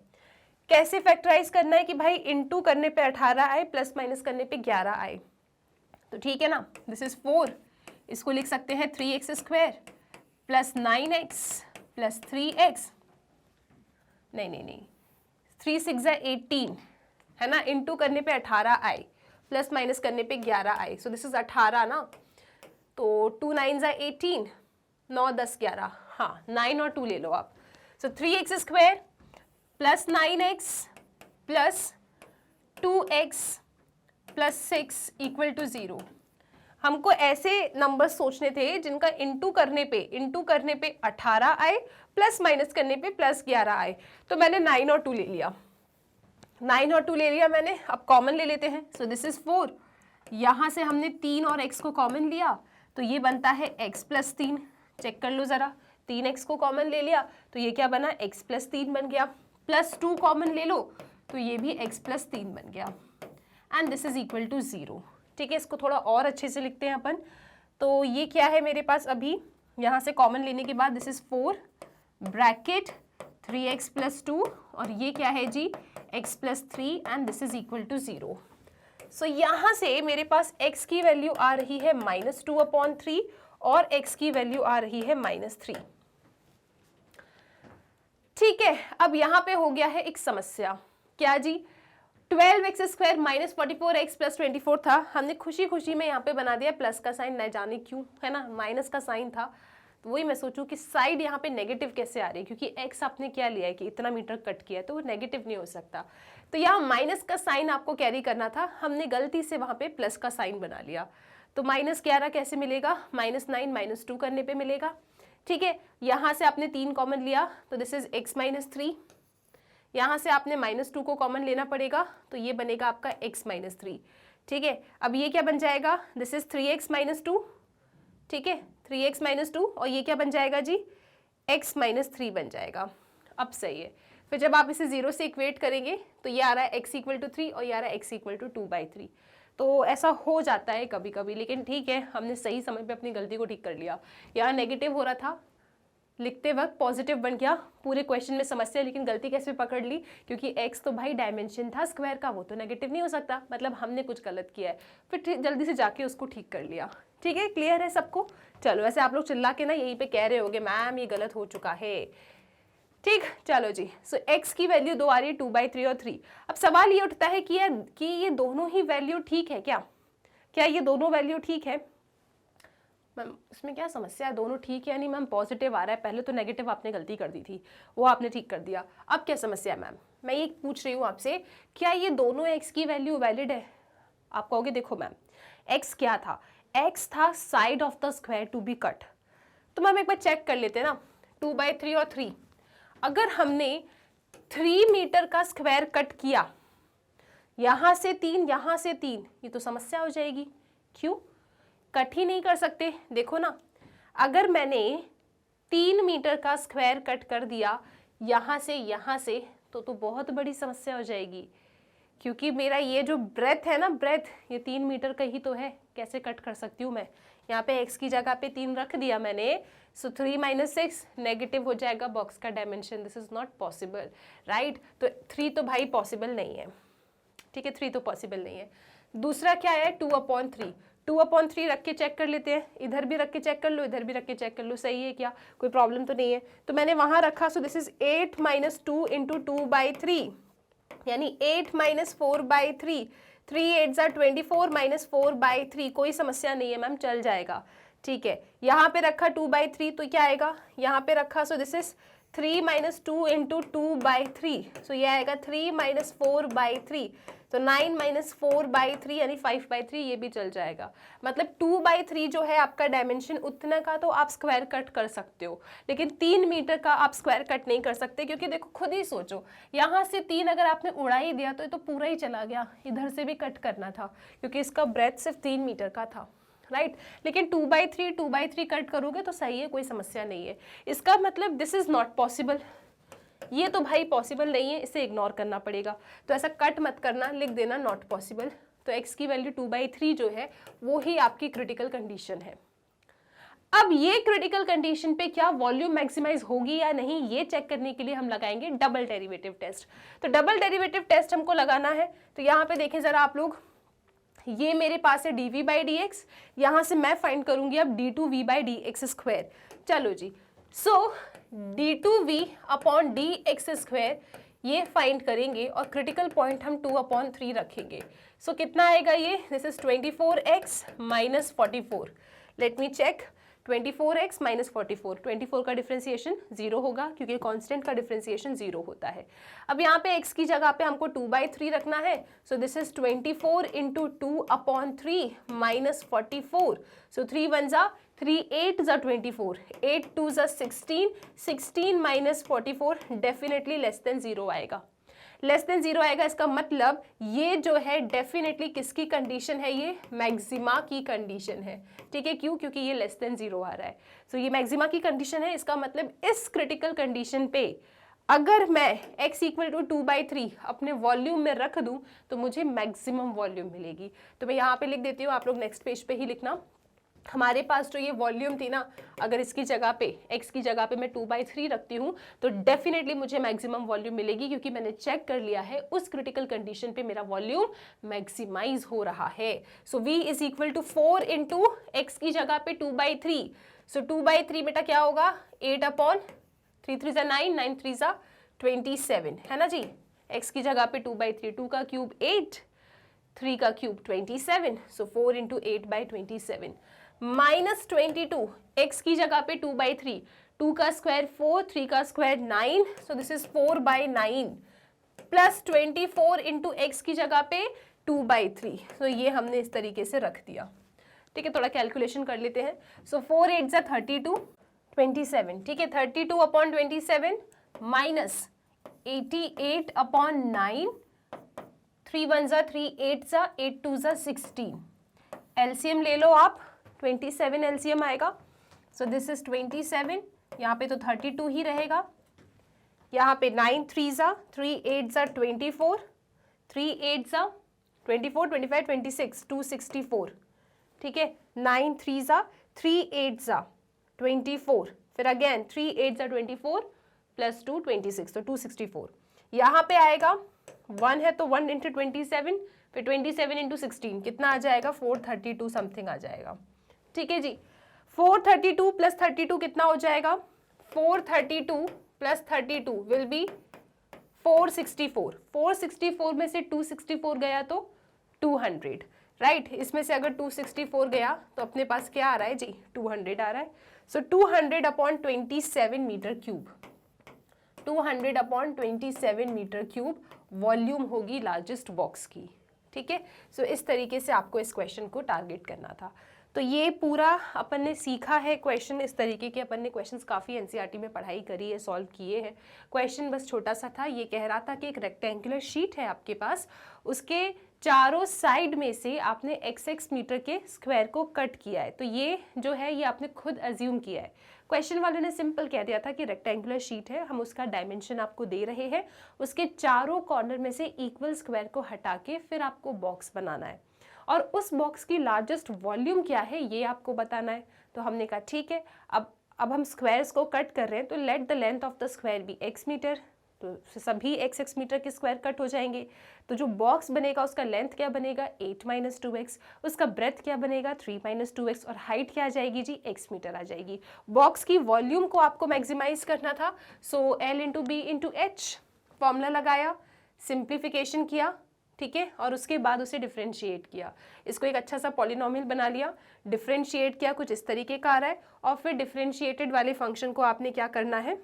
[SPEAKER 1] कैसे फैक्टराइज करना है कि भाई इंटू करने पे 18 आए, प्लस माइनस करने पे 11 आए, तो ठीक है ना, दिस इज 4, इसको लिख सकते हैं 3x square plus 9x plus 3x, नहीं 3 6 ज़ा 18 है ना, इंटू करने पे 18 आए, प्लस माइनस करने पे 11 आए, सो दिस इज 18 ना, तो 2 9 ज़ा 18, 9 10 11, हाँ 9 और 2 ले लो आप। So 3x square plus 9x plus 2x plus 6 equal to 0। हमको ऐसे नंबर सोचने थे जिनका इंटू करने पे 18 आए, प्लस माइनस करने पे प्लस 11 आए, तो मैंने 9 और 2 ले लिया, 9 और 2 ले लिया मैंने। अब कॉमन ले लेते हैं, सो दिस इज 4, यहाँ से हमने 3 और x को कॉमन लिया, तो ये बनता है x प्लस 3। चेक कर लो ज़रा, 3x को कॉमन ले लिया तो ये क्या बना, x प्लस 3 बन गया, प्लस 2 कॉमन ले लो तो ये भी x प्लस 3 बन गया, and this is equal to 0। ठीक है, इसको थोड़ा और अच्छे से लिखते हैं अपन। तो ये क्या है मेरे पास, अभी यहाँ से कॉमन लेने के बाद this is 4 bracket 3x plus 2, और ये क्या है जी, x plus 3, and this is equal to 0। So यहाँ से मेरे पास x की वैल्यू आ रही है -2/3 और x की वैल्यू आ रही है -3। ठीक है, अब यहाँ पे हो गया है एक समस्या, क्या जी, 12x square minus 44x plus 24 था, हमने खुशी खुशी में यहाँ पे बना दिया प्लस का साइन, न जाने क्यों, है ना, माइनस का साइन था, तो वही मैं सोचूं कि साइड यहाँ पे नेगेटिव कैसे आ रही है, क्योंकि x आपने क्या लिया है कि इतना मीटर कट किया है, तो वो नेगेटिव नहीं हो सकता, तो यहाँ माइनस का साइन आपको कैरी करना था, हमने गलती से वहाँ पे प्लस का साइन बना लिया, तो -11 कैसे मिलेगा, -9 -2 करने पे मिलेगा। ठीक है, यहाँ से आपने 3 कॉमन लिया तो दिस इज x -3, यहाँ से आपने -2 को कॉमन लेना पड़ेगा, तो ये बनेगा आपका x -3। ठीक है, अब ये क्या बन जाएगा, दिस इज 3x -2, ठीक है 3x -2, और ये क्या बन जाएगा जी, x -3 बन जाएगा। अब सही है, फिर जब आप इसे 0 से इक्वेट करेंगे तो ये आ रहा है x = 3 और ये आ रहा है x = 2/3। तो ऐसा हो जाता है कभी कभी, लेकिन ठीक है, हमने सही समय पे अपनी गलती को ठीक कर लिया। यहाँ नेगेटिव हो रहा था, लिखते वक्त पॉजिटिव बन गया, पूरे क्वेश्चन में समस्या, लेकिन गलती कैसे पकड़ ली, क्योंकि x तो भाई डायमेंशन था स्क्वायर का, वो तो नेगेटिव नहीं हो सकता, मतलब हमने कुछ गलत किया है, फिर जल्दी से जाके उसको ठीक कर लिया। ठीक है, क्लियर है सबको। चलो, ऐसे आप लोग चिल्ला के ना यहीं पे कह रहे होगे मैम ये गलत हो चुका है, ठीक, चलो जी। सो x की वैल्यू 2 आ रही है, 2/3 और 3। अब सवाल ये उठता है कि ये दोनों ही वैल्यू ठीक है क्या? क्या ये दोनों वैल्यू ठीक है? मैम इसमें क्या समस्या है? दोनों ठीक है, यानी मैम पॉजिटिव आ रहा है, पहले तो नेगेटिव आपने गलती कर दी थी, वो आपने ठीक कर दिया। अब क्या समस्या है मैम? मैं ये पूछ रही हूँ आपसे, क्या ये दोनों x की वैल्यू वैलिड है? आप कहोगे देखो मैम, x क्या था? x था side of the square to be cut. तो मैम एक बार चेक कर लेते हैं ना, 2/3 और 3, अगर हमने 3 मीटर का स्क्वायर कट किया, यहां से 3 यहां से 3, ये तो समस्या हो जाएगी। क्यों? कट ही नहीं कर सकते। देखो ना, अगर मैंने 3 मीटर का स्क्वायर कट कर दिया यहां से तो बहुत बड़ी समस्या हो जाएगी, क्योंकि मेरा ये जो ब्रेथ है ना, ब्रेथ ये 3 मीटर का ही तो है। कैसे कट कर सकती हूँ मैं? यहाँ पे x की जगह पे 3 रख दिया मैंने, सो 3 - 6 नेगेटिव हो जाएगा बॉक्स का dimension. This is not possible, right? तो 3 तो भाई पॉसिबल नहीं है, ठीक है, 3 तो पॉसिबल नहीं है। दूसरा क्या है? 2/3। 2/3 रख के चेक कर लेते हैं, इधर भी रख के चेक कर लो, इधर भी रख के चेक कर लो, सही है क्या? कोई प्रॉब्लम तो नहीं है। तो मैंने वहां रखा, सो दिस इज 8 - 2 × 2/3, यानी 8 - 4/3। 3 8 = 24 - 4/3, कोई समस्या नहीं है मैम, चल जाएगा, ठीक है। यहाँ पे रखा 2/3, तो क्या आएगा? यहाँ पे रखा, सो दिस इज 3 - 2 × 2/3, सो ये आएगा 3 - 4/3। तो 9 - 4/3 यानी 5/3, ये भी चल जाएगा। मतलब 2/3 जो है आपका डायमेंशन, उतना का तो आप स्क्वायर कट कर सकते हो, लेकिन 3 मीटर का आप स्क्वायर कट नहीं कर सकते, क्योंकि देखो खुद ही सोचो, यहाँ से 3 अगर आपने उड़ा ही दिया तो ये तो पूरा ही चला गया, इधर से भी कट करना था, क्योंकि इसका ब्रेथ सिर्फ 3 मीटर का था, राइट? लेकिन 2/3 कट करोगे तो सही है, कोई समस्या नहीं है। इसका मतलब दिस इज नॉट पॉसिबल, ये तो भाई पॉसिबल नहीं है, इसे इग्नोर करना पड़ेगा। तो ऐसा कट मत करना, लिख देना नॉट पॉसिबल। तो x की वैल्यू 2/3 जो है वो ही आपकी क्रिटिकल कंडीशन है। अब ये क्रिटिकल कंडीशन पे क्या वॉल्यूम मैक्सिमाइज होगी या नहीं, ये चेक करने के लिए हम लगाएंगे डबल डेरिवेटिव टेस्ट। तो डबल डेरिवेटिव टेस्ट हमको लगाना है, तो यहाँ पे देखें जरा आप लोग, ये मेरे पास है dv/dx, यहाँ से मैं फाइंड करूंगी अब d2v/dx²। चलो जी, सो d2v/dx² ये फाइंड करेंगे और क्रिटिकल पॉइंट हम 2/3 रखेंगे। सो कितना आएगा ये? This is 24x - 44। Let me check, 24x - 44, 24 का डिफ्रेंसिएशन 0 होगा, क्योंकि कांस्टेंट का डिफ्रेंसिएशन 0 होता है। अब यहाँ पे x की जगह पे हमको 2/3 रखना है, सो this is 24 × 2/3 - 44। So 3 1 = 3 8 = 24, 8 2 = 16, 16 - 44 definitely less than 0 आएगा। लेस देन 0 आएगा, इसका मतलब ये जो है डेफिनेटली किसकी कंडीशन है? ये मैक्सिमा की कंडीशन है, ठीक है। क्यों? क्योंकि ये लेस देन 0 आ रहा है, सो ये मैक्सिमा की कंडीशन है। इसका मतलब इस क्रिटिकल कंडीशन पे अगर मैं x = 2/3 अपने वॉल्यूम में रख दूं तो मुझे मैक्सिमम वॉल्यूम मिलेगी। तो मैं यहाँ पे लिख देती हूँ, आप लोग नेक्स्ट पेज पे ही लिखना। हमारे पास जो ये वॉल्यूम थी ना, अगर इसकी जगह पे x की जगह पे मैं 2/3 रखती हूँ तो डेफिनेटली मुझे मैक्सिमम वॉल्यूम मिलेगी, क्योंकि मैंने चेक कर लिया है उस क्रिटिकल कंडीशन पे मेरा वॉल्यूम मैक्सिमाइज हो रहा है। सो v = 4 × x की जगह पे 2/3। सो 2/3 बेटा क्या होगा? 8/3 3 = 9, 9 3 = 27, है ना जी। x की जगह पे 2/3, 2 का क्यूब 8, 3 का क्यूब 27, सो 4 × 8/27 -22, x की जगह पे 2/3, 2 का स्क्वायर 4, 3 का square 9, so this is 4/9 plus 24 × x की जगह पे 2/3। सो ये हमने इस तरीके से रख दिया, ठीक है। थोड़ा कैलकुलेशन कर लेते हैं। सो 4 8 = 32, 27, ठीक है। 32/27 माइनस 88/9, 3 1 = 3, 8 = 8 2 = 16। एलसीएम ले लो आप, 27 एलसीएम आएगा। सो दिस इज 27, यहाँ पे तो 32 ही रहेगा, यहाँ पे 9 3 = 3 8 = 24, 3 8 = 24 25 26 264, ठीक है। 9 3 = 3 8 = 24, फिर अगेन 3 8 = 24 प्लस 2 26, तो 264। यहाँ पे आएगा 1 है तो 1 × 27, फिर 27 × 16 कितना आ जाएगा? 432 समथिंग आ जाएगा, ठीक है जी। 432 प्लस 32 कितना हो जाएगा? 432 प्लस 32 विल बी 464। 464 में से 264 गया तो 200, राइट। इसमें से अगर 264 गया तो अपने पास क्या आ रहा है जी, 200 आ रहा है। So 200 upon 27 metre cube, 200 upon 27 metre cube volume होगी लार्जेस्ट बॉक्स की, ठीक है। सो इस तरीके से आपको इस क्वेश्चन को टारगेट करना था। तो ये पूरा अपन ने सीखा है क्वेश्चन, इस तरीके के अपन ने क्वेश्चंस काफ़ी एनसीईआरटी में पढ़ाई करी है, सॉल्व किए हैं। क्वेश्चन बस छोटा सा था, ये कह रहा था कि एक रेक्टेंगुलर शीट है आपके पास, उसके चारों साइड में से आपने XX मीटर के स्क्वायर को कट किया है। तो ये जो है ये आपने खुद अज्यूम किया है। क्वेश्चन वाले ने सिंपल कह दिया था कि रेक्टेंगुलर शीट है, हम उसका डायमेंशन आपको दे रहे हैं, उसके चारों कॉर्नर में से इक्वल स्क्वायर को हटा के फिर आपको बॉक्स बनाना है, और उस बॉक्स की लार्जेस्ट वॉल्यूम क्या है ये आपको बताना है। तो हमने कहा ठीक है, अब हम स्क्वायर्स को कट कर रहे हैं, तो let the length of the square be x metre, तो सभी x मीटर के स्क्वायर कट हो जाएंगे। तो जो बॉक्स बनेगा उसका लेंथ क्या बनेगा 8 - 2x, उसका ब्रेथ क्या बनेगा 3 - 2x, और हाइट क्या आ जाएगी जी x मीटर आ जाएगी। बॉक्स की वॉल्यूम को आपको मैक्सिमाइज करना था, सो L × B × H फॉर्मूला लगाया, सिंप्लीफिकेशन किया, ठीक है, और उसके बाद उसे डिफरेंशिएट किया, इसको एक अच्छा सा पॉलिनोमियल बना लिया, डिफरेंशिएट किया, कुछ इस तरीके का आ रहा है, और फिर डिफरेंशिएटेड वाले फंक्शन को आपने क्या करना है,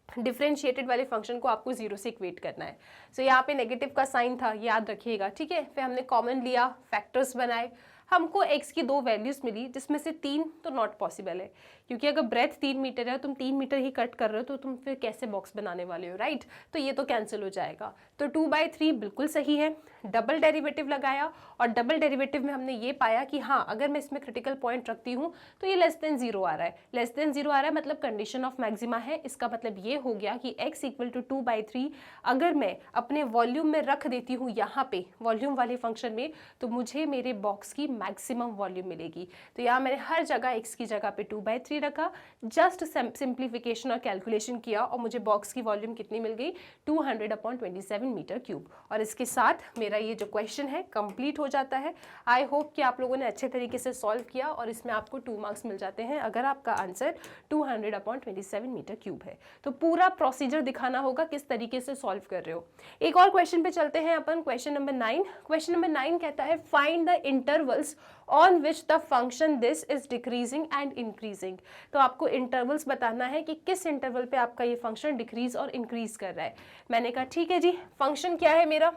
[SPEAKER 1] डिफरेंशिएटेड वाले फंक्शन को आपको 0 से इक्वेट करना है। सो यहाँ पे नेगेटिव का साइन था, याद रखिएगा, ठीक है। फिर हमने कॉमन लिया, फैक्टर्स बनाए, हमको x की 2 वैल्यूज मिली, जिसमें से 3 तो नॉट पॉसिबल है, क्योंकि अगर ब्रेथ 3 मीटर है, तुम 3 मीटर ही कट कर रहे हो, तो तुम फिर कैसे बॉक्स बनाने वाले हो, राइट। तो ये तो कैंसिल हो जाएगा, तो 2/3 बिल्कुल सही है। डबल डेरिवेटिव लगाया, और डबल डेरिवेटिव में हमने ये पाया कि हाँ, अगर मैं इसमें क्रिटिकल पॉइंट रखती हूँ तो ये लेस देन 0 आ रहा है, लेस देन 0 आ रहा है, मतलब कंडीशन ऑफ मैक्सिमा है। इसका मतलब ये हो गया कि x = 2/3 अगर मैं अपने वॉल्यूम में रख देती हूँ यहाँ पे वॉल्यूम वाले फंक्शन में, तो मुझे मेरे बॉक्स की मैक्सिमम वॉल्यूम मिलेगी। तो यहाँ मैंने हर जगह x की जगह पे 2/3 रखा, जस्ट सिंप्लीफिकेशन और कैलकुलेशन किया, और मुझे बॉक्स की वॉल्यूम कितनी मिल गई 200 अपॉन 27 मीटर क्यूब। और इसके साथ मेरा ये जो क्वेश्चन है कंप्लीट हो जाता है। आई होप कि आप लोगों ने अच्छे तरीके से सॉल्व किया, और इसमें आपको 2 मार्क्स मिल जाते हैं अगर आपका आंसर 200 अपॉन 27 मीटर क्यूब है। तो पूरा प्रोसीजर दिखाना होगा किस तरीके से सॉल्व कर रहे हो। एक और क्वेश्चन पे चलते हैं अपन, क्वेश्चन नंबर 9। क्वेश्चन नंबर 9 कहता है find the intervals on which the function this is decreasing and increasing. तो आपको इंटरवल्स बताना है कि किस इंटरवल पे आपका ये फंक्शन डिक्रीज और इंक्रीज कर रहा है। मैंने कहा ठीक है जी, फंक्शन क्या है मेरा,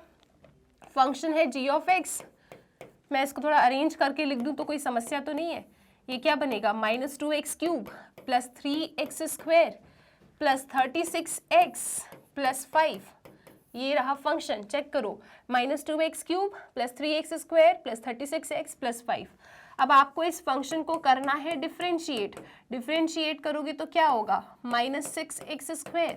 [SPEAKER 1] फंक्शन है g ऑफ x। मैं इसको थोड़ा अरेंज करके लिख दूं तो कोई समस्या तो नहीं है। ये क्या बनेगा -2x³ + 3x² + 36x + 5, ये रहा फंक्शन, चेक करो, -2x³ + 3x² + 36x + 5। अब आपको इस फंक्शन को करना है डिफरेंशिएट, डिफरेंशिएट करोगे तो क्या होगा -6x²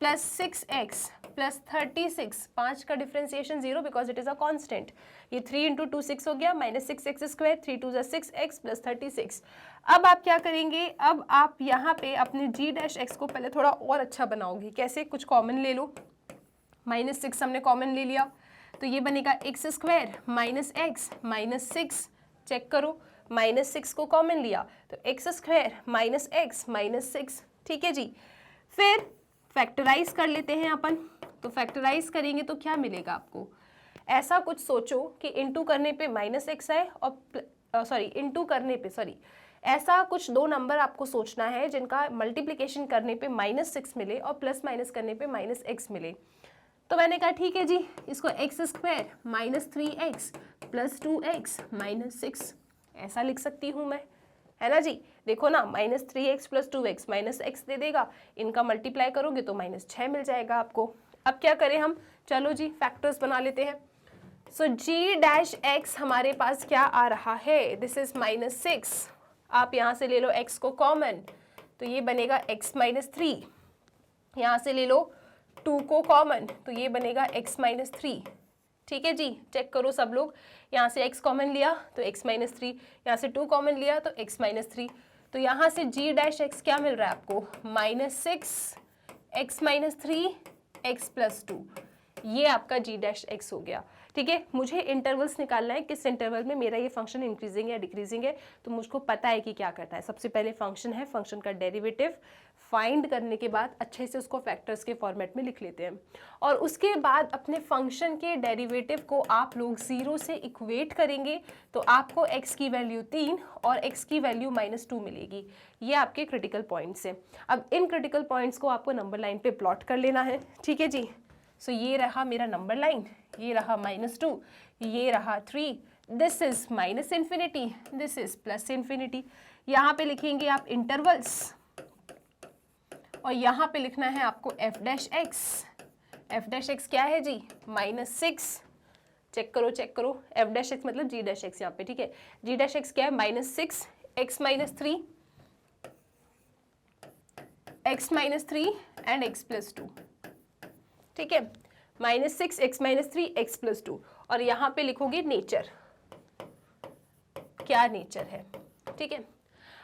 [SPEAKER 1] + 6x + 36, 5 का differentiation 0 because it is a constant. ये 3 × 2 6 हो गया, -6x², 3 × 2 = 6x + 36। अब आप क्या करेंगे, अब आप यहाँ पे अपने g' को पहले थोड़ा और अच्छा बनाओगे। कैसे, कुछ कॉमन ले लो, -6 हमने कॉमन ले लिया, तो ये बनेगा x² - x -6, चेक करो, -6 को कॉमन लिया तो x² - x -6, ठीक है जी। फिर फैक्टराइज कर लेते हैं अपन, तो फैक्टराइज करेंगे तो क्या मिलेगा आपको, ऐसा कुछ सोचो कि इंटू करने पे -x आए, और इंटू करने पे ऐसा कुछ 2 नंबर आपको सोचना है जिनका मल्टीप्लिकेशन करने पे -6 मिले और प्लस माइनस करने पे -x मिले। तो मैंने कहा ठीक है जी, इसको x² - 3x + 2x - 6 ऐसा लिख सकती हूँ मैं, है ना जी। देखो ना, -3x + 2x -x दे देगा, इनका मल्टीप्लाई करोगे तो -6 मिल जाएगा आपको। अब क्या करें हम, चलो जी फैक्टर्स बना लेते हैं। सो g' हमारे पास क्या आ रहा है, दिस इज -6, आप यहाँ से ले लो x को कॉमन, तो ये बनेगा x - 3, यहाँ से ले लो 2 को कॉमन, तो ये बनेगा x - 3, ठीक है जी। चेक करो सब लोग, यहाँ से x कॉमन लिया तो x - 3, यहाँ से 2 कॉमन लिया तो x - 3, तो यहाँ से g' क्या मिल रहा है आपको -6 x - 3 x + 2, ये आपका g' हो गया, ठीक है, मुझे इंटरवल्स निकालना है, किस इंटरवल में मेरा ये फंक्शन इंक्रीजिंग या डिक्रीजिंग है, तो मुझको पता है कि क्या करना है। सबसे पहले फंक्शन है, फंक्शन का डेरिवेटिव फाइंड करने के बाद अच्छे से उसको फैक्टर्स के फॉर्मेट में लिख लेते हैं, और उसके बाद अपने फंक्शन के डेरिवेटिव को आप लोग 0 से इक्वेट करेंगे, तो आपको x की वैल्यू 3 और x की वैल्यू -2 मिलेगी। ये आपके क्रिटिकल पॉइंट्स हैं। अब इन क्रिटिकल पॉइंट्स को आपको नंबर लाइन पे प्लॉट कर लेना है, ठीक है जी। सो ये रहा मेरा नंबर लाइन, ये रहा -2, ये रहा 3, दिस इज -∞, दिस इज +∞। यहाँ पे लिखेंगे आप इंटरवल्स, और यहाँ पे लिखना है आपको f'(x). f'(x) क्या है जी? -6। चेक करो चेक करो, f'(x) मतलब g'(x) यहाँ पे, ठीक है। g'(x) क्या है? -6, x -3, x -3 एंड x +2, ठीक है। -6, x -3, x +2, और यहाँ पे लिखोगे नेचर, क्या नेचर है, ठीक है।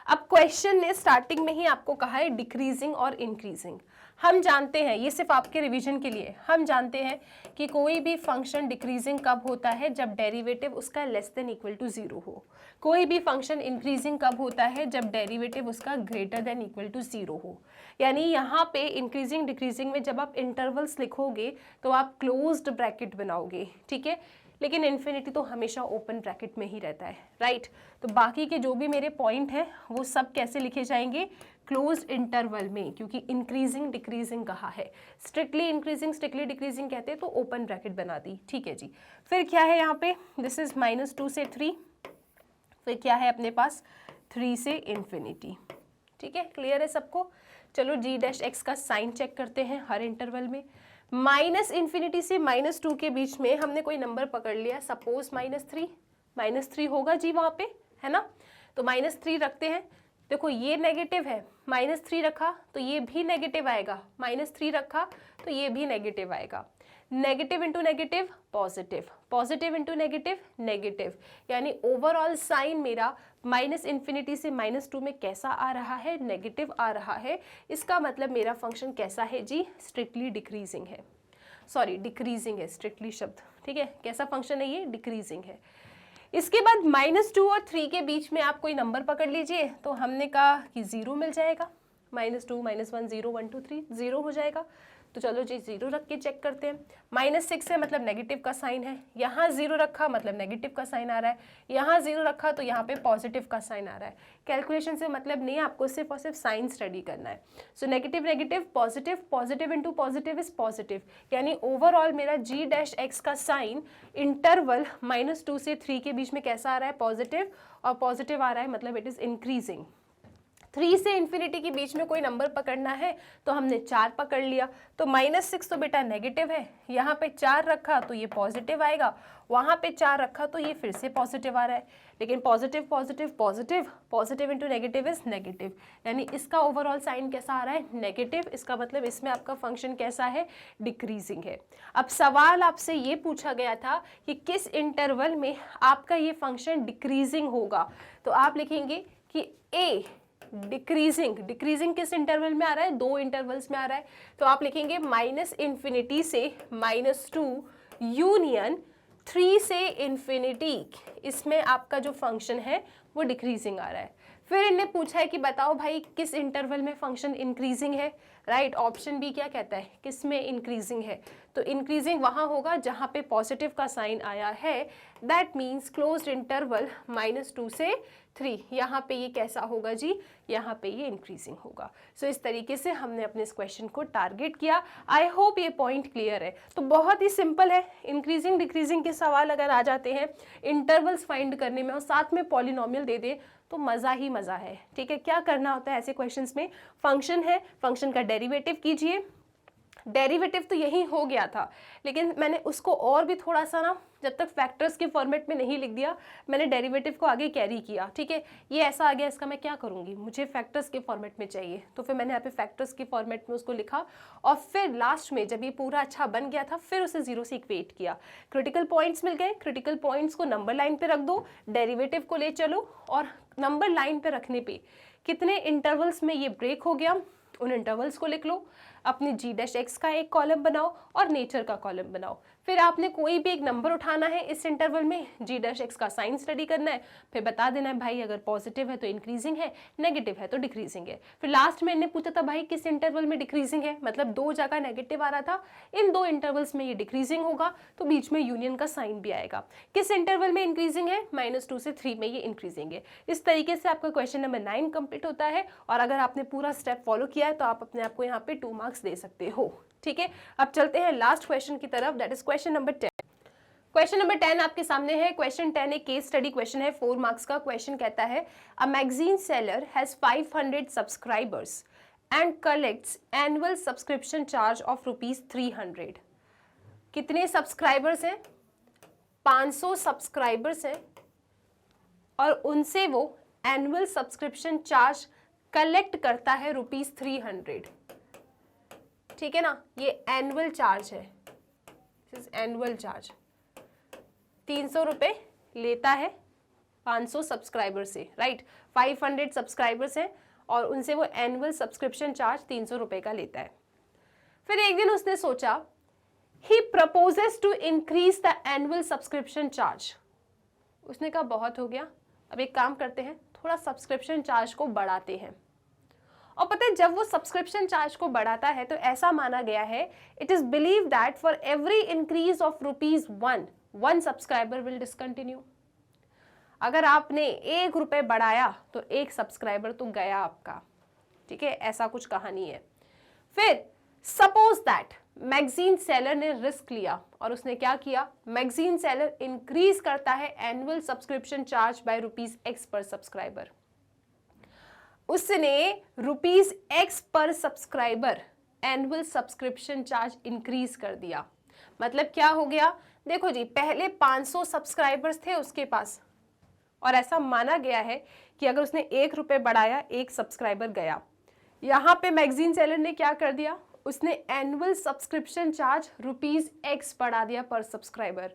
[SPEAKER 1] अब क्वेश्चन ने स्टार्टिंग में ही आपको कहा है डिक्रीजिंग और इंक्रीजिंग। हम जानते हैं, ये सिर्फ आपके रिवीजन के लिए, हम जानते हैं कि कोई भी फंक्शन डिक्रीजिंग कब होता है? जब डेरिवेटिव उसका <= 0 हो। कोई भी फंक्शन इंक्रीजिंग कब होता है? जब डेरिवेटिव उसका <= 0 हो। यानी यहाँ पे इंक्रीजिंग डिक्रीजिंग में जब आप इंटरवल्स लिखोगे तो आप क्लोज्ड ब्रैकेट बनाओगे, ठीक है। लेकिन इन्फिनिटी तो हमेशा ओपन ब्रैकेट में ही रहता है, राइट। तो बाकी के जो भी मेरे पॉइंट हैं वो सब कैसे लिखे जाएंगे? क्लोज्ड इंटरवल में, क्योंकि इंक्रीजिंग डिक्रीजिंग कहा है। स्ट्रिक्टली इंक्रीजिंग स्ट्रिक्टली डिक्रीजिंग कहते हैं तो ओपन ब्रैकेट बना दी, ठीक है जी। फिर क्या है यहाँ पे? दिस इज -2 से 3, फिर क्या है अपने पास? 3 से इन्फिनिटी, ठीक है। क्लियर है सबको? चलो g'(x) का साइन चेक करते हैं हर इंटरवल में। -∞ से -2 के बीच में हमने कोई नंबर पकड़ लिया, सपोज -3 होगा जी वहाँ पे, है ना। तो -3 रखते हैं। देखो ये नेगेटिव है, -3 रखा तो ये भी नेगेटिव आएगा, -3 रखा तो ये भी नेगेटिव आएगा। Negative into negative positive, positive into negative negative, यानी ओवरऑल साइन मेरा -∞ से -2 में कैसा आ रहा है? नेगेटिव आ रहा है। इसका मतलब मेरा फंक्शन कैसा है जी? स्ट्रिक्टली डिक्रीजिंग है, सॉरी डिक्रीजिंग है, स्ट्रिक्टली शब्द, ठीक है। कैसा फंक्शन है ये? डिक्रीजिंग है। इसके बाद -2 और 3 के बीच में आप कोई नंबर पकड़ लीजिए, तो हमने कहा कि 0 मिल जाएगा। -2 -1 0 1 2 3 0 हो जाएगा। तो चलो जी 0 रख के चेक करते हैं। -6 है मतलब नेगेटिव का साइन है, यहाँ 0 रखा मतलब नेगेटिव का साइन आ रहा है, यहाँ 0 रखा तो यहाँ पे पॉजिटिव का साइन आ रहा है। कैलकुलेशन से मतलब नहीं है, आपको सिर्फ और सिर्फ साइन स्टडी करना है। So negative negative positive, positive into positive is positive, यानी ओवरऑल मेरा g'(x) का साइन इंटरवल -2 से 3 के बीच में कैसा आ रहा है? पॉजिटिव, और पॉजिटिव आ रहा है मतलब इट इज इंक्रीजिंग। 3 से इन्फिनिटी के बीच में कोई नंबर पकड़ना है तो हमने 4 पकड़ लिया, तो -6 तो बेटा नेगेटिव है, यहाँ पे 4 रखा तो ये पॉजिटिव आएगा, वहाँ पे 4 रखा तो ये फिर से पॉजिटिव आ रहा है। लेकिन positive positive positive, positive into negative is negative, यानी इसका ओवरऑल साइन कैसा आ रहा है? नेगेटिव। इसका मतलब इसमें आपका फंक्शन कैसा है? डिक्रीजिंग है। अब सवाल आपसे ये पूछा गया था कि किस इंटरवल में आपका ये फंक्शन डिक्रीजिंग होगा, तो आप लिखेंगे कि ए डिक्रीजिंग। डिक्रीजिंग किस इंटरवल में आ रहा है? 2 इंटरवल्स में आ रहा है, तो आप लिखेंगे -∞ से -2 यूनियन 3 से इन्फिनिटी। इसमें आपका जो फंक्शन है वो डिक्रीजिंग आ रहा है। फिर इन्हें पूछा है कि बताओ भाई किस इंटरवल में फंक्शन इंक्रीजिंग है, राइट। ऑप्शन बी क्या कहता है? किस में इंक्रीजिंग है? तो इंक्रीजिंग वहाँ होगा जहाँ पे पॉजिटिव का साइन आया है, दैट मीन्स क्लोज्ड इंटरवल -2 से 3। यहाँ पे ये कैसा होगा जी? यहाँ पे ये इंक्रीजिंग होगा। सो इस तरीके से हमने अपने इस क्वेश्चन को टारगेट किया। आई होप ये पॉइंट क्लियर है। तो बहुत ही सिंपल है, इंक्रीजिंग डिक्रीजिंग के सवाल अगर आ जाते हैं इंटरवल्स फाइंड करने में और साथ में पॉलिनोमियल दे दे तो मज़ा ही मज़ा है, ठीक है। क्या करना होता है ऐसे क्वेश्चंस में? फंक्शन है, फंक्शन का डेरिवेटिव कीजिए। डेरिवेटिव तो यही हो गया था, लेकिन मैंने उसको और भी थोड़ा सा ना, जब तक फैक्टर्स के फॉर्मेट में नहीं लिख दिया, मैंने डेरिवेटिव को आगे कैरी किया, ठीक है। ये ऐसा आ गया, इसका मैं क्या करूँगी? मुझे फैक्टर्स के फॉर्मेट में चाहिए, तो फिर मैंने यहाँ पे फैक्टर्स के फॉर्मेट में उसको लिखा, और फिर लास्ट में जब ये पूरा अच्छा बन गया था फिर उसे 0 से इक्वेट किया। क्रिटिकल पॉइंट्स मिल गए, क्रिटिकल पॉइंट्स को नंबर लाइन पे रख दो, डेरिवेटिव को ले चलो, और नंबर लाइन पे रखने पे कितने इंटरवल्स में ये ब्रेक हो गया उन इंटरवल्स को लिख लो। अपने जी डैश एक्स का एक कॉलम बनाओ और नेचर का कॉलम बनाओ। फिर आपने कोई भी एक नंबर उठाना है इस इंटरवल में, जी डैश एक्स का साइन स्टडी करना है, फिर बता देना है भाई अगर पॉजिटिव है तो इंक्रीजिंग है, नेगेटिव है तो डिक्रीजिंग है। फिर लास्ट में इन्हें पूछा था भाई किस इंटरवल में डिक्रीजिंग है, मतलब 2 जगह नेगेटिव आ रहा था, इन 2 इंटरवल्स में ये डिक्रीजिंग होगा तो बीच में यूनियन का साइन भी आएगा। किस इंटरवल में इंक्रीजिंग है, -2 से 3 में ये इंक्रीजिंग है। इस तरीके से आपका क्वेश्चन नंबर 9 कंप्लीट होता है और अगर आपने पूरा स्टेप फॉलो किया है तो आप अपने आप को यहाँ पे 2 मार्क्स दे सकते हो। ठीक है, अब चलते हैं लास्ट क्वेश्चन की तरफ, that is question number 10। Question number 10 आपके सामने है। क्वेश्चन 10 एक केस स्टडी क्वेश्चन है, 4 मार्क्स का। क्वेश्चन कहता है a magazine seller has 500 subscribers and collects annual subscription charge of ₹300। कितने सब्सक्राइबर्स हैं? 500 सब्सक्राइबर्स हैं और उनसे वो एनुअल सब्सक्रिप्शन चार्ज कलेक्ट करता है ₹300। ठीक है ना, ये एनुअल चार्ज है, एनुअल चार्ज 300 रुपये लेता है 500 सब्सक्राइबर से, राइट। 500 सब्सक्राइबर्स हैं और उनसे वो एनुअल सब्सक्रिप्शन चार्ज 300 रुपये का लेता है। फिर एक दिन उसने सोचा he proposes to increase the annual subscription charge. उसने कहा बहुत हो गया, अब एक काम करते हैं, थोड़ा सब्सक्रिप्शन चार्ज को बढ़ाते हैं। और पता है जब वो सब्सक्रिप्शन चार्ज को बढ़ाता है तो ऐसा माना गया है, it is believe that for every increase of ₹1 1 subscriber will discontinue. अगर आपने 1 रुपये बढ़ाया तो 1 सब्सक्राइबर तो गया आपका। ठीक है, ऐसा कुछ कहानी है। फिर सपोज दैट मैगजीन सेलर ने रिस्क लिया और उसने क्या किया, मैगजीन सेलर इंक्रीज करता है annual subscription charge by ₹X पर सब्सक्राइबर। उसने ₹X पर subscriber annual subscription charge increase कर दिया। मतलब क्या हो गया, देखो जी, पहले 500 सब्सक्राइबर्स थे उसके पास और ऐसा माना गया है कि अगर उसने 1 रुपये बढ़ाया 1 सब्सक्राइबर गया। यहाँ पे मैगजीन सेलर ने क्या कर दिया, उसने एनुअल सब्सक्रिप्शन चार्ज ₹X बढ़ा दिया पर सब्सक्राइबर।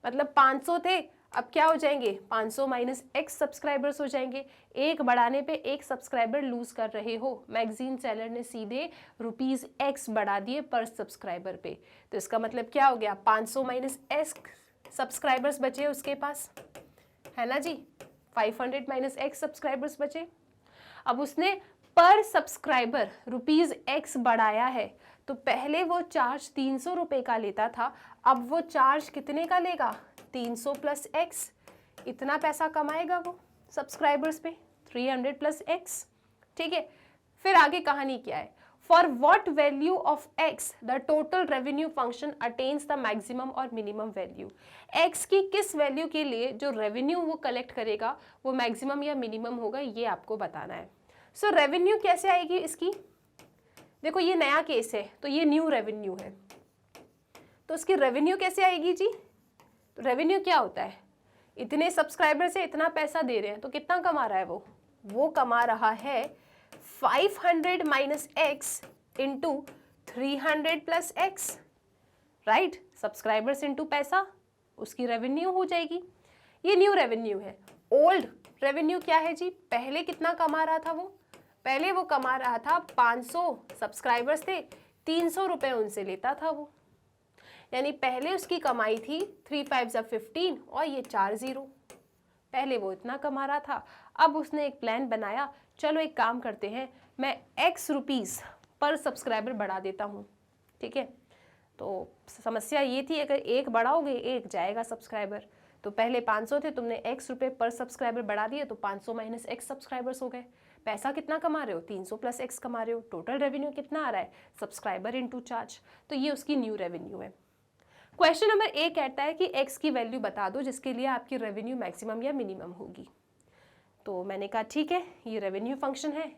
[SPEAKER 1] मतलब 500 थे, अब क्या हो जाएंगे, 500 माइनस X सब्सक्राइबर्स हो जाएंगे। 1 बढ़ाने पे 1 सब्सक्राइबर लूज कर रहे हो, मैगजीन सेलर ने सीधे ₹X बढ़ा दिए पर सब्सक्राइबर पे। तो इसका मतलब क्या हो गया, 500 माइनस X सब्सक्राइबर्स बचे उसके पास, है ना जी। 500 माइनस X सब्सक्राइबर्स बचे। अब उसने पर सब्सक्राइबर ₹X बढ़ाया है, तो पहले वो चार्ज 300 रुपये का लेता था, अब वो चार्ज कितने का लेगा, 300 प्लस X। इतना पैसा कमाएगा वो सब्सक्राइबर्स पे, 300 प्लस X। ठीक है, फिर आगे कहानी क्या है, for what value of X the total revenue function attains the maximum और मिनिमम वैल्यू। X की किस वैल्यू के लिए जो रेवेन्यू वो कलेक्ट करेगा वो मैक्सिमम या मिनिमम होगा, ये आपको बताना है। सो रेवेन्यू कैसे आएगी इसकी, देखो ये नया केस है तो ये न्यू रेवेन्यू है, तो उसकी रेवेन्यू कैसे आएगी जी। रेवेन्यू क्या होता है, इतने सब्सक्राइबर से इतना पैसा दे रहे हैं तो कितना कमा रहा है वो कमा रहा है 500 minus X into 300 plus X, right. Subscribers into पैसा, उसकी रेवेन्यू हो जाएगी। ये न्यू रेवेन्यू है। ओल्ड रेवेन्यू क्या है जी, पहले कितना कमा रहा था वो, पहले वो कमा रहा था 500 सब्सक्राइबर्स थे, 300 रुपये उनसे लेता था वो, यानी पहले उसकी कमाई थी 3 5 15 और ये 4 0, पहले वो इतना कमा रहा था। अब उसने एक प्लान बनाया, चलो एक काम करते हैं, मैं X रुपीज़ पर सब्सक्राइबर बढ़ा देता हूँ। ठीक है, तो समस्या ये थी अगर 1 बढ़ाओगे 1 जाएगा सब्सक्राइबर, तो पहले 500 थे, तुमने X रुपये पर सब्सक्राइबर बढ़ा दिए तो 500 माइनस X सब्सक्राइबर्स हो गए। पैसा कितना कमा रहे हो, 300 प्लस X कमा रहे हो। टोटल रेवेन्यू कितना आ रहा है, सब्सक्राइबर इनटू चार्ज, तो ये उसकी न्यू रेवेन्यू है। क्वेश्चन नंबर 1 कहता है कि X की वैल्यू बता दो जिसके लिए आपकी रेवेन्यू मैक्सिमम या मिनिमम होगी। तो मैंने कहा ठीक है, ये रेवेन्यू फंक्शन है,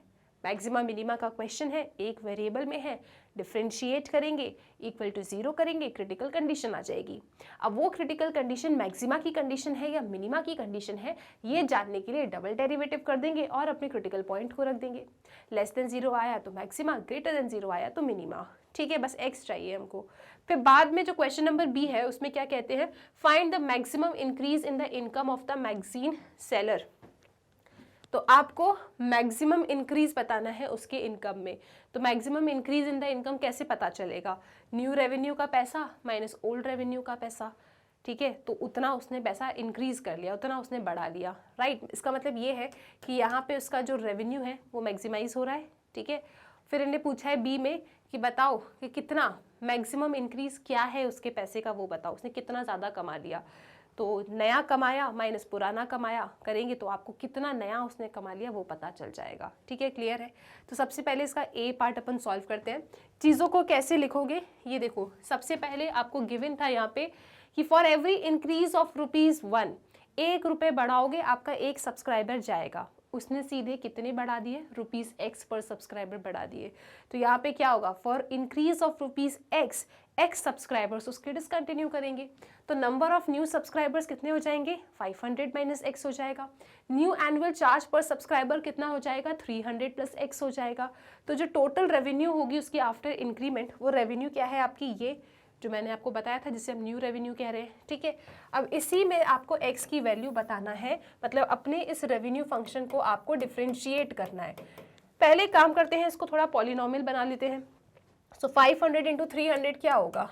[SPEAKER 1] मैक्सिमा मिनिमा का क्वेश्चन है, एक वेरिएबल में है, डिफ्रेंशिएट करेंगे, इक्वल टू 0 करेंगे, क्रिटिकल कंडीशन आ जाएगी। अब वो क्रिटिकल कंडीशन मैक्सिमा की कंडीशन है या मिनिमा की कंडीशन है, ये जानने के लिए डबल डेरिवेटिव कर देंगे और अपने क्रिटिकल पॉइंट को रख देंगे। लेस देन 0 आया तो मैक्सिमा, ग्रेटर देन 0 आया तो मिनिमा। ठीक है, बस X चाहिए हमको। फिर बाद में जो क्वेश्चन नंबर B है उसमें क्या कहते हैं, find the maximum increase in the income of the magazine seller. तो आपको मैक्सिमम इंक्रीज बताना है उसके इनकम में। तो maximum increase in the income कैसे पता चलेगा? न्यू रेवेन्यू का पैसा माइनस ओल्ड रेवेन्यू का पैसा, ठीक है, तो उतना उसने पैसा इंक्रीज कर लिया, उतना उसने बढ़ा लिया, राइट। इसका मतलब ये है कि यहाँ पे उसका जो रेवेन्यू है वो मैक्सिमाइज हो रहा है, ठीक है। फिर इन्हें पूछा है बी में कि बताओ कि कितना मैक्सिमम इंक्रीज क्या है उसके पैसे का, वो बताओ, उसने कितना ज़्यादा कमा लिया। तो नया कमाया माइनस पुराना कमाया करेंगे तो आपको कितना नया उसने कमा लिया वो पता चल जाएगा, ठीक है, क्लियर है। तो सबसे पहले इसका ए पार्ट अपन सॉल्व करते हैं। चीज़ों को कैसे लिखोगे ये देखो, सबसे पहले आपको गिवन था यहाँ पे कि फॉर एवरी इंक्रीज ऑफ ₹1, 1 रुपये बढ़ाओगे आपका एक सब्सक्राइबर जाएगा। उसने सीधे कितने बढ़ा दिए? ₹X पर सब्सक्राइबर बढ़ा दिए। तो यहाँ पे क्या होगा? For increase of X subscribers, उसके डिसकंटिन्यू करेंगे तो नंबर ऑफ न्यू सब्सक्राइबर्स कितने हो जाएंगे? 500 माइनस X हो जाएगा। न्यू एनुअल चार्ज पर सब्सक्राइबर कितना हो जाएगा? 300 प्लस X हो जाएगा। तो जो टोटल रेवेन्यू होगी उसकी आफ्टर इंक्रीमेंट, वो रेवेन्यू क्या है आपकी? ये जो मैंने आपको बताया था जिसे हम न्यू रेवेन्यू कह रहे हैं, ठीक है। अब इसी में आपको x की वैल्यू बताना है, मतलब अपने इस रेवेन्यू फंक्शन को आपको डिफरेंशिएट करना है। पहले काम करते हैं, इसको थोड़ा पॉलिनोमियल बना लेते हैं। सो 500 इंटू 300 क्या होगा?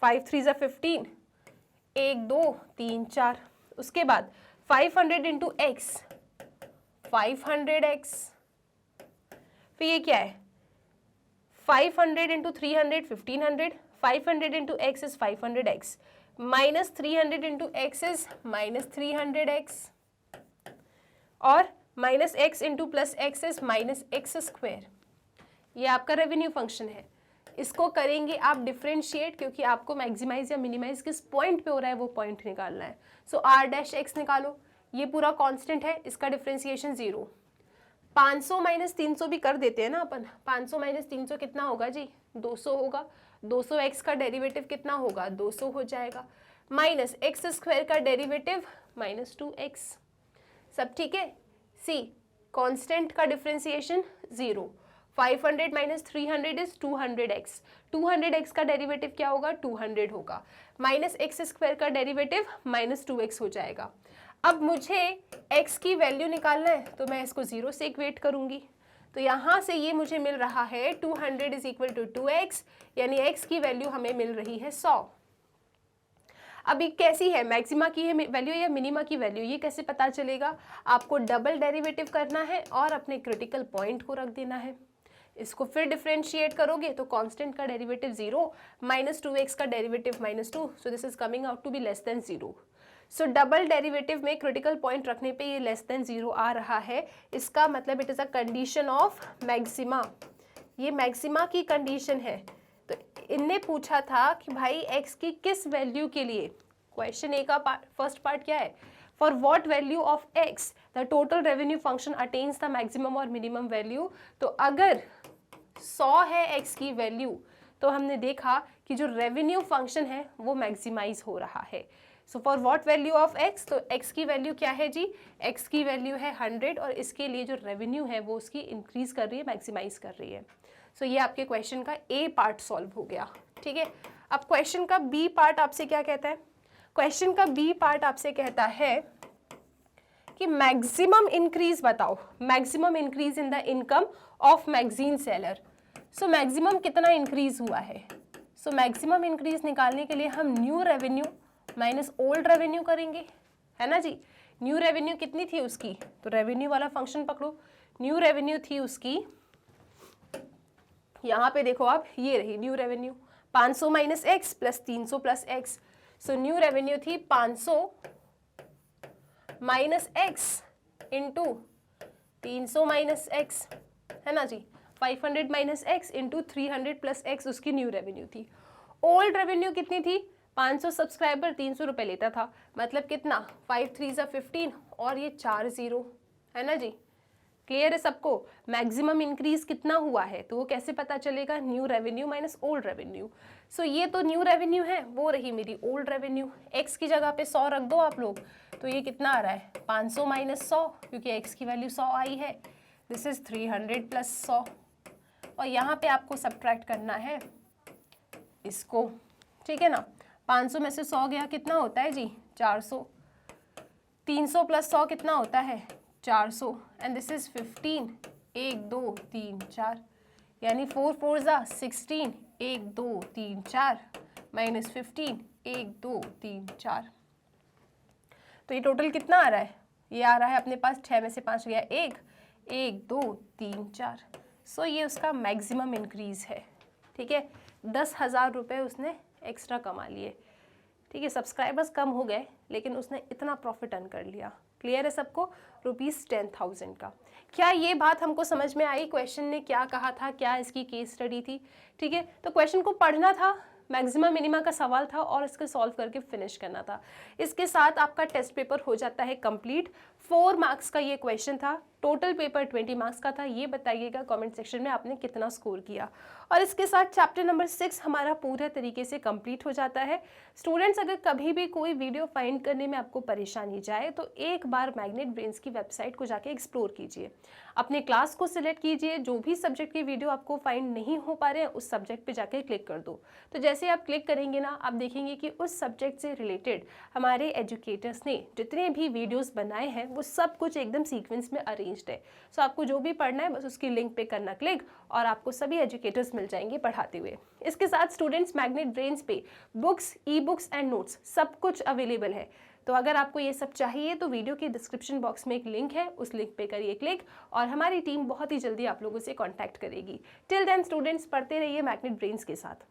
[SPEAKER 1] 5 3 ज़ा 15, 1 2 3 4। उसके बाद 500 इंटू एक्स 500x, फिर ये क्या है? 500 into 300 1500, 500 into x is 500x, minus 300 into x is minus 300x, और minus x into plus x is minus x square। ये आपका रेवेन्यू फंक्शन है। इसको करेंगे आप डिफरेंशिएट, क्योंकि आपको मैक्सिमाइज या मिनिमाइज किस पॉइंट पे हो रहा है वो पॉइंट निकालना है। सो r डैश x निकालो, ये पूरा कांस्टेंट है, इसका डिफरेंशिएशन 0। 500 माइनस 300 भी कर देते हैं ना अपन। 500 माइनस 300 कितना होगा जी? 200 होगा। 200x का डेरिवेटिव कितना होगा? 200 हो जाएगा। माइनस एक्स स्क्वायर का डेरिवेटिव माइनस 2x। सब ठीक है। सी कांस्टेंट का differentiation 0। 500 minus 300 is 200x। 200x का डेरिवेटिव क्या होगा? 200 होगा। माइनस एक्स स्क्वायर का डेरिवेटिव माइनस 2x हो जाएगा। अब मुझे x की वैल्यू निकालना है तो मैं इसको 0 से इक्वेट करूंगी। तो यहाँ से ये मुझे मिल रहा है 200 इज इक्वल टू 2x, यानी x की वैल्यू हमें मिल रही है 100। अब ये कैसी है? मैक्सिमा की है वैल्यू या मिनिमा की वैल्यू, ये कैसे पता चलेगा? आपको डबल डेरिवेटिव करना है और अपने क्रिटिकल पॉइंट को रख देना है। इसको फिर डिफरेंशिएट करोगे तो कांस्टेंट का डेरिवेटिव 0, माइनस 2x का derivative minus 2, so this is coming out to be less than 0। सो डबल डेरिवेटिव में क्रिटिकल पॉइंट रखने पे ये लेस देन 0 आ रहा है। इसका मतलब it is a condition of maxima. ये मैक्सिमा की कंडीशन है। तो इनने पूछा था कि भाई x की किस वैल्यू के लिए, क्वेश्चन ए का फर्स्ट पार्ट क्या है? For what value of x the total revenue function attains the maximum और मिनिमम वैल्यू। तो अगर 100 है x की वैल्यू तो हमने देखा कि जो रेवेन्यू फंक्शन है वो मैक्सिमाइज हो रहा है। So for what value of x, तो x की वैल्यू क्या है जी? x की वैल्यू है 100 और इसके लिए जो रेवेन्यू है वो उसकी इंक्रीज कर रही है, मैक्सिमाइज कर रही है। सो ये आपके क्वेश्चन का ए पार्ट सॉल्व हो गया, ठीक है। अब क्वेश्चन का बी पार्ट आपसे क्या कहता है? क्वेश्चन का बी पार्ट आपसे कहता है कि मैक्सिमम इंक्रीज बताओ, maximum increase in the income of magazine seller. So maximum कितना इंक्रीज हुआ है? सो मैक्सिमम इंक्रीज निकालने के लिए हम new revenue minus old revenue करेंगे, है ना जी। न्यू रेवेन्यू कितनी थी उसकी? तो रेवेन्यू वाला फंक्शन पकड़ो। न्यू रेवेन्यू थी उसकी, यहाँ पे देखो आप, ये रही new revenue 500 minus x plus 300 plus x. So new revenue थी 500 minus x into 300 minus x, है ना जी। 500 minus x into 300 plus x उसकी न्यू रेवेन्यू थी। ओल्ड रेवेन्यू कितनी थी? 500 सब्सक्राइबर 300 रुपये लेता था, मतलब कितना? 5 3 ज़ा 15 और ये 4 0, है ना जी। क्लियर है सबको? मैक्सिमम इंक्रीज कितना हुआ है तो वो कैसे पता चलेगा? New revenue minus old revenue. So ये तो न्यू रेवेन्यू है, वो रही मेरी ओल्ड रेवेन्यू। एक्स की जगह पे 100 रख दो आप लोग, तो ये कितना आ रहा है? 500 माइनस 100, क्योंकि एक्स की वैल्यू 100 आई है। दिस इज 300 प्लस 100, और यहाँ पे आपको सब्ट्रैक्ट करना है इसको, ठीक है ना। 500 में से 100 गया, कितना होता है जी? 400। 300 प्लस 100 कितना होता है? 400 एंड दिस इज 15, 1 2 3 4, यानी 4 4 जा 16, 1 2 3 4 माइनस 15, 1 2 3 4। तो ये टोटल कितना आ रहा है? ये आ रहा है अपने पास 6 में से 5 गया 1, 1 2 3 4। सो ये उसका मैक्सिमम इंक्रीज है। ठीक है, 10,000 रुपये उसने एक्स्ट्रा कमा लिए। ठीक है, सब्सक्राइबर्स कम हो गए लेकिन उसने इतना प्रॉफिट अर्न कर लिया। क्लियर है सबको? ₹10,000 का। क्या ये बात हमको समझ में आई? क्वेश्चन ने क्या कहा था, क्या इसकी केस स्टडी थी? ठीक है, तो क्वेश्चन को पढ़ना था, मैक्सिमम मिनिमा का सवाल था और इसको सॉल्व करके फिनिश करना था। इसके साथ आपका टेस्ट पेपर हो जाता है कंप्लीट। 4 मार्क्स का ये क्वेश्चन था, टोटल पेपर 20 मार्क्स का था। ये बताइएगा कमेंट सेक्शन में आपने कितना स्कोर किया। और इसके साथ चैप्टर नंबर 6 हमारा पूरे तरीके से कंप्लीट हो जाता है। स्टूडेंट्स, अगर कभी भी कोई वीडियो फाइंड करने में आपको परेशानी जाए तो एक बार मैग्नेट ब्रेन्स की वेबसाइट को जाके एक्सप्लोर कीजिए, अपने क्लास को सिलेक्ट कीजिए, जो भी सब्जेक्ट की वीडियो आपको फाइंड नहीं हो पा रहे हैं उस सब्जेक्ट पे जाके क्लिक कर दो। तो जैसे आप क्लिक करेंगे ना, आप देखेंगे कि उस सब्जेक्ट से रिलेटेड हमारे एजुकेटर्स ने जितने भी वीडियोस बनाए हैं वो सब कुछ एकदम सीक्वेंस में अरेंज्ड है। सो आपको जो भी पढ़ना है बस उसकी लिंक पे करना क्लिक और आपको सभी एजुकेटर्स मिल जाएंगे पढ़ाते हुए। इसके साथ स्टूडेंट्स, मैग्नेट ब्रेन्स पे books, e books and notes सब कुछ अवेलेबल है। तो अगर आपको ये सब चाहिए तो वीडियो के डिस्क्रिप्शन बॉक्स में एक लिंक है, उस लिंक पे करिए क्लिक और हमारी टीम बहुत ही जल्दी आप लोगों से कांटेक्ट करेगी। टिल देन स्टूडेंट्स, पढ़ते रहिए मैग्नेट ब्रेन्स के साथ।